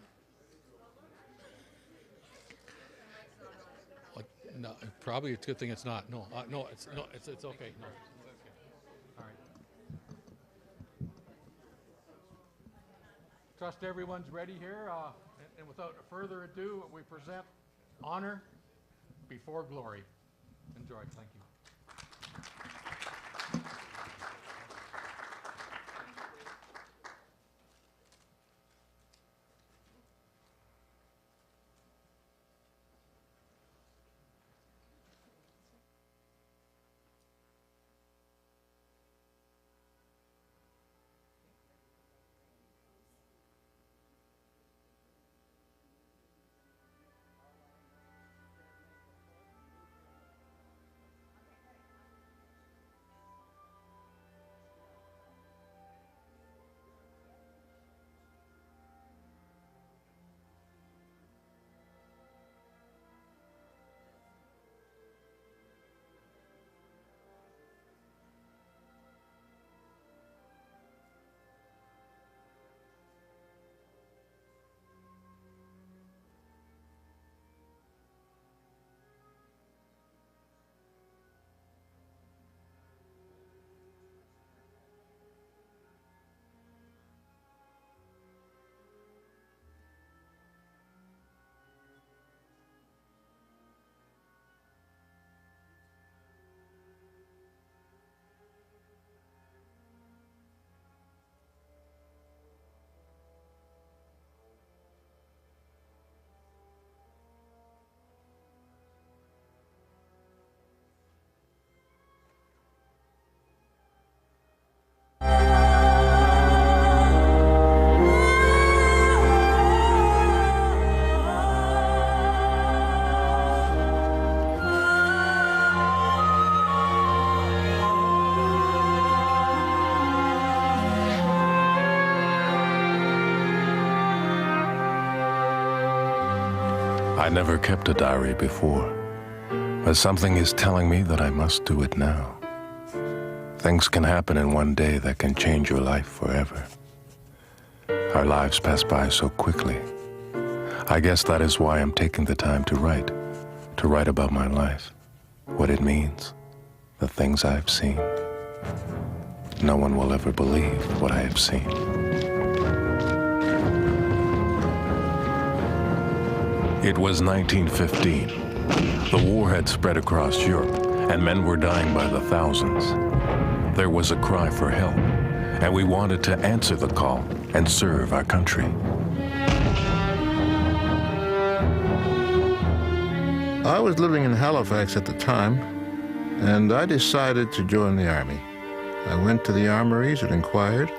No, probably it's a good thing it's not. No, it's okay. No, it's okay. All right. Trust everyone's ready here, and without further ado, we present honor before glory. Enjoy. Thank you. I never kept a diary before, but something is telling me that I must do it now. Things can happen in one day that can change your life forever. Our lives pass by so quickly. I guess that is why I'm taking the time to write about my life, what it means, the things I've seen. No one will ever believe what I have seen. It was 1915. The war had spread across Europe, and men were dying by the thousands. There was a cry for help, and we wanted to answer the call and serve our country. I was living in Halifax at the time, and I decided to join the Army. I went to the armories and inquired.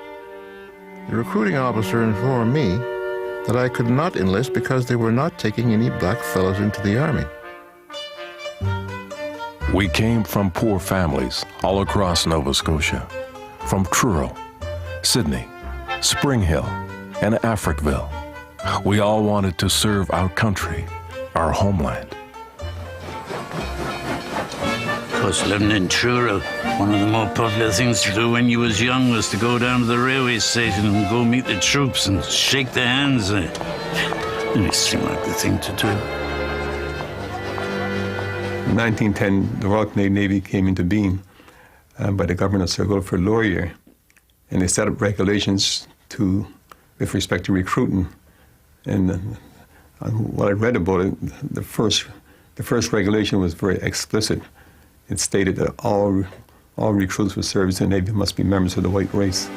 The recruiting officer informed me that I could not enlist because they were not taking any black fellows into the Army. We came from poor families all across Nova Scotia, from Truro, Sydney, Spring Hill, and Africville. We all wanted to serve our country, our homeland. Of course, living in Truro, one of the more popular things to do when you was young was to go down to the railway station and go meet the troops and shake their hands. It seemed like the thing to do. In 1910, the Royal Canadian Navy came into being by the government of Sir Wilfrid Laurier, and they set up regulations with respect to recruiting. And what I read about it, the first regulation was very explicit. It stated that all recruits for service in the Navy must be members of the white race.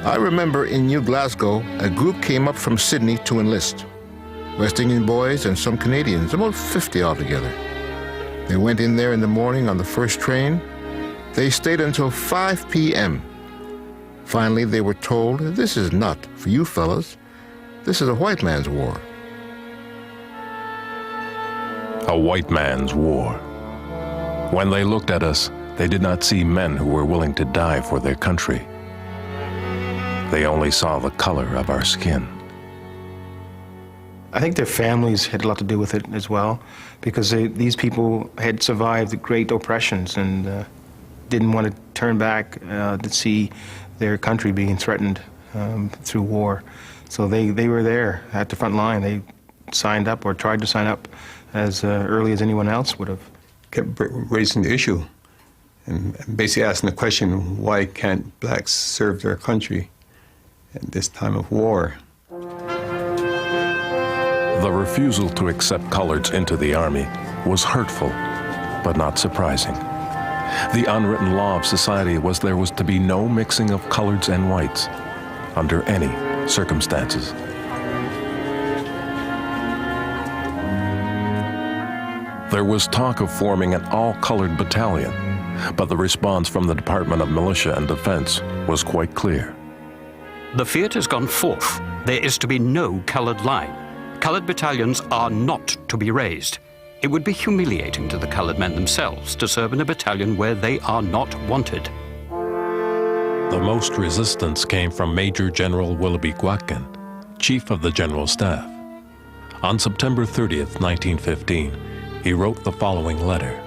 I remember in New Glasgow, a group came up from Sydney to enlist. West Indian boys and some Canadians, about 50 altogether. They went in there in the morning on the first train. They stayed until 5 p.m. Finally, they were told, this is not for you fellas. This is a white man's war. A white man's war. When they looked at us, they did not see men who were willing to die for their country. They only saw the color of our skin. I think their families had a lot to do with it as well, because these people had survived great oppressions, and didn't want to turn back to see their country being threatened through war. So they were there at the front line. They signed up or tried to sign up as early as anyone else would have. Kept raising the issue and basically asking the question, why can't blacks serve their country at this time of war? The refusal to accept coloreds into the Army was hurtful, but not surprising. The unwritten law of society was there was to be no mixing of coloreds and whites under any circumstances. There was talk of forming an all-colored battalion, but the response from the Department of Militia and Defense was quite clear. The fiat has gone forth. There is to be no colored line. Colored battalions are not to be raised. It would be humiliating to the colored men themselves to serve in a battalion where they are not wanted. The most resistance came from Major General Willoughby Gwathkin, Chief of the General Staff. On September 30th, 1915, he wrote the following letter.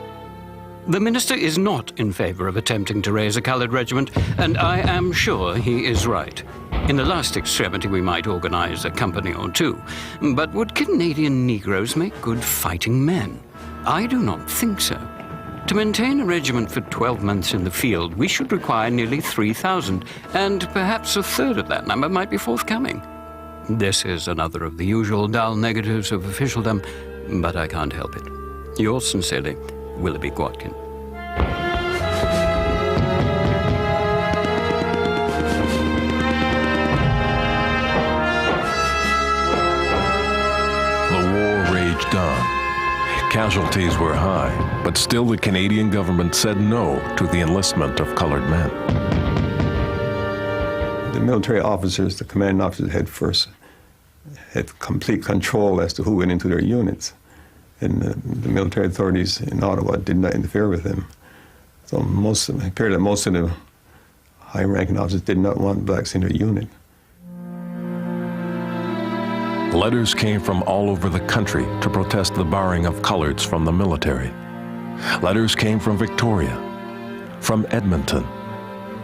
The minister is not in favor of attempting to raise a colored regiment, and I am sure he is right. In the last extremity, we might organize a company or two. But would Canadian Negroes make good fighting men? I do not think so. To maintain a regiment for 12 months in the field, we should require nearly 3,000, and perhaps a third of that number might be forthcoming. This is another of the usual dull negatives of officialdom, but I can't help it. Yours sincerely, Willoughby Gwathkin. Casualties were high, but still the Canadian government said no to the enlistment of colored men. The military officers, the commanding officers had complete control as to who went into their units. And the military authorities in Ottawa did not interfere with them. So it appeared that most of the high-ranking officers did not want blacks in their unit. Letters came from all over the country to protest the barring of coloreds from the military. Letters came from Victoria, from Edmonton,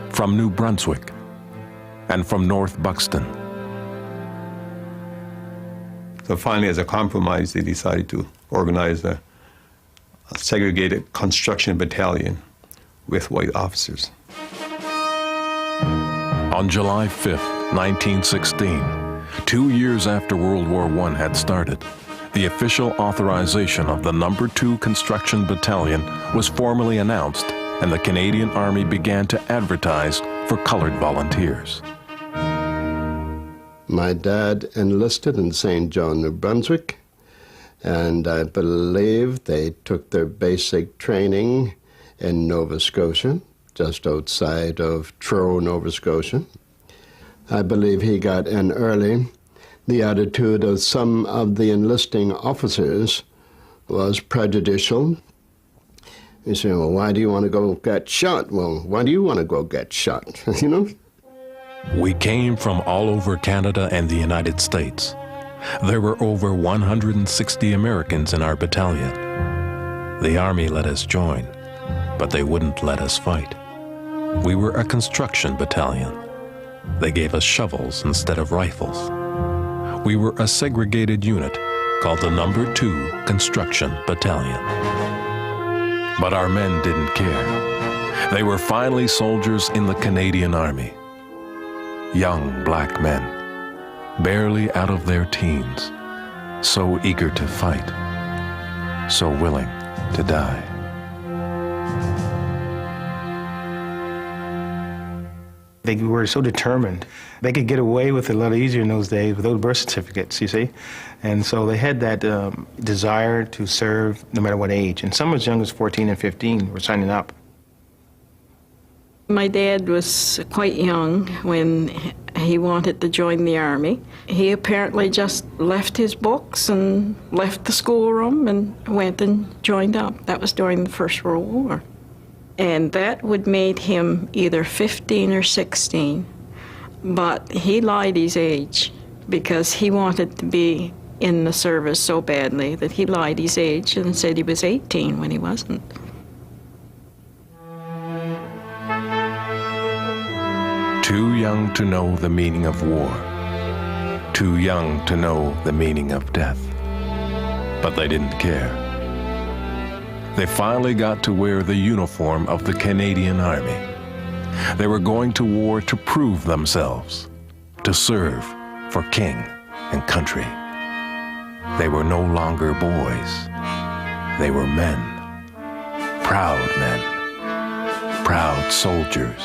from New Brunswick, and from North Buxton. So finally, as a compromise, they decided to organize a segregated construction battalion with white officers. On July 5th, 1916, 2 years after World War I had started, the official authorization of the No. 2 Construction Battalion was formally announced, and the Canadian Army began to advertise for colored volunteers. My dad enlisted in St. John, New Brunswick, and I believe they took their basic training in Nova Scotia, just outside of Truro, Nova Scotia. I believe he got in early. The attitude of some of the enlisting officers was prejudicial. You say, well, why do you want to go get shot? Well, why do you want to go get shot? You know? We came from all over Canada and the United States. There were over 160 Americans in our battalion. The Army let us join, but they wouldn't let us fight. We were a construction battalion. They gave us shovels instead of rifles. We were a segregated unit called the No. 2 Construction Battalion. But our men didn't care. They were finally soldiers in the Canadian Army. Young black men, barely out of their teens, so eager to fight, so willing to die. They were so determined. They could get away with it a lot easier in those days without birth certificates, you see? And so they had that desire to serve no matter what age. And some as young as 14 and 15 were signing up. My dad was quite young when he wanted to join the Army. He apparently just left his books and left the schoolroom and went and joined up. That was during the First World War. And that would make him either 15 or 16. But he lied his age because he wanted to be in the service so badly that he lied his age and said he was 18 when he wasn't. Too young to know the meaning of war. Too young to know the meaning of death. But they didn't care. They finally got to wear the uniform of the Canadian Army. They were going to war to prove themselves, to serve for king and country. They were no longer boys. They were men, proud soldiers,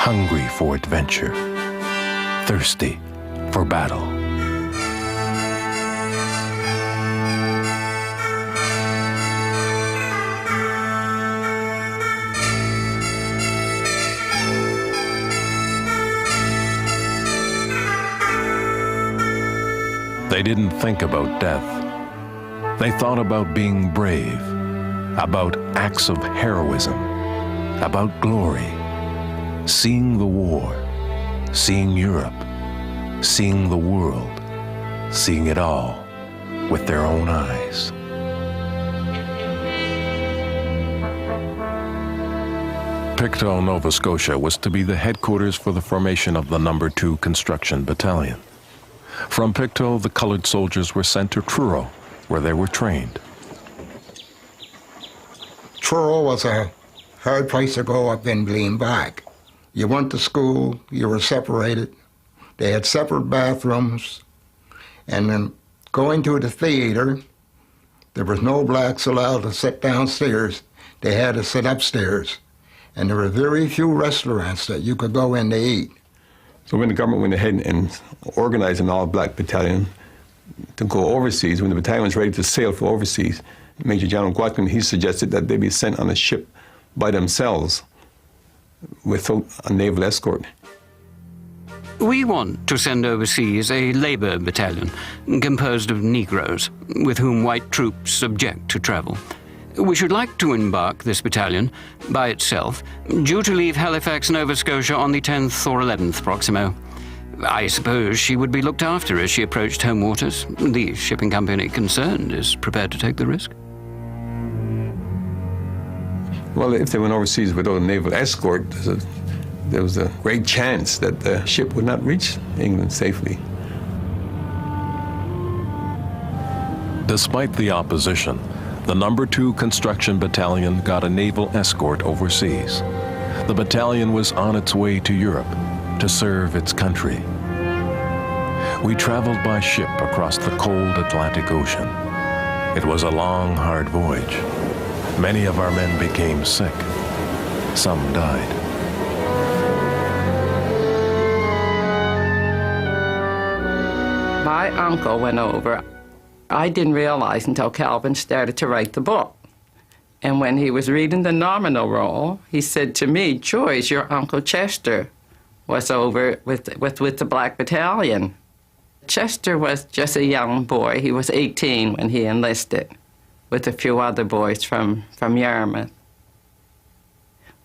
hungry for adventure, thirsty for battle. They didn't think about death. They thought about being brave, about acts of heroism, about glory, seeing the war, seeing Europe, seeing the world, seeing it all with their own eyes. Pictou, Nova Scotia was to be the headquarters for the formation of the No. 2 Construction Battalion. From Pictou, the colored soldiers were sent to Truro, where they were trained. Truro was a hard place to go up in Gleenback. You went to school, you were separated. They had separate bathrooms. And then going to the theater, there was no blacks allowed to sit downstairs. They had to sit upstairs. And there were very few restaurants that you could go in to eat. So when the government went ahead and organized an all-black battalion to go overseas, when the battalion was ready to sail for overseas, Major General Guatkin, he suggested that they be sent on a ship by themselves without a naval escort. We want to send overseas a labor battalion composed of Negroes with whom white troops object to travel. We should like to embark this battalion by itself, due to leave Halifax, Nova Scotia on the 10th or 11th Proximo. I suppose she would be looked after as she approached home waters. The shipping company concerned is prepared to take the risk. Well, if they went overseas without a naval escort, there was a great chance that the ship would not reach England safely. Despite the opposition, the No. 2 Construction Battalion got a naval escort overseas. The battalion was on its way to Europe to serve its country. We traveled by ship across the cold Atlantic Ocean. It was a long, hard voyage. Many of our men became sick. Some died. My uncle went over. I didn't realize until Calvin started to write the book. And when he was reading the nominal roll, he said to me, "Joyce, your Uncle Chester was over with the Black Battalion." Chester was just a young boy. He was 18 when he enlisted, with a few other boys from Yarmouth.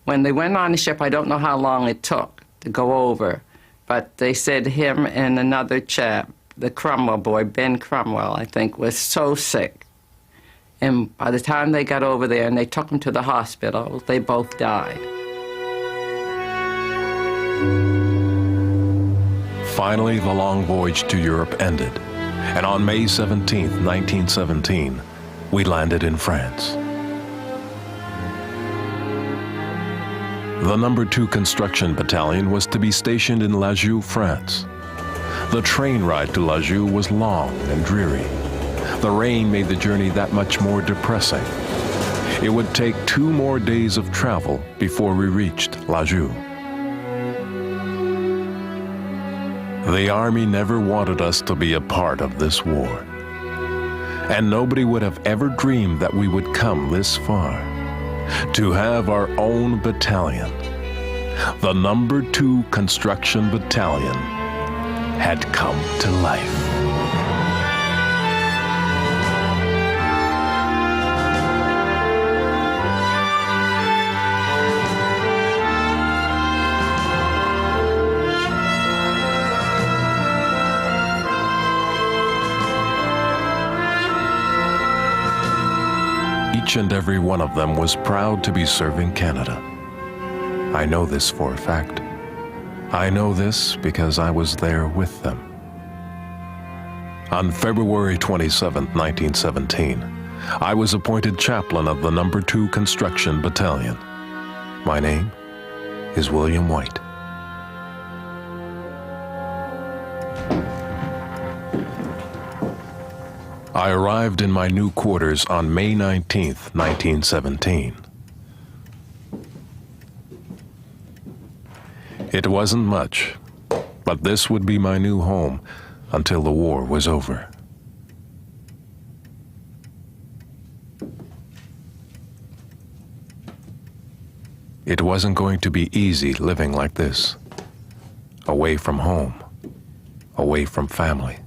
When they went on the ship, I don't know how long it took to go over, but they said him and another chap, the Cromwell boy, Ben Cromwell, I think, was so sick. And by the time they got over there and they took him to the hospital, they both died. Finally, the long voyage to Europe ended, and on May 17, 1917, we landed in France. The No. 2 Construction Battalion was to be stationed in Lajou, France. The train ride to Lajou was long and dreary. The rain made the journey that much more depressing. It would take 2 more days of travel before we reached Lajou. The Army never wanted us to be a part of this war. And nobody would have ever dreamed that we would come this far, to have our own battalion. The No. 2 Construction Battalion had come to life. Each and every one of them was proud to be serving Canada. I know this for a fact. I know this because I was there with them. On February 27, 1917, I was appointed chaplain of the No. 2 Construction Battalion. My name is William White. I arrived in my new quarters on May 19, 1917. It wasn't much, but this would be my new home until the war was over. It wasn't going to be easy living like this, away from home, away from family.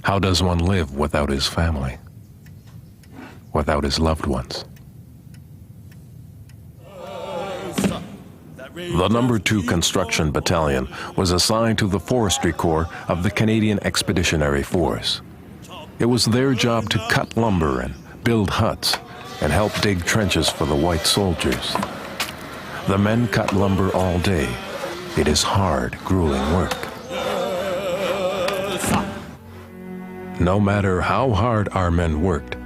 How does one live without his family, without his loved ones? The No. 2 Construction Battalion was assigned to the Forestry Corps of the Canadian Expeditionary Force. It was their job to cut lumber and build huts and help dig trenches for the white soldiers. The men cut lumber all day. It is hard, grueling work. No matter how hard our men worked,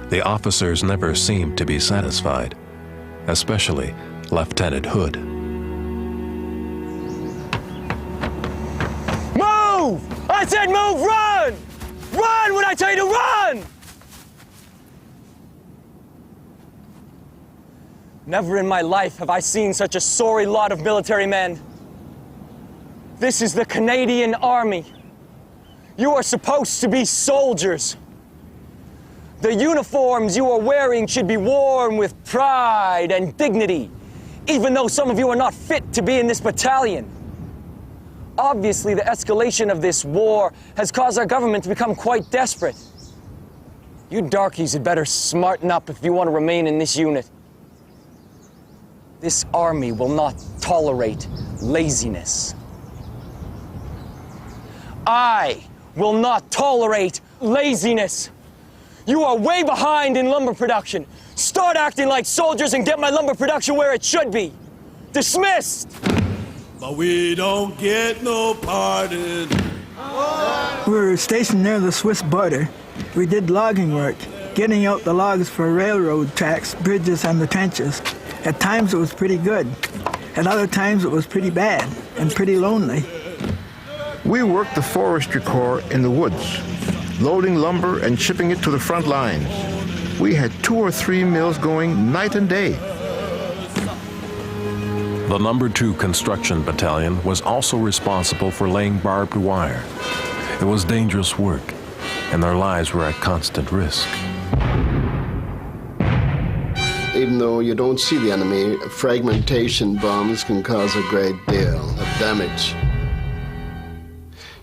the officers never seemed to be satisfied, especially Lieutenant Hood. Move! I said move, run! Run when I tell you to run! Never in my life have I seen such a sorry lot of military men. This is the Canadian Army. You are supposed to be soldiers. The uniforms you are wearing should be worn with pride and dignity, even though some of you are not fit to be in this battalion. Obviously, the escalation of this war has caused our government to become quite desperate. You darkies had better smarten up if you want to remain in this unit. This army will not tolerate laziness. I will not tolerate laziness. You are way behind in lumber production. Start acting like soldiers and get my lumber production where it should be. Dismissed! But we don't get no pardon. We were stationed near the Swiss border. We did logging work, getting out the logs for railroad tracks, bridges, and the trenches. At times it was pretty good. At other times it was pretty bad and pretty lonely. We worked the Forestry Corps in the woods, loading lumber and shipping it to the front lines. We had 2 or 3 mills going night and day. The No. 2 Construction Battalion was also responsible for laying barbed wire. It was dangerous work, and their lives were at constant risk. Even though you don't see the enemy, fragmentation bombs can cause a great deal of damage.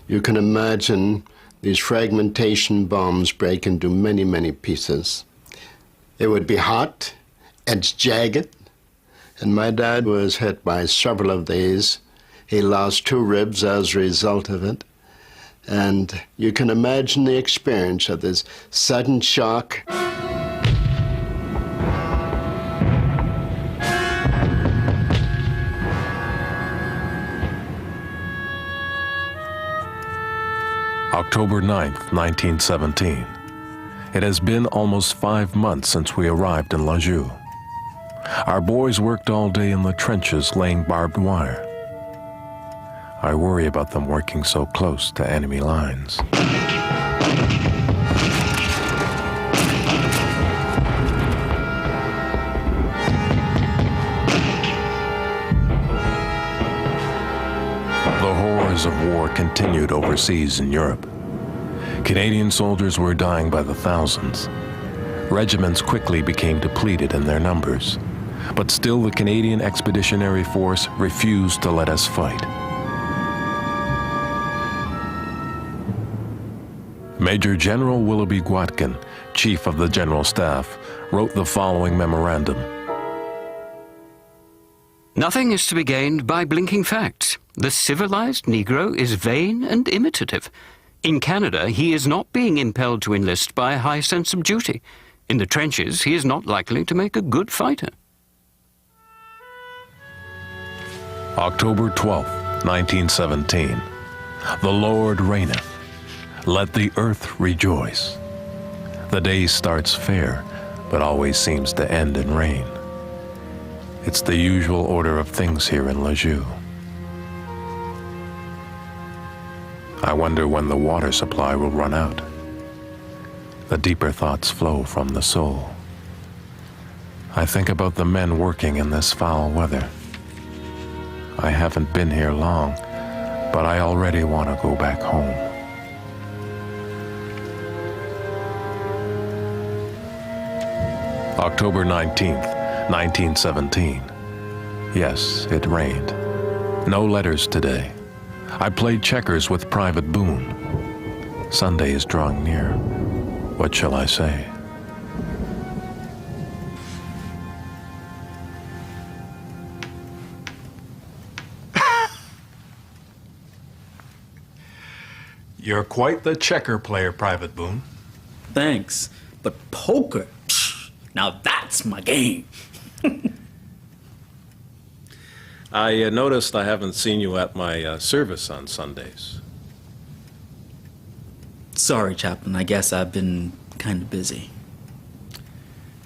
You can imagine these fragmentation bombs break into many, many pieces. It would be hot and jagged, and my dad was hit by several of these. He lost 2 ribs as a result of it. And you can imagine the experience of this sudden shock. October 9th, 1917. It has been almost 5 months since we arrived in Lajou. Our boys worked all day in the trenches laying barbed wire. I worry about them working so close to enemy lines. The horrors of war continued overseas in Europe. Canadian soldiers were dying by the thousands. Regiments quickly became depleted in their numbers, but still the Canadian Expeditionary Force refused to let us fight. Major General Willoughby Gwatkin, Chief of the General Staff, wrote the following memorandum. Nothing is to be gained by blinking facts. The civilized Negro is vain and imitative. In Canada, he is not being impelled to enlist by a high sense of duty. In the trenches, he is not likely to make a good fighter. October 12th, 1917. The Lord reigneth. Let the earth rejoice. The day starts fair, but always seems to end in rain. It's the usual order of things here in Lisieux. I wonder when the water supply will run out. The deeper thoughts flow from the soul. I think about the men working in this foul weather. I haven't been here long, but I already want to go back home. October 19th, 1917. Yes, it rained. No letters today. I played checkers with Private Boone. Sunday is drawing near. What shall I say? You're quite the checker player, Private Boone. Thanks, but poker, now that's my game. I noticed I haven't seen you at my service on Sundays. Sorry, Chaplain, I guess I've been kind of busy.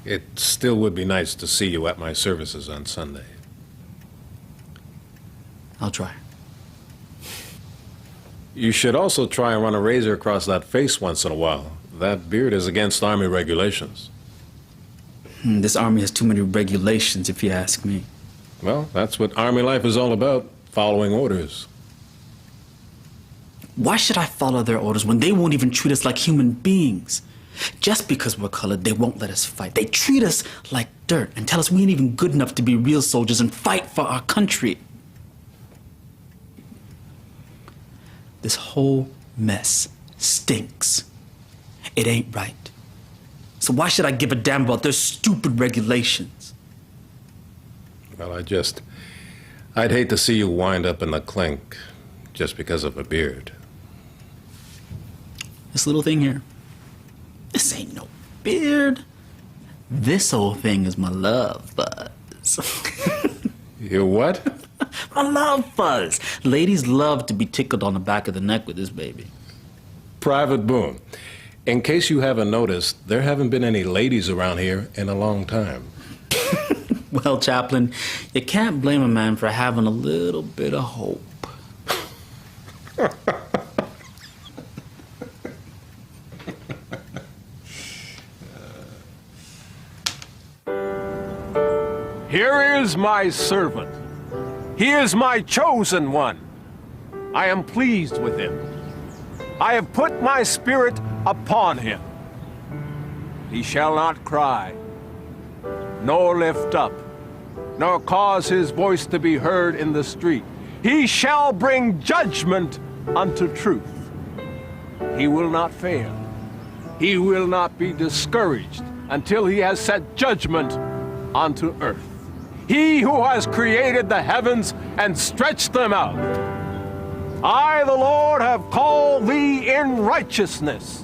It still would be nice to see you at my services on Sunday. I'll try. You should also try and run a razor across that face once in a while. That beard is against Army regulations. This Army has too many regulations, if you ask me. Well, that's what Army life is all about, following orders. Why should I follow their orders when they won't even treat us like human beings? Just because we're colored, they won't let us fight. They treat us like dirt and tell us we ain't even good enough to be real soldiers and fight for our country. This whole mess stinks. It ain't right. So why should I give a damn about their stupid regulations? Well, I'd hate to see you wind up in the clink just because of a beard. This little thing here, this ain't no beard. This whole thing is my love buzz. Your what? My love buzz. Ladies love to be tickled on the back of the neck with this baby. Private Boone, in case you haven't noticed, there haven't been any ladies around here in a long time. Well, Chaplain, you can't blame a man for having a little bit of hope. Here is my servant. He is my chosen one. I am pleased with him. I have put my spirit upon him. He shall not cry, nor lift up, nor cause his voice to be heard in the street. He shall bring judgment unto truth. He will not fail. He will not be discouraged until he has set judgment unto earth. He who has created the heavens and stretched them out. I, the Lord, have called thee in righteousness,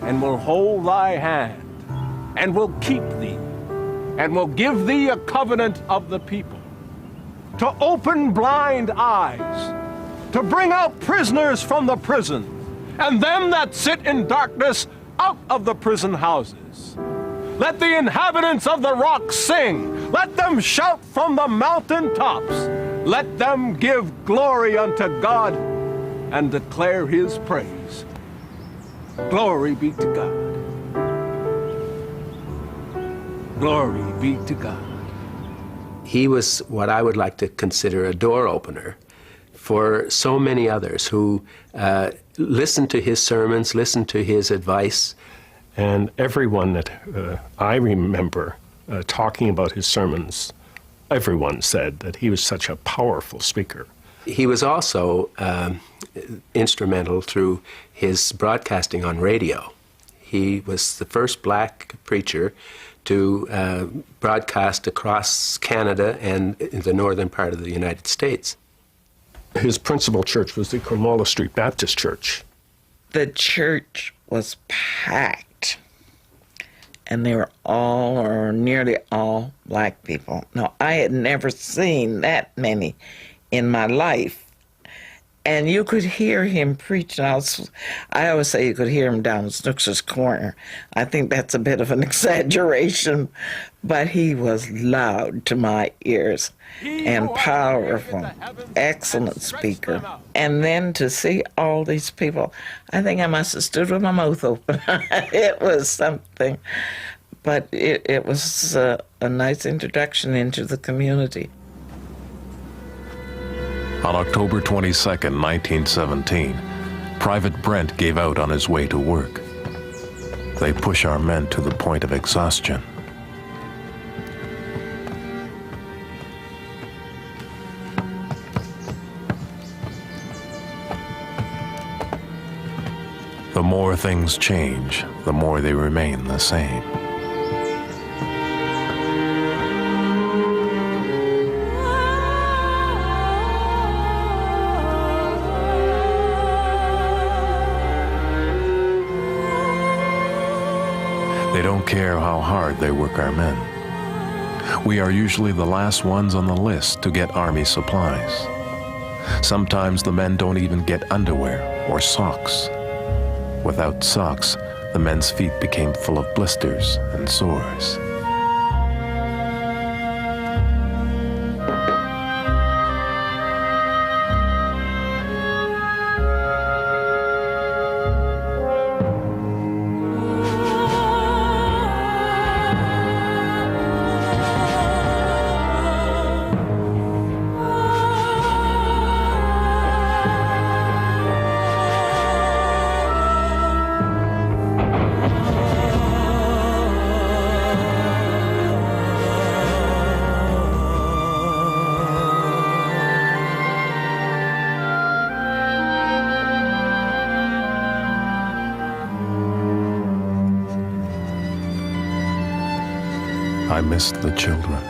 and will hold thy hand, and will keep thee, and will give thee a covenant of the people, to open blind eyes, to bring out prisoners from the prison, and them that sit in darkness out of the prison houses. Let the inhabitants of the rock sing. Let them shout from the mountain tops. Let them give glory unto God and declare his praise. Glory be to God. Glory be to God. He was what I would like to consider a door opener for so many others who listened to his sermons, listened to his advice. And everyone that I remember talking about his sermons, everyone said that he was such a powerful speaker. He was also instrumental through his broadcasting on radio. He was the first black preacher to broadcast across Canada and the northern part of the United States. His principal church was the Cornwallis Street Baptist Church. The church was packed, and they were all or nearly all black people. Now, I had never seen that many in my life. And you could hear him preach. I always say you could hear him down Snooks's corner. I think that's a bit of an exaggeration, but he was loud to my ears and powerful, excellent speaker. And then to see all these people, I think I must have stood with my mouth open. It was something, but it was a nice introduction into the community. On October 22, 1917, Private Brent gave out on his way to work. They push our men to the point of exhaustion. The more things change, the more they remain the same. They don't care how hard they work our men. We are usually the last ones on the list to get Army supplies. Sometimes the men don't even get underwear or socks. Without socks, the men's feet became full of blisters and sores. I missed the children.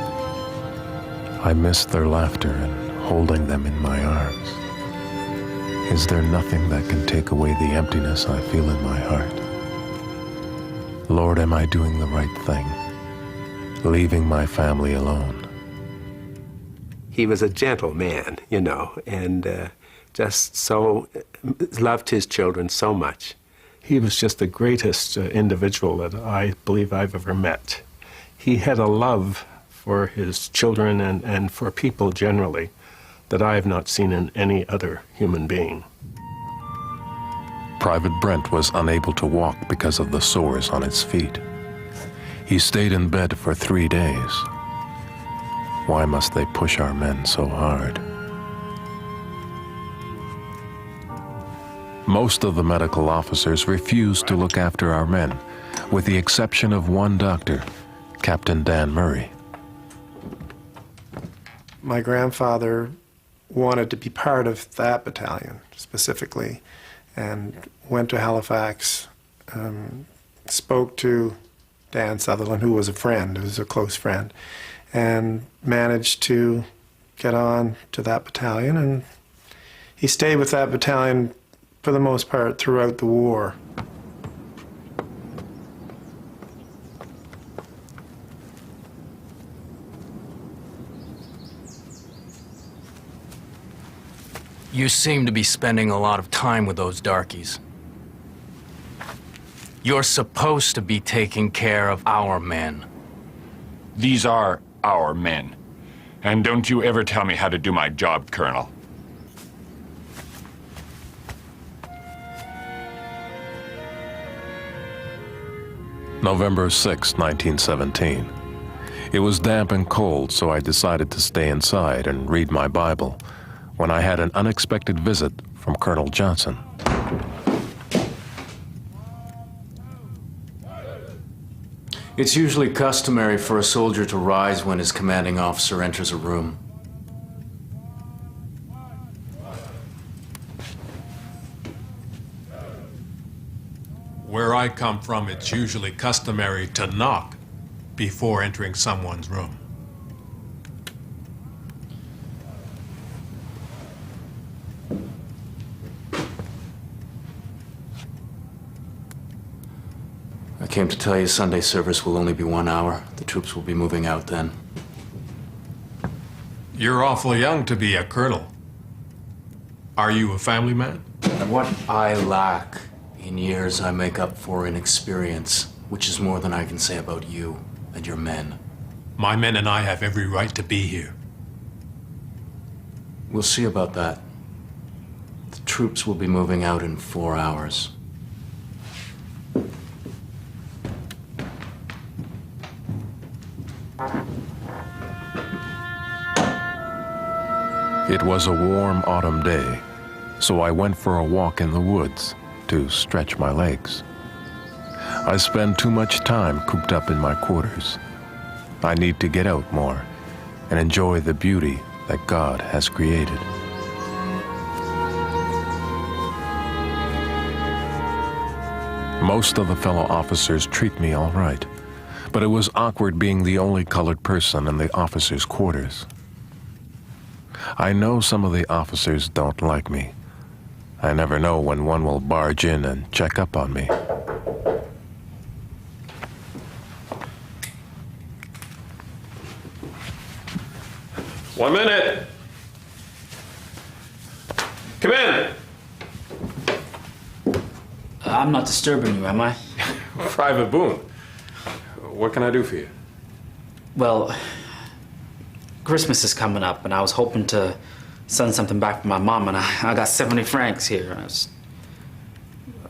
I missed their laughter and holding them in my arms. Is there nothing that can take away the emptiness I feel in my heart? Lord, am I doing the right thing, leaving my family alone? He was a gentle man, you know, and just so loved his children so much. He was just the greatest individual that I believe I've ever met. He had a love for his children and for people generally that I have not seen in any other human being. Private Brent was unable to walk because of the sores on his feet. He stayed in bed for 3 days. Why must they push our men so hard? Most of the medical officers refused to look after our men, with the exception of one doctor, Captain Dan Murray. My grandfather wanted to be part of that battalion specifically, and went to Halifax, spoke to Dan Sutherland, who was a friend, who was a close friend, and managed to get on to that battalion. And he stayed with that battalion for the most part throughout the war. You seem to be spending a lot of time with those darkies. You're supposed to be taking care of our men. These are our men. And don't you ever tell me how to do my job, Colonel. November 6, 1917. It was damp and cold, so I decided to stay inside and read my Bible when I had an unexpected visit from Colonel Johnson. It's usually customary for a soldier to rise when his commanding officer enters a room. Where I come from, it's usually customary to knock before entering someone's room. I came to tell you Sunday service will only be 1 hour. The troops will be moving out then. You're awful young to be a colonel. Are you a family man? And what I lack in years, I make up for in experience, which is more than I can say about you and your men. My men and I have every right to be here. We'll see about that. The troops will be moving out in 4 hours. It was a warm autumn day, so I went for a walk in the woods to stretch my legs. I spend too much time cooped up in my quarters. I need to get out more and enjoy the beauty that God has created. Most of the fellow officers treat me all right, but it was awkward being the only colored person in the officers' quarters. I know some of the officers don't like me. I never know when one will barge in and check up on me. One minute. Come in. I'm not disturbing you, am I? Private Boone. What can I do for you? Well, Christmas is coming up, and I was hoping to send something back for my mom, and I got 70 francs here.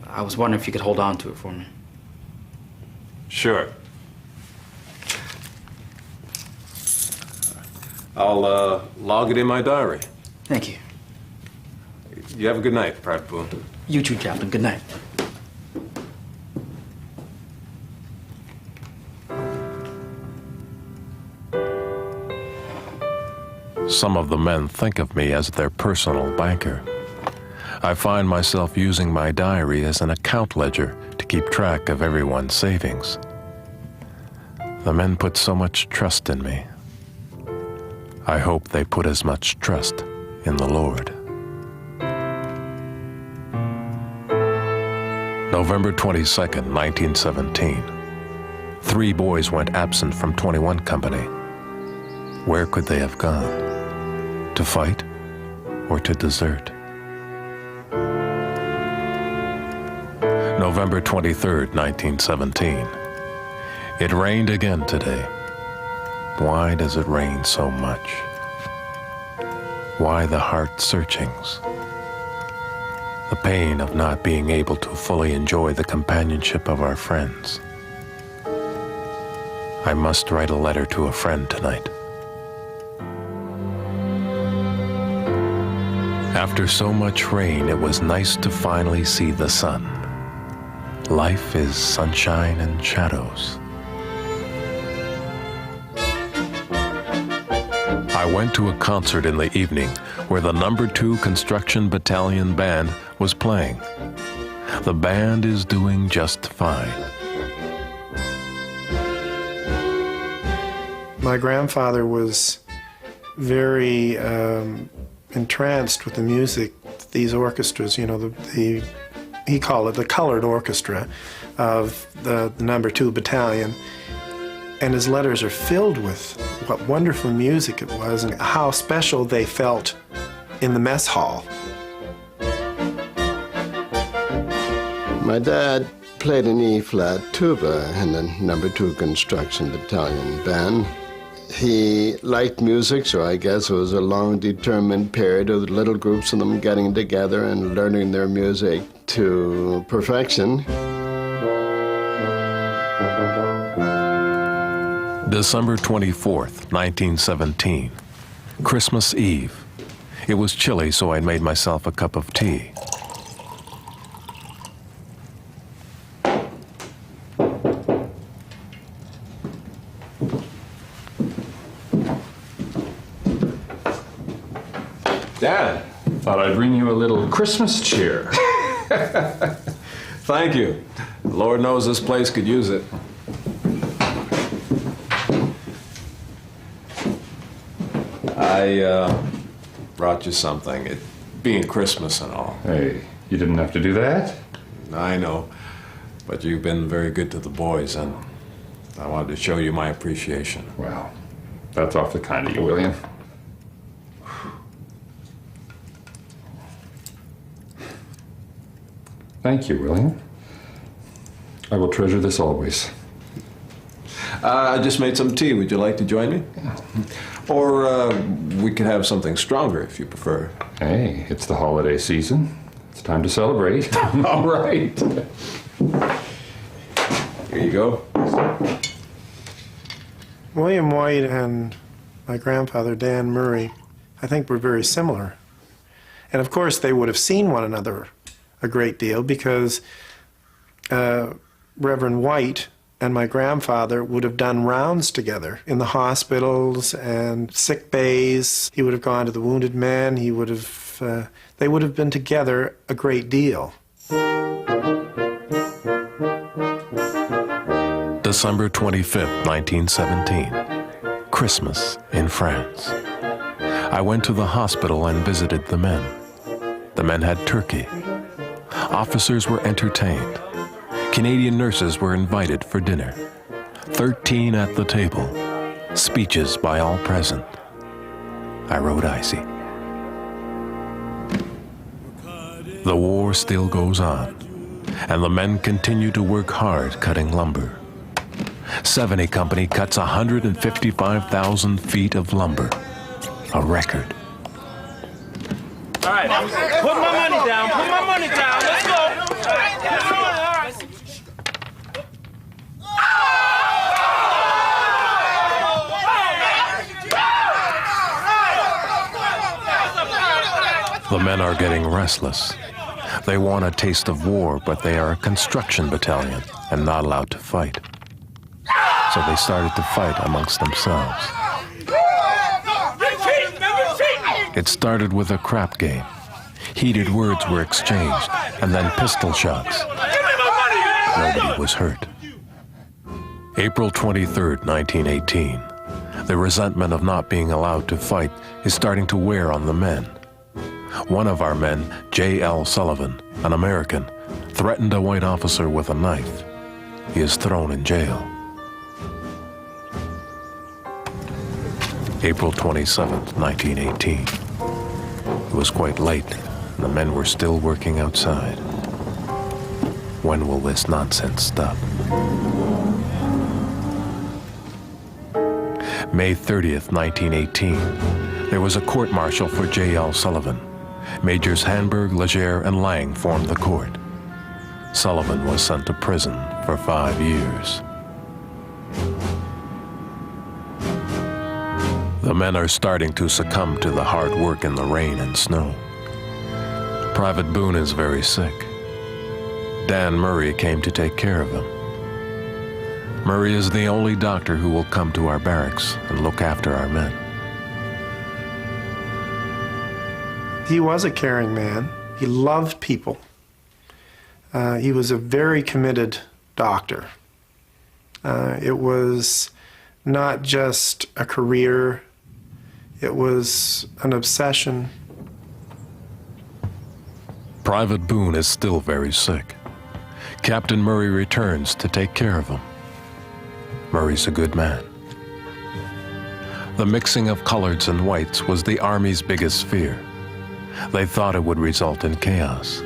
I was wondering if you could hold on to it for me. Sure. I'll log it in my diary. Thank you. You have a good night, Private Boone. You too, Captain. Good night. Some of the men think of me as their personal banker. I find myself using my diary as an account ledger to keep track of everyone's savings. The men put so much trust in me. I hope they put as much trust in the Lord. November 22nd, 1917. 3 boys went absent from 21 Company. Where could they have gone? To fight or to desert? November 23rd, 1917. It rained again today. Why does it rain so much? Why the heart searchings? The pain of not being able to fully enjoy the companionship of our friends. I must write a letter to a friend tonight. After so much rain, it was nice to finally see the sun. Life is sunshine and shadows. I went to a concert in the evening where the No. 2 Construction Battalion band was playing. The band is doing just fine. My grandfather was very entranced with the music, these orchestras, you know, he called it the colored orchestra of the No. 2 Battalion. And his letters are filled with what wonderful music it was and how special they felt in the mess hall. My dad played an E-flat tuba in the No. 2 Construction Battalion band. He liked music, so I guess it was a long, determined period of little groups of them getting together and learning their music to perfection. December 24th, 1917, Christmas Eve. It was chilly, so I made myself a cup of tea. Dad, thought I'd bring you a little Christmas cheer. Thank you. Lord knows this place could use it. I brought you something, it being Christmas and all. Hey, you didn't have to do that. I know, but you've been very good to the boys, and I wanted to show you my appreciation. Well, that's awfully kind of you, William. Thank you, William. I will treasure this always. I just made some tea. Would you like to join me? Or we could have something stronger if you prefer. Hey, it's the holiday season. It's time to celebrate. All right. Here you go. William White and my grandfather, Dan Murray, I think were very similar. And of course, they would have seen one another a great deal because Reverend White and my grandfather would have done rounds together in the hospitals and sick bays. He would have gone to the wounded men. They would have been together a great deal. December 25th, 1917. Christmas in France. I went to the hospital and visited the men. The men had turkey. Officers were entertained. Canadian nurses were invited for dinner. 13 at the table. Speeches by all present. I wrote icy. The war still goes on, and the men continue to work hard cutting lumber. 70 Company cuts 155,000 feet of lumber. A record. All right, put my money down. Put my money down. Let's go. All right. The men are getting restless. They want a taste of war, but they are a construction battalion and not allowed to fight. So they started to fight amongst themselves. It started with a crap game. Heated words were exchanged, and then pistol shots. Nobody was hurt. April 23rd, 1918. The resentment of not being allowed to fight is starting to wear on the men. One of our men, J.L. Sullivan, an American, threatened a white officer with a knife. He is thrown in jail. April 27th, 1918. It was quite late, and the men were still working outside. When will this nonsense stop? May 30th, 1918. There was a court-martial for J.L. Sullivan. Majors Hanberg, Leger, and Lang formed the court. Sullivan was sent to prison for 5 years. The men are starting to succumb to the hard work in the rain and snow. Private Boone is very sick. Dan Murray came to take care of him. Murray is the only doctor who will come to our barracks and look after our men. He was a caring man. He loved people. He was a very committed doctor. It was not just a career, it was an obsession. Private Boone is still very sick. Captain Murray returns to take care of him. Murray's a good man. The mixing of coloreds and whites was the Army's biggest fear. They thought it would result in chaos.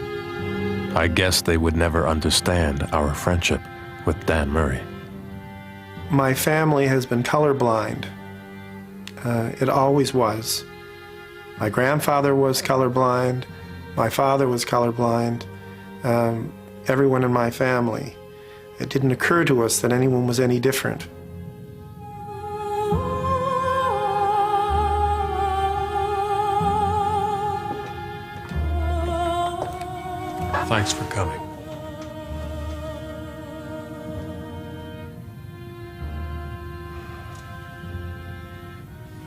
I guess they would never understand our friendship with Dan Murray. My family has been colorblind. It always was. My grandfather was colorblind. My father was colorblind. Everyone in my family. It didn't occur to us that anyone was any different. Thanks for coming.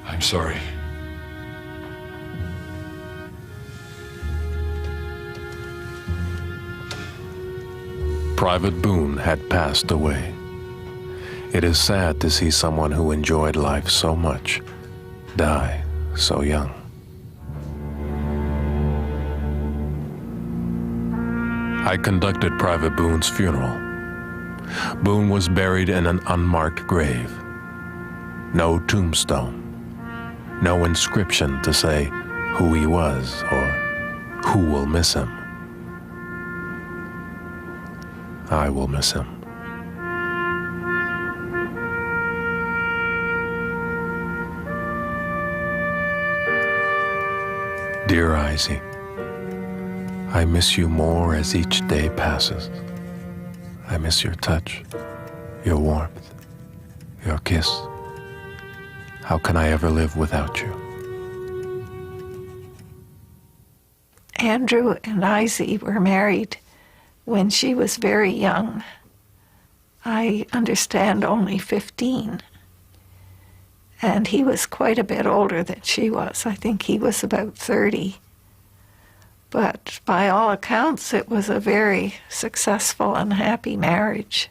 I'm sorry. Private Boone had passed away. It is sad to see someone who enjoyed life so much die so young. I conducted Private Boone's funeral. Boone was buried in an unmarked grave. No tombstone. No inscription to say who he was or who will miss him. I will miss him. Dear Izzy, I miss you more as each day passes. I miss your touch, your warmth, your kiss. How can I ever live without you? Andrew and Izzy were married when she was very young. I understand only 15. And he was quite a bit older than she was. I think he was about 30. But by all accounts, it was a very successful and happy marriage.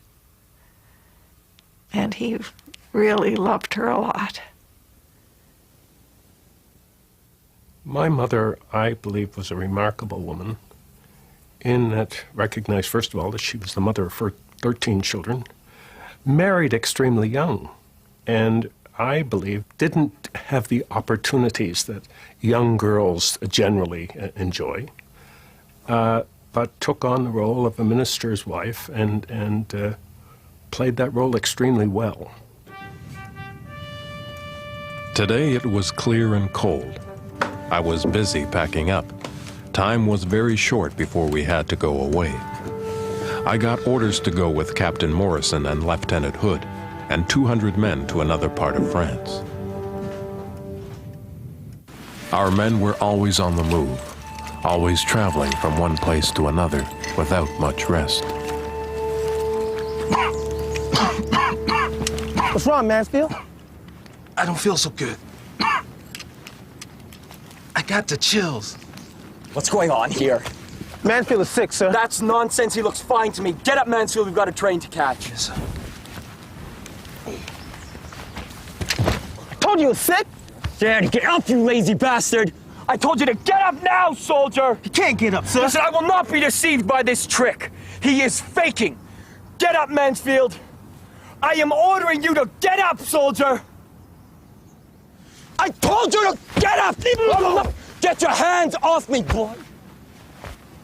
And he really loved her a lot. My mother, I believe, was a remarkable woman in that recognized, first of all, that she was the mother of 13 children, married extremely young, and I believe didn't have the opportunities that young girls generally enjoy, but took on the role of a minister's wife and played that role extremely well. Today it was clear and cold. I was busy packing up. Time was very short before we had to go away. I got orders to go with Captain Morrison and Lieutenant Hood and 200 men to another part of France. Our men were always on the move, always traveling from one place to another without much rest. What's wrong, Mansfield? I don't feel so good. I got the chills. What's going on here? Mansfield is sick, sir. That's nonsense. He looks fine to me. Get up, Mansfield. We've got a train to catch. Yes, sir. I told you he was sick. Dad, get up, you lazy bastard. I told you to get up now, soldier. He can't get up, sir. Listen, I will not be deceived by this trick. He is faking. Get up, Mansfield. I am ordering you to get up, soldier. I told you to get up! Leave me alone! Get your hands off me, boy!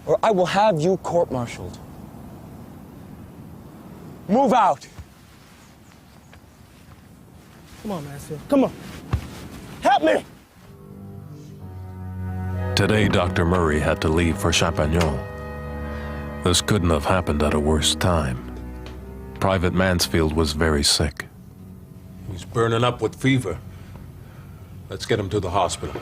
Or I will have you court-martialed. Move out! Come on, Mansfield. Come on. Help me! Today, Dr. Murray had to leave for Champagnon. This couldn't have happened at a worse time. Private Mansfield was very sick. He's burning up with fever. Let's get him to the hospital.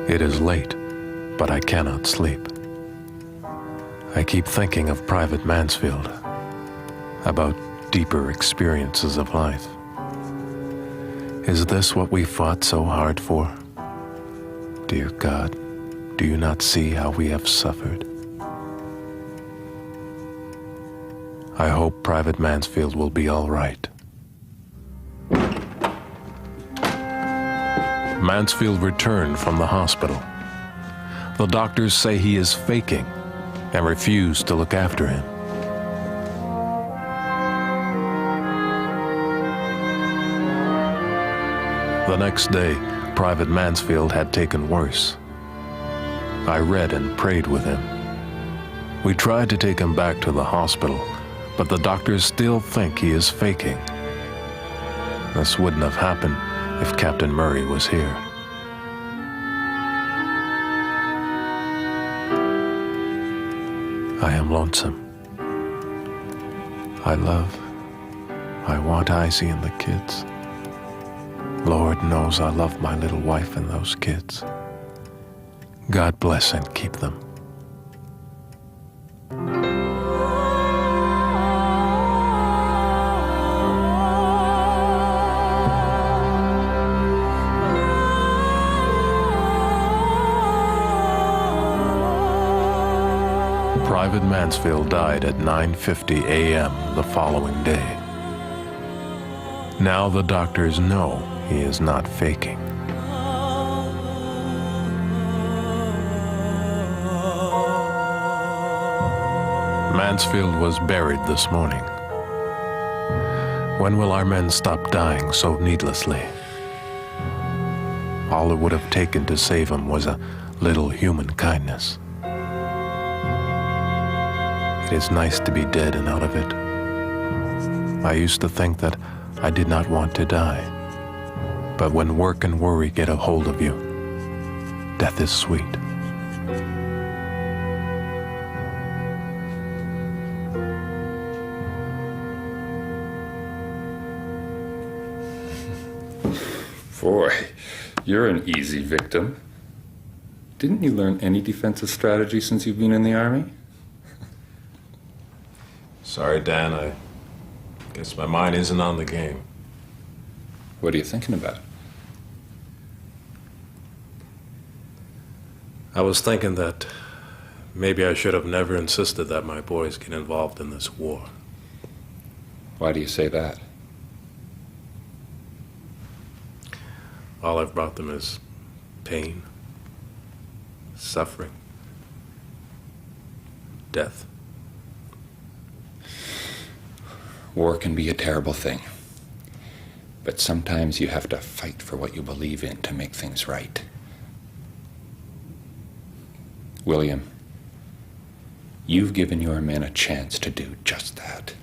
It is late, but I cannot sleep. I keep thinking of Private Mansfield, about deeper experiences of life. Is this what we fought so hard for? Dear God, do you not see how we have suffered? I hope Private Mansfield will be all right. Mansfield returned from the hospital. The doctors say he is faking and refuse to look after him. The next day, Private Mansfield had taken worse. I read and prayed with him. We tried to take him back to the hospital, but the doctors still think he is faking. This wouldn't have happened if Captain Murray was here. I am lonesome. I want Izzy and the kids. Lord knows I love my little wife and those kids. God bless and keep them. Private Mansfield died at 9:50 a.m. the following day. Now the doctors know he is not faking. Mansfield was buried this morning. When will our men stop dying so needlessly? All it would have taken to save him was a little human kindness. It is nice to be dead and out of it. I used to think that I did not want to die. But when work and worry get a hold of you, death is sweet. Boy, you're an easy victim. Didn't you learn any defensive strategy since you've been in the Army? Sorry, Dan, I guess my mind isn't on the game. What are you thinking about? I was thinking that maybe I should have never insisted that my boys get involved in this war. Why do you say that? All I've brought them is pain, suffering, death. War can be a terrible thing. But sometimes you have to fight for what you believe in to make things right. William, you've given your men a chance to do just that.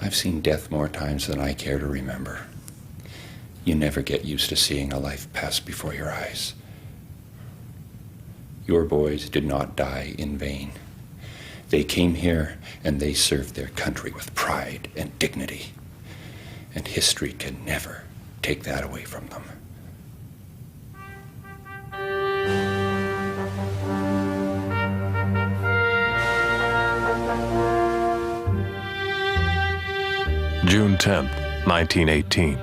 I've seen death more times than I care to remember. You never get used to seeing a life pass before your eyes. Your boys did not die in vain. They came here and they served their country with pride and dignity. And history can never take that away from them. June 10th, 1918.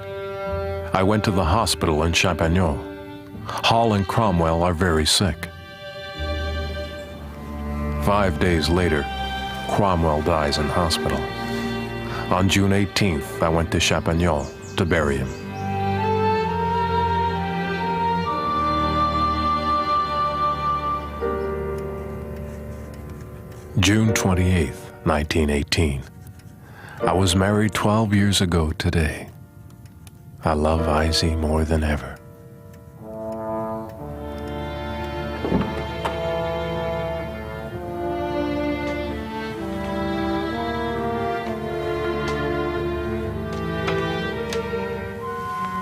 I went to the hospital in Champagnol. Hall and Cromwell are very sick. 5 days later, Cromwell dies in hospital. On June 18th, I went to Champagnol to bury him. June 28th, 1918. I was married 12 years ago today. I love Izzy more than ever.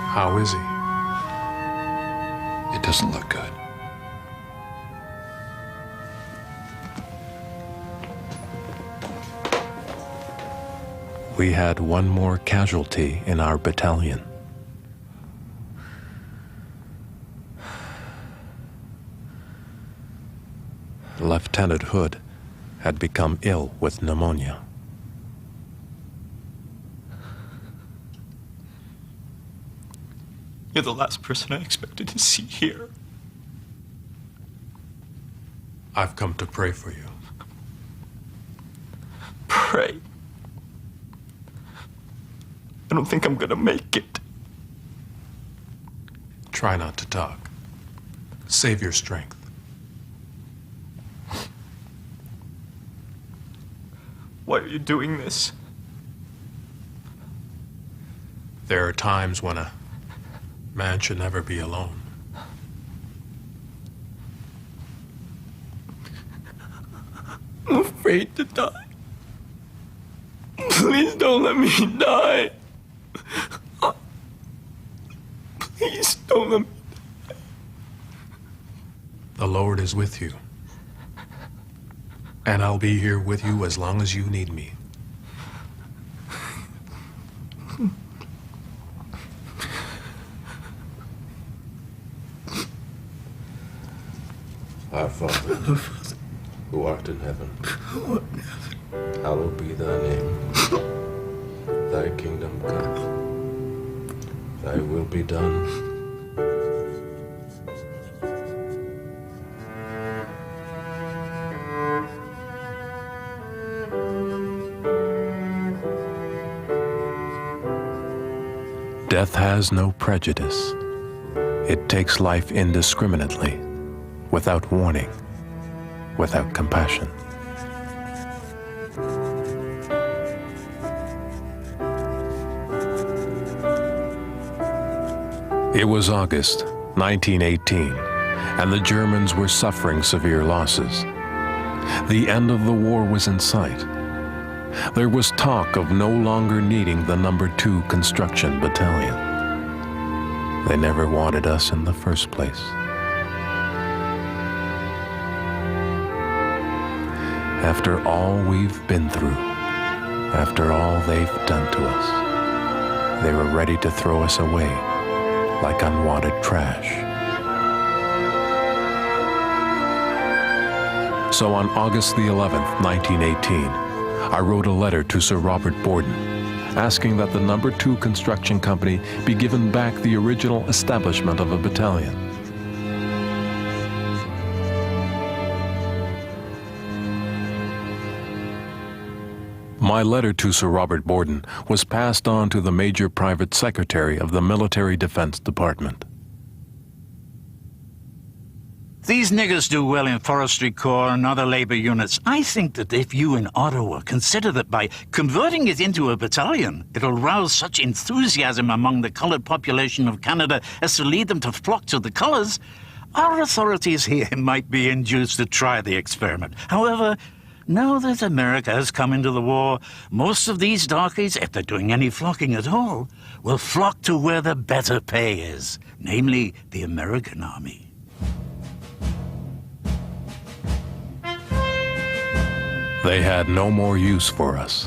How is he? It doesn't look good. We had one more casualty in our battalion. Lieutenant Hood had become ill with pneumonia. You're the last person I expected to see here. I've come to pray for you. Pray. I don't think I'm gonna make it. Try not to talk. Save your strength. Why are you doing this? There are times when a man should never be alone. I'm afraid to die. Please don't let me die. Please don't let me die. The Lord is with you. And I'll be here with you as long as you need me. Our Father, who art in heaven, hallowed be thy name. Thy kingdom come. Thy will be done. Death has no prejudice. It takes life indiscriminately, without warning, without compassion. It was August 1918, and the Germans were suffering severe losses. The end of the war was in sight. There was talk of no longer needing the No. 2 Construction Battalion. They never wanted us in the first place. After all we've been through, after all they've done to us, they were ready to throw us away like unwanted trash. So on August the 11th, 1918, I wrote a letter to Sir Robert Borden, asking that the No. 2 Construction Company be given back the original establishment of a battalion. My letter to Sir Robert Borden was passed on to the Major Private Secretary of the Military Defense Department. These niggers do well in forestry corps and other labor units. I think that if you in Ottawa consider that by converting it into a battalion, it'll rouse such enthusiasm among the colored population of Canada as to lead them to flock to the colors, our authorities here might be induced to try the experiment. However, now that America has come into the war, most of these darkies, if they're doing any flocking at all, will flock to where the better pay is, namely the American Army. They had no more use for us,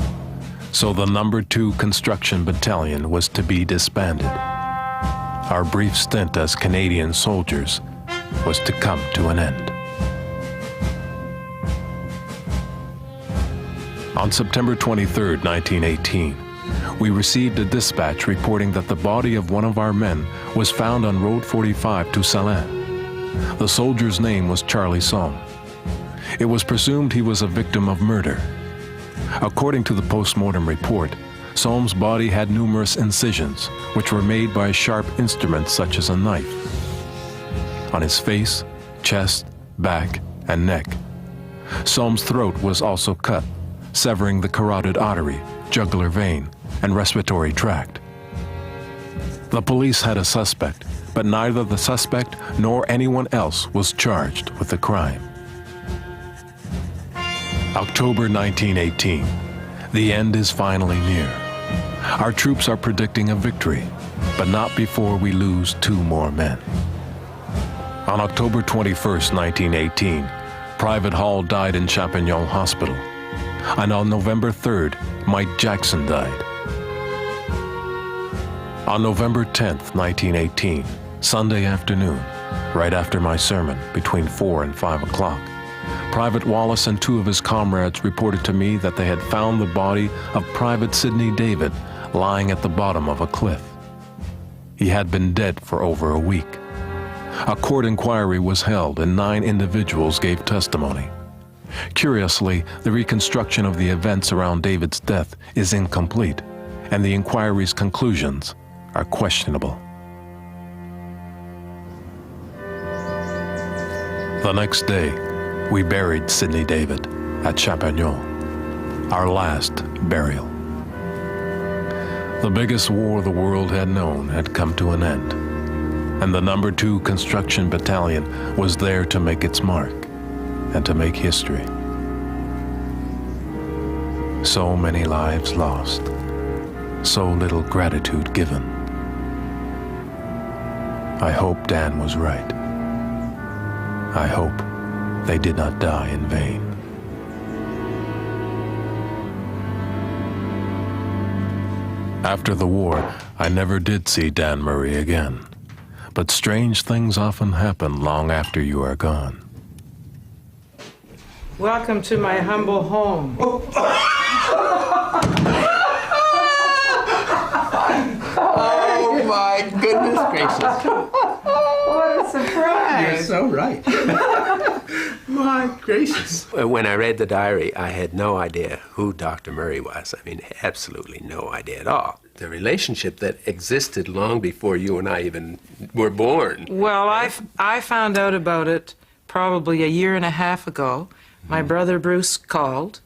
so the No. 2 Construction Battalion was to be disbanded. Our brief stint as Canadian soldiers was to come to an end. On September 23, 1918, we received a dispatch reporting that the body of one of our men was found on Road 45 to Salin. The soldier's name was Charlie Somme. It was presumed he was a victim of murder. According to the post-mortem report, Somme's body had numerous incisions, which were made by sharp instruments such as a knife. On his face, chest, back, and neck. Somme's throat was also cut, severing the carotid artery, jugular vein, and respiratory tract. The police had a suspect, but neither the suspect nor anyone else was charged with the crime. October 1918. The end is finally near. Our troops are predicting a victory, but not before we lose 2 more men. On October 21, 1918, Private Hall died in Champignon Hospital. And on November 3rd, Mike Jackson died. On November 10, 1918, Sunday afternoon, right after my sermon, between 4 and 5 o'clock, Private Wallace and 2 of his comrades reported to me that they had found the body of Private Sidney David lying at the bottom of a cliff. He had been dead for over a week. A court inquiry was held and 9 individuals gave testimony. Curiously, the reconstruction of the events around David's death is incomplete, and the inquiry's conclusions are questionable. The next day, we buried Sidney David at Champignon, our last burial. The biggest war the world had known had come to an end, and the No. 2 Construction Battalion was there to make its mark and to make history. So many lives lost, so little gratitude given. I hope Dan was right. I hope they did not die in vain. After the war, I never did see Dan Murray again. But strange things often happen long after you are gone. Welcome to my humble home. Oh my goodness gracious. What a surprise. You're so right. My gracious. When I read the diary, I had no idea who Dr. Murray was. I mean, absolutely no idea at all. The relationship that existed long before you and I even were born. Well, I found out about it probably a year and a half ago. My brother Bruce called,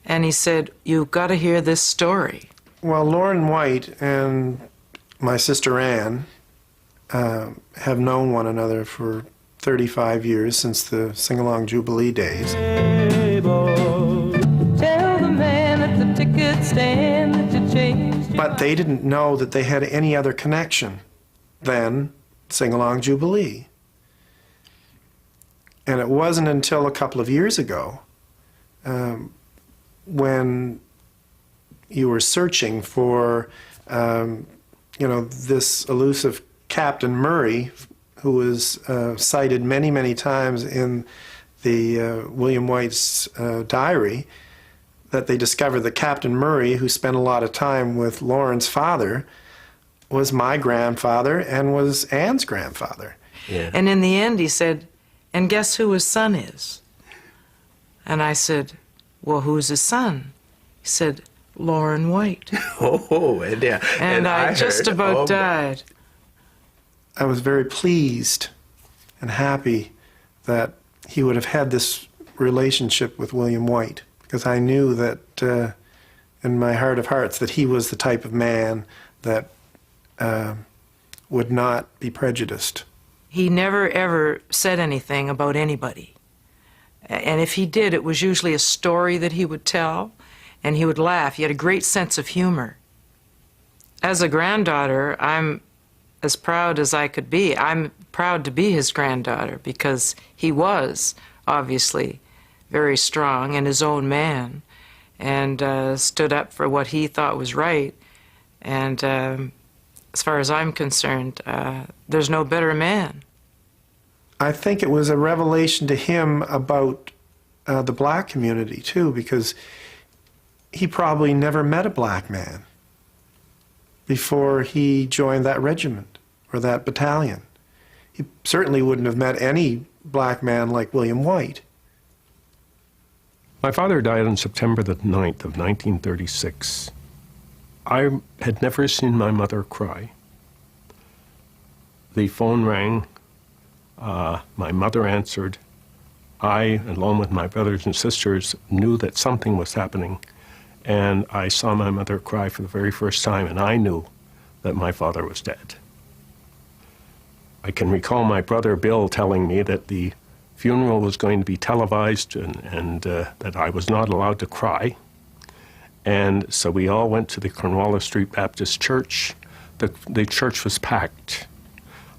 and he said, "You've got to hear this story." Well, Lauren White and my sister Ann have known one another for 35 years, since the Sing-Along Jubilee days. Tell the man at the ticket stand that you changed. But they didn't know that they had any other connection than Sing-Along Jubilee. And it wasn't until a couple of years ago, when you were searching for, this elusive Captain Murray, who was cited many, many times in the William White's diary, that they discovered that Captain Murray, who spent a lot of time with Lauren's father, was my grandfather and was Anne's grandfather. Yeah. And in the end, he said, "And guess who his son is?" And I said, "Well, who's his son?" He said, "Lauren White." Yeah. And I just about died. I was very pleased and happy that he would have had this relationship with William White, because I knew that in my heart of hearts that he was the type of man that would not be prejudiced. He never ever said anything about anybody. And if he did, it was usually a story that he would tell, and he would laugh. He had a great sense of humor. As a granddaughter, I'm as proud as I could be. I'm proud to be his granddaughter, because he was obviously very strong and his own man, and stood up for what he thought was right. And as far as I'm concerned, there's no better man. I think it was a revelation to him about the black community, too, because he probably never met a black man before he joined that regiment or that battalion. He certainly wouldn't have met any black man like William White. My father died on September the 9th of 1936. I had never seen my mother cry. The phone rang. My mother answered. I, along with my brothers and sisters, knew that something was happening, and I saw my mother cry for the very first time, and I knew that my father was dead. I can recall my brother Bill telling me that the funeral was going to be televised and that I was not allowed to cry. And so we all went to the Cornwallis Street Baptist Church. The church was packed.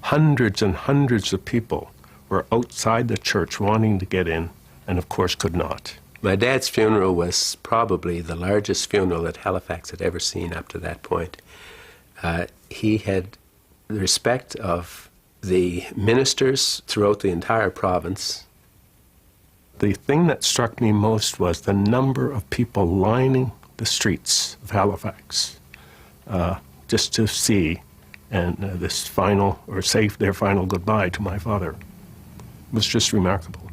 Hundreds and hundreds of people were outside the church wanting to get in, and of course could not. My dad's funeral was probably the largest funeral that Halifax had ever seen up to that point. He had the respect of the ministers throughout the entire province. The thing that struck me most was the number of people lining the streets of Halifax just to see and this final, or say their final goodbye to my father. It was just remarkable.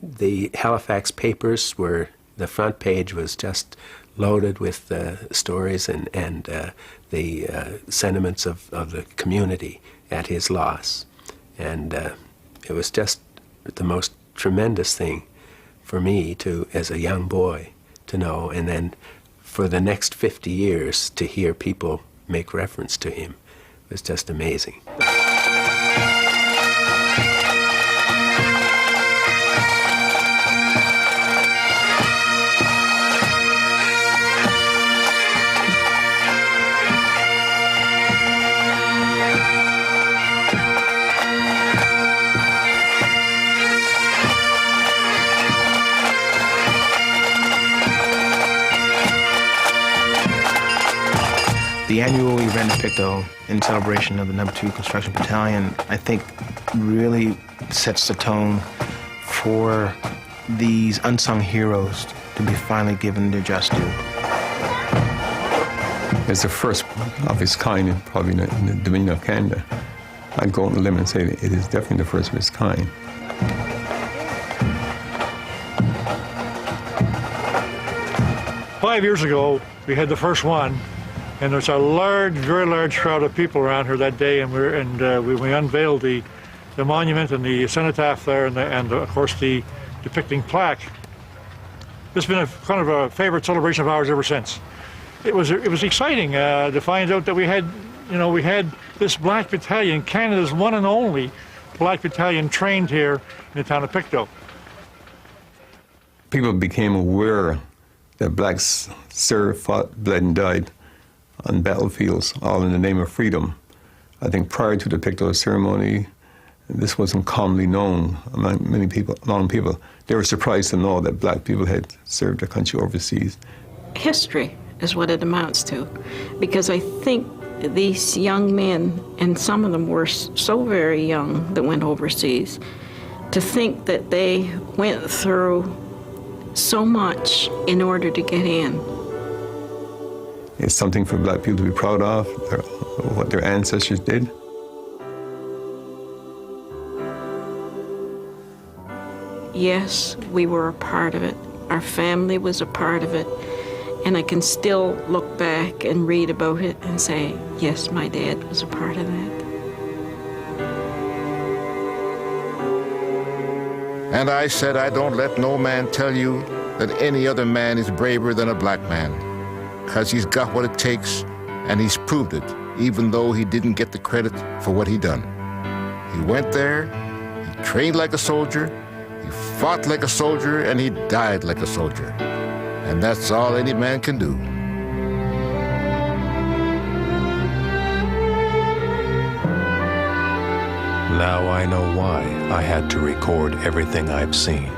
The Halifax papers were, the front page was just loaded with stories and the sentiments of the community at his loss. And it was just the most tremendous thing for me to, as a young boy, to know, and then for the next 50 years to hear people make reference to him. It was just amazing. The annual event in Pictou in celebration of the No. 2 Construction Battalion, I think, really sets the tone for these unsung heroes to be finally given their just due. It's the first of its kind, probably in the Dominion of Canada. I'd go on the limb and say it is definitely the first of its kind. Five years ago, we had the first one. And there's a large, very large crowd of people around here that day, and we unveiled the monument and the cenotaph there, and of course the depicting plaque. It's been a kind of a favorite celebration of ours ever since. It was exciting to find out that we had this black battalion, Canada's one and only black battalion trained here in the town of Pictou. People became aware that blacks served, fought, bled, and died on battlefields, all in the name of freedom. I think prior to the Pictou ceremony, this wasn't commonly known among many people. They were surprised to know that black people had served their country overseas. History is what it amounts to, because I think these young men, and some of them were so very young that went overseas, to think that they went through so much in order to get in. It's something for black people to be proud of, what their ancestors did. Yes, we were a part of it. Our family was a part of it. And I can still look back and read about it and say, yes, my dad was a part of that. And I said, I don't let no man tell you that any other man is braver than a black man, because he's got what it takes, and he's proved it, even though he didn't get the credit for what he done. He went there, he trained like a soldier, he fought like a soldier, and he died like a soldier. And that's all any man can do. Now I know why I had to record everything I've seen,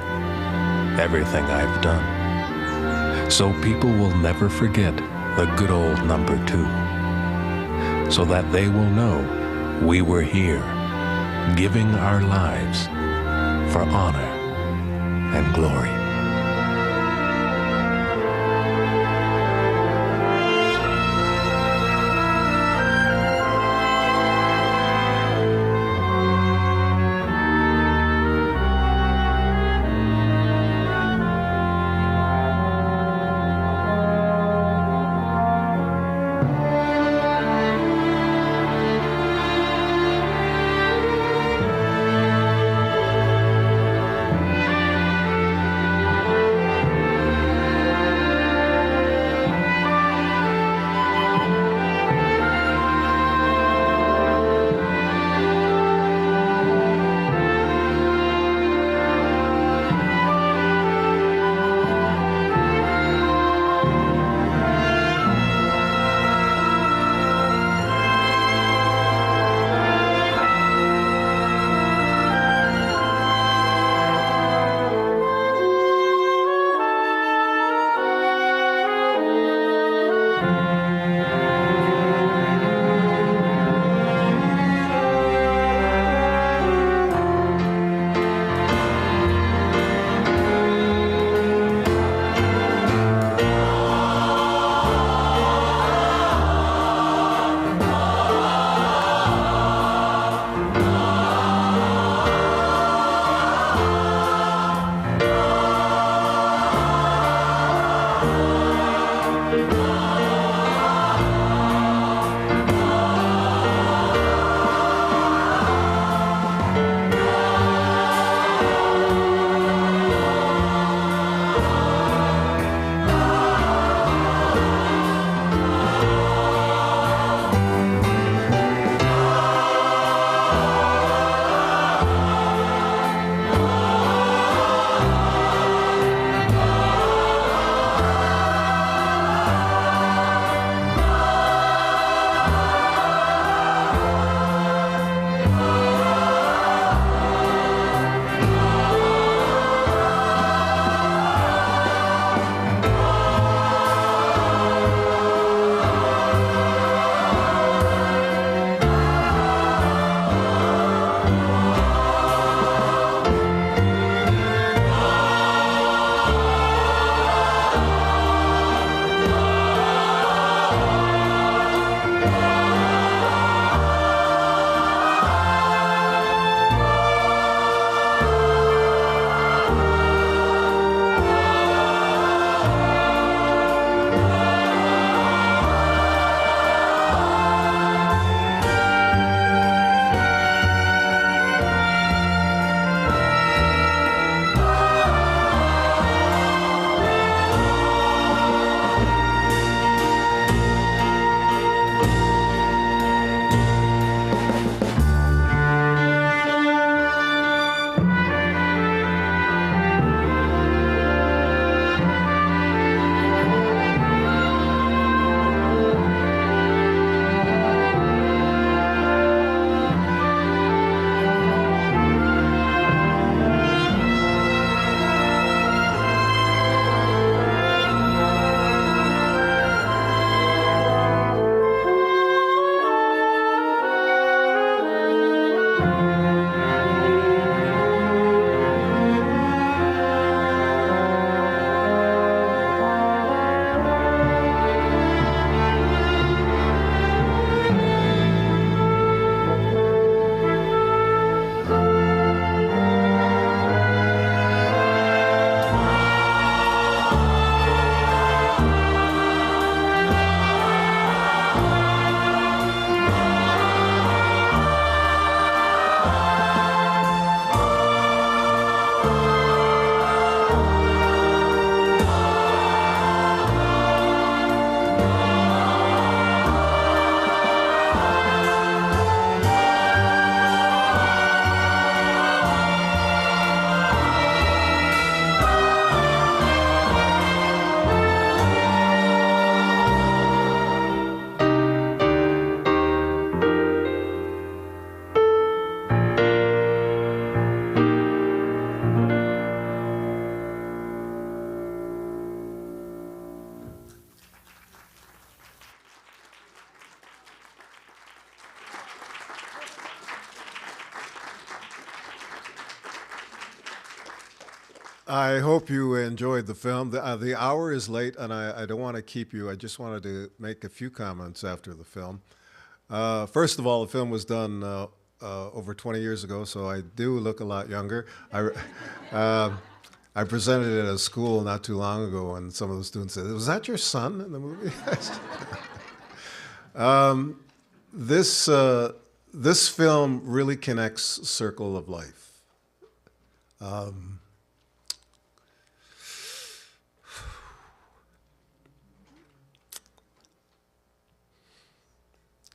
everything I've done. So people will never forget the good old number 2. So that they will know we were here, giving our lives for honor and glory. I hope you enjoyed the film. The hour is late, and I don't want to keep you. I just wanted to make a few comments after the film. First of all, the film was done over 20 years ago, so I do look a lot younger. I presented it at a school not too long ago, and some of the students said, "Was that your son in the movie?" This film really connects Circle of Life.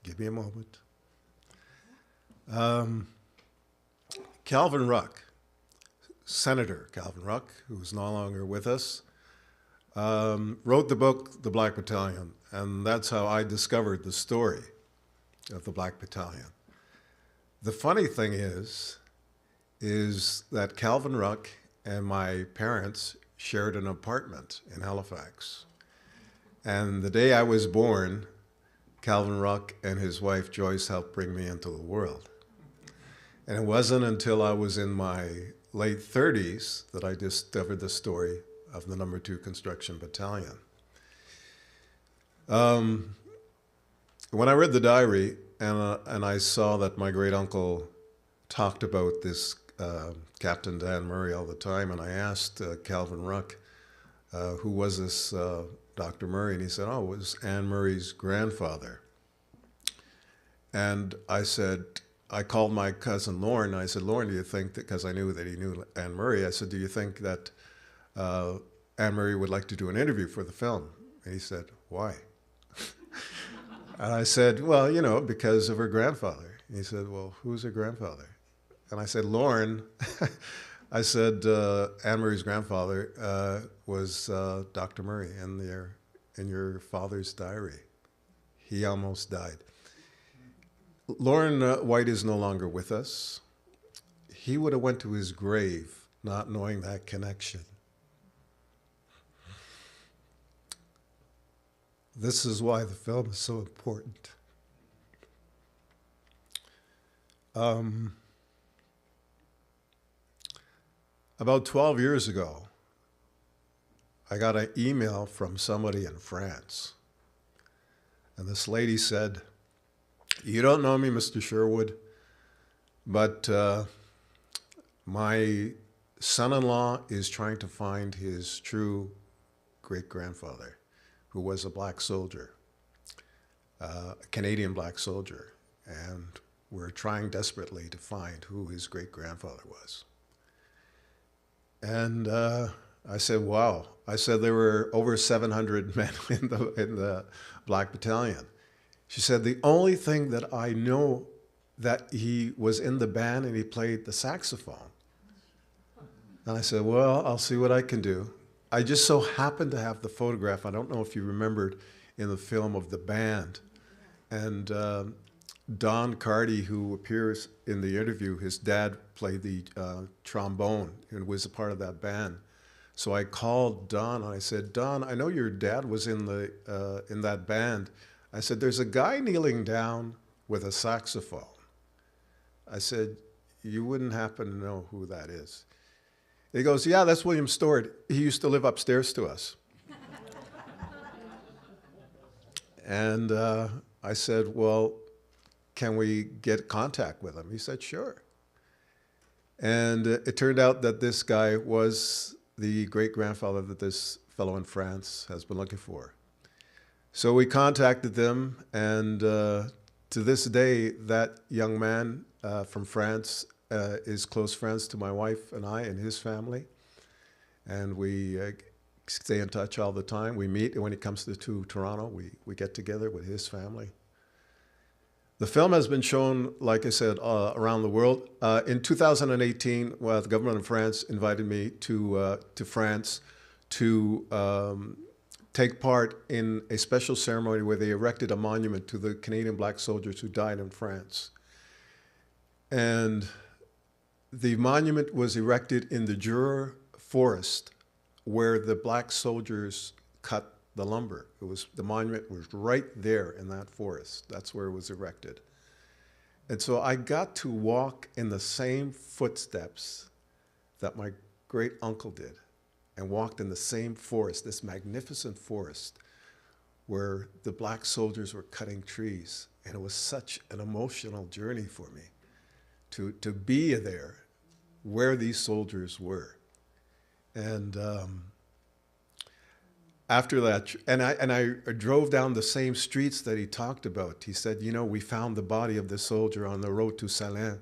Give me a moment. Calvin Ruck, Senator Calvin Ruck, who is no longer with us, wrote the book, The Black Battalion, and that's how I discovered the story of the Black Battalion. The funny thing is that Calvin Ruck and my parents shared an apartment in Halifax. And the day I was born, Calvin Ruck and his wife Joyce helped bring me into the world. And it wasn't until I was in my late 30s that I discovered the story of the No. 2 Construction Battalion. When I read the diary and I saw that my great uncle talked about this Captain Dan Murray all the time, and I asked Calvin Ruck, who was this Dr. Murray, and he said, "Oh, it was Anne Murray's grandfather." And I said, I called my cousin Lorne, and I said, "Lorne, do you think that," because I knew that he knew Anne Murray, I said, "Do you think that Anne Murray would like to do an interview for the film?" And he said, "Why?" And I said, "Well, you know, because of her grandfather." And he said, "Well, who's her grandfather?" And I said, "Lorne," I said, "Anne Murray's grandfather was Dr. Murray in your father's diary. He almost died." Lorne White is no longer with us. He would have went to his grave not knowing that connection. This is why the film is so important. About 12 years ago, I got an email from somebody in France. And this lady said, "You don't know me, Mr. Sherwood, but my son-in-law is trying to find his true great-grandfather, who was a black soldier, a Canadian black soldier, and we're trying desperately to find who his great-grandfather was." And I said, "Wow." I said there were over 700 men in the Black Battalion. She said, "The only thing that I know that he was in the band and he played the saxophone." And I said, "Well, I'll see what I can do." I just so happened to have the photograph. I don't know if you remembered in the film of the band. And Don Carty, who appears in the interview, his dad played the trombone and was a part of that band. So I called Don and I said, "Don, I know your dad was in that band." I said, "There's a guy kneeling down with a saxophone. I said, you wouldn't happen to know who that is? He goes, yeah, that's William Stewart. He used to live upstairs to us. And I said, well, can we get contact with him? He said, sure. And it turned out that this guy was the great-grandfather that this fellow in France has been looking for. So we contacted them, and to this day, that young man from France is close friends to my wife and I and his family. And we stay in touch all the time. We meet, and when he comes to Toronto, we get together with his family. The film has been shown, like I said, around the world. In 2018, the government of France invited me to France to take part in a special ceremony where they erected a monument to the Canadian black soldiers who died in France. And the monument was erected in the Truro forest where the black soldiers cut the lumber. The monument was right there in that forest. That's where it was erected. And so I got to walk in the same footsteps that my great uncle did, and walked in the same forest, this magnificent forest where the black soldiers were cutting trees. And it was such an emotional journey for me to be there where these soldiers were. And after that, and I drove down the same streets that he talked about. He said, you know, we found the body of this soldier on the road to Salins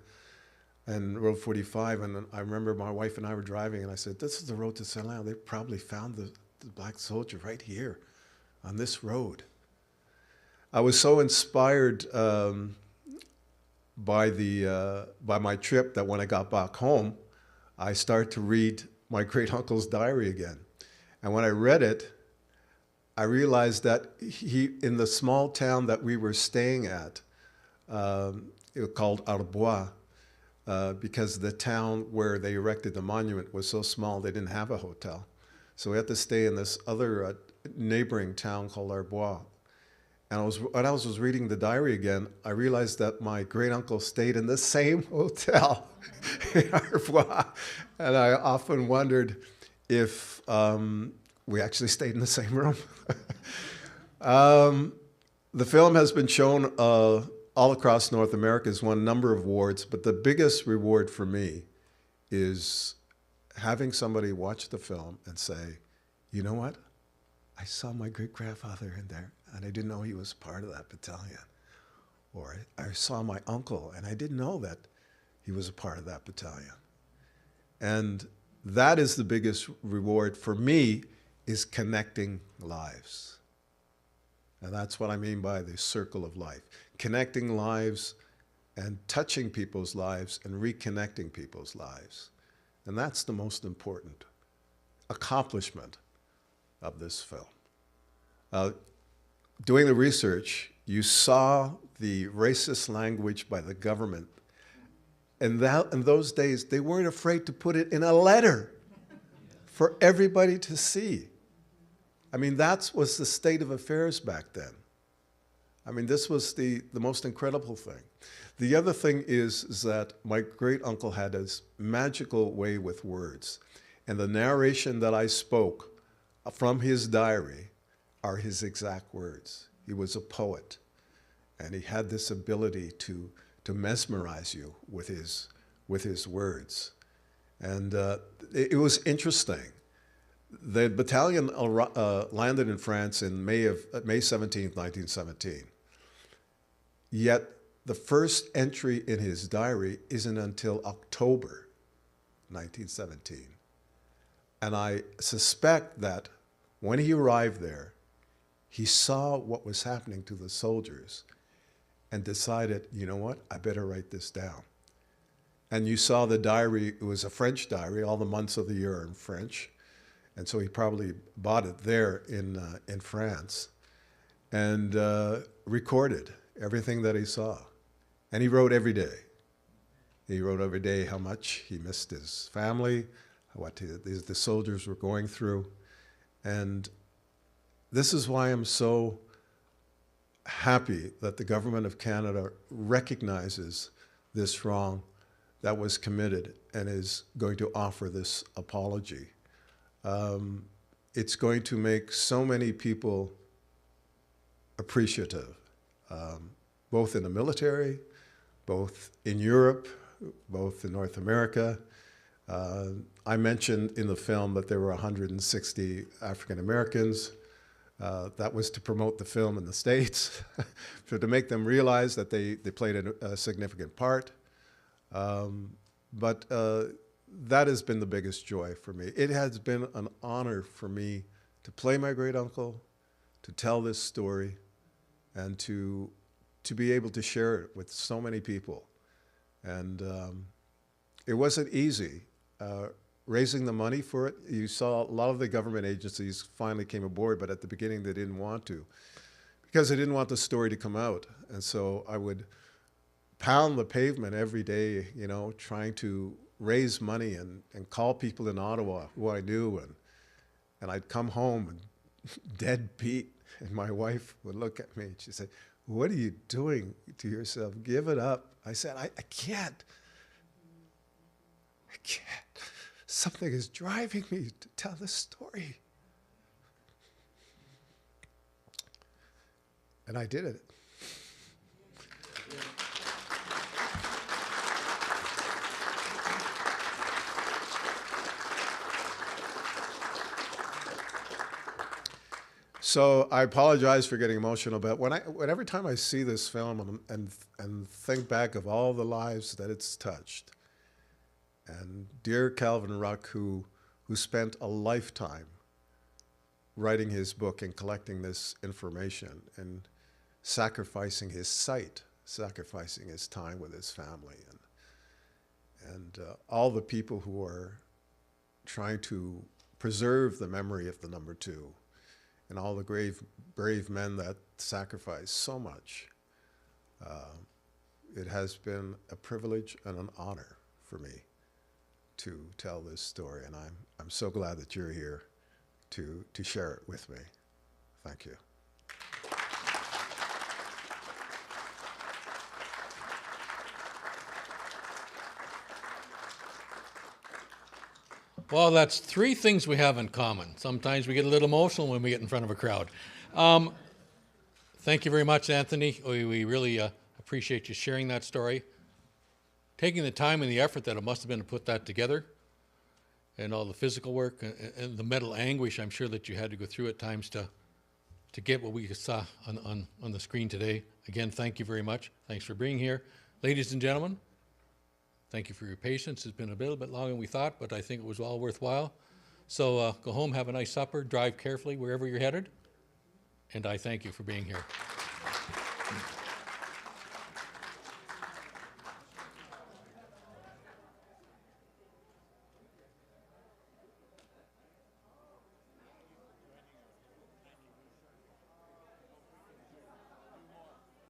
and Road 45. And I remember my wife and I were driving, and I said, this is the road to Salins. They probably found the black soldier right here on this road. I was so inspired by my trip that when I got back home, I started to read my great uncle's diary again. And when I read it, I realized that in the small town that we were staying at, it was called Arbois, because the town where they erected the monument was so small they didn't have a hotel. So we had to stay in this other neighboring town called Arbois. And when I was reading the diary again, I realized that my great uncle stayed in the same hotel in Arbois. And I often wondered if we actually stayed in the same room. The film has been shown all across North America, has won a number of awards, but the biggest reward for me is having somebody watch the film and say, you know what? I saw my great-grandfather in there, and I didn't know he was part of that battalion. Or I saw my uncle, and I didn't know that he was a part of that battalion. And that is the biggest reward for me, is connecting lives. And that's what I mean by the circle of life. Connecting lives and touching people's lives and reconnecting people's lives. And that's the most important accomplishment of this film. Doing the research, you saw the racist language by the government. And in those days, they weren't afraid to put it in a letter for everybody to see. I mean, that was the state of affairs back then. I mean, this was the most incredible thing. The other thing is that my great uncle had this magical way with words. And the narration that I spoke from his diary are his exact words. He was a poet, and he had this ability to mesmerize you with his words. And it was interesting. The battalion landed in France in May 17th, 1917. Yet the first entry in his diary isn't until October 1917. And I suspect that when he arrived there, he saw what was happening to the soldiers and decided, you know what, I better write this down. And you saw the diary, it was a French diary, all the months of the year are in French. And so he probably bought it there in France and recorded everything that he saw. And he wrote every day. He wrote every day how much he missed his family, what the soldiers were going through. And this is why I'm so happy that the government of Canada recognizes this wrong that was committed and is going to offer this apology. It's going to make so many people appreciative, both in the military, both in Europe, both in North America. I mentioned in the film that there were 160 African Americans. That was to promote the film in the States, so to make them realize that they played a significant part. But that has been the biggest joy for me. It has been an honor for me to play my great uncle, to tell this story, and to be able to share it with so many people. And it wasn't easy. Raising the money for it, you saw a lot of the government agencies finally came aboard, but at the beginning they didn't want to, because they didn't want the story to come out. And so I would pound the pavement every day, you know, trying to raise money and call people in Ottawa who I knew, and I'd come home and dead beat, and my wife would look at me and she'd say, "What are you doing to yourself? Give it up." I said, I can't. I can't. Something is driving me to tell this story. And I did it. So I apologize for getting emotional, but every time I see this film and think back of all the lives that it's touched, and dear Calvin Ruck, who spent a lifetime writing his book and collecting this information and sacrificing his sight, sacrificing his time with his family, and all the people who are trying to preserve the memory of the number 2, and all the brave men that sacrificed so much. It has been a privilege and an honor for me to tell this story, and I'm so glad that you're here to share it with me. Thank you. Well, that's 3 things we have in common. Sometimes we get a little emotional when we get in front of a crowd. Thank you very much, Anthony. We really appreciate you sharing that story, taking the time and the effort that it must have been to put that together, and all the physical work and the mental anguish I'm sure that you had to go through at times to get what we saw on the screen today. Again, thank you very much. Thanks for being here. Ladies and gentlemen, thank you for your patience. It's been a little bit longer than we thought, but I think it was all worthwhile. So go home, have a nice supper, drive carefully wherever you're headed, and I thank you for being here.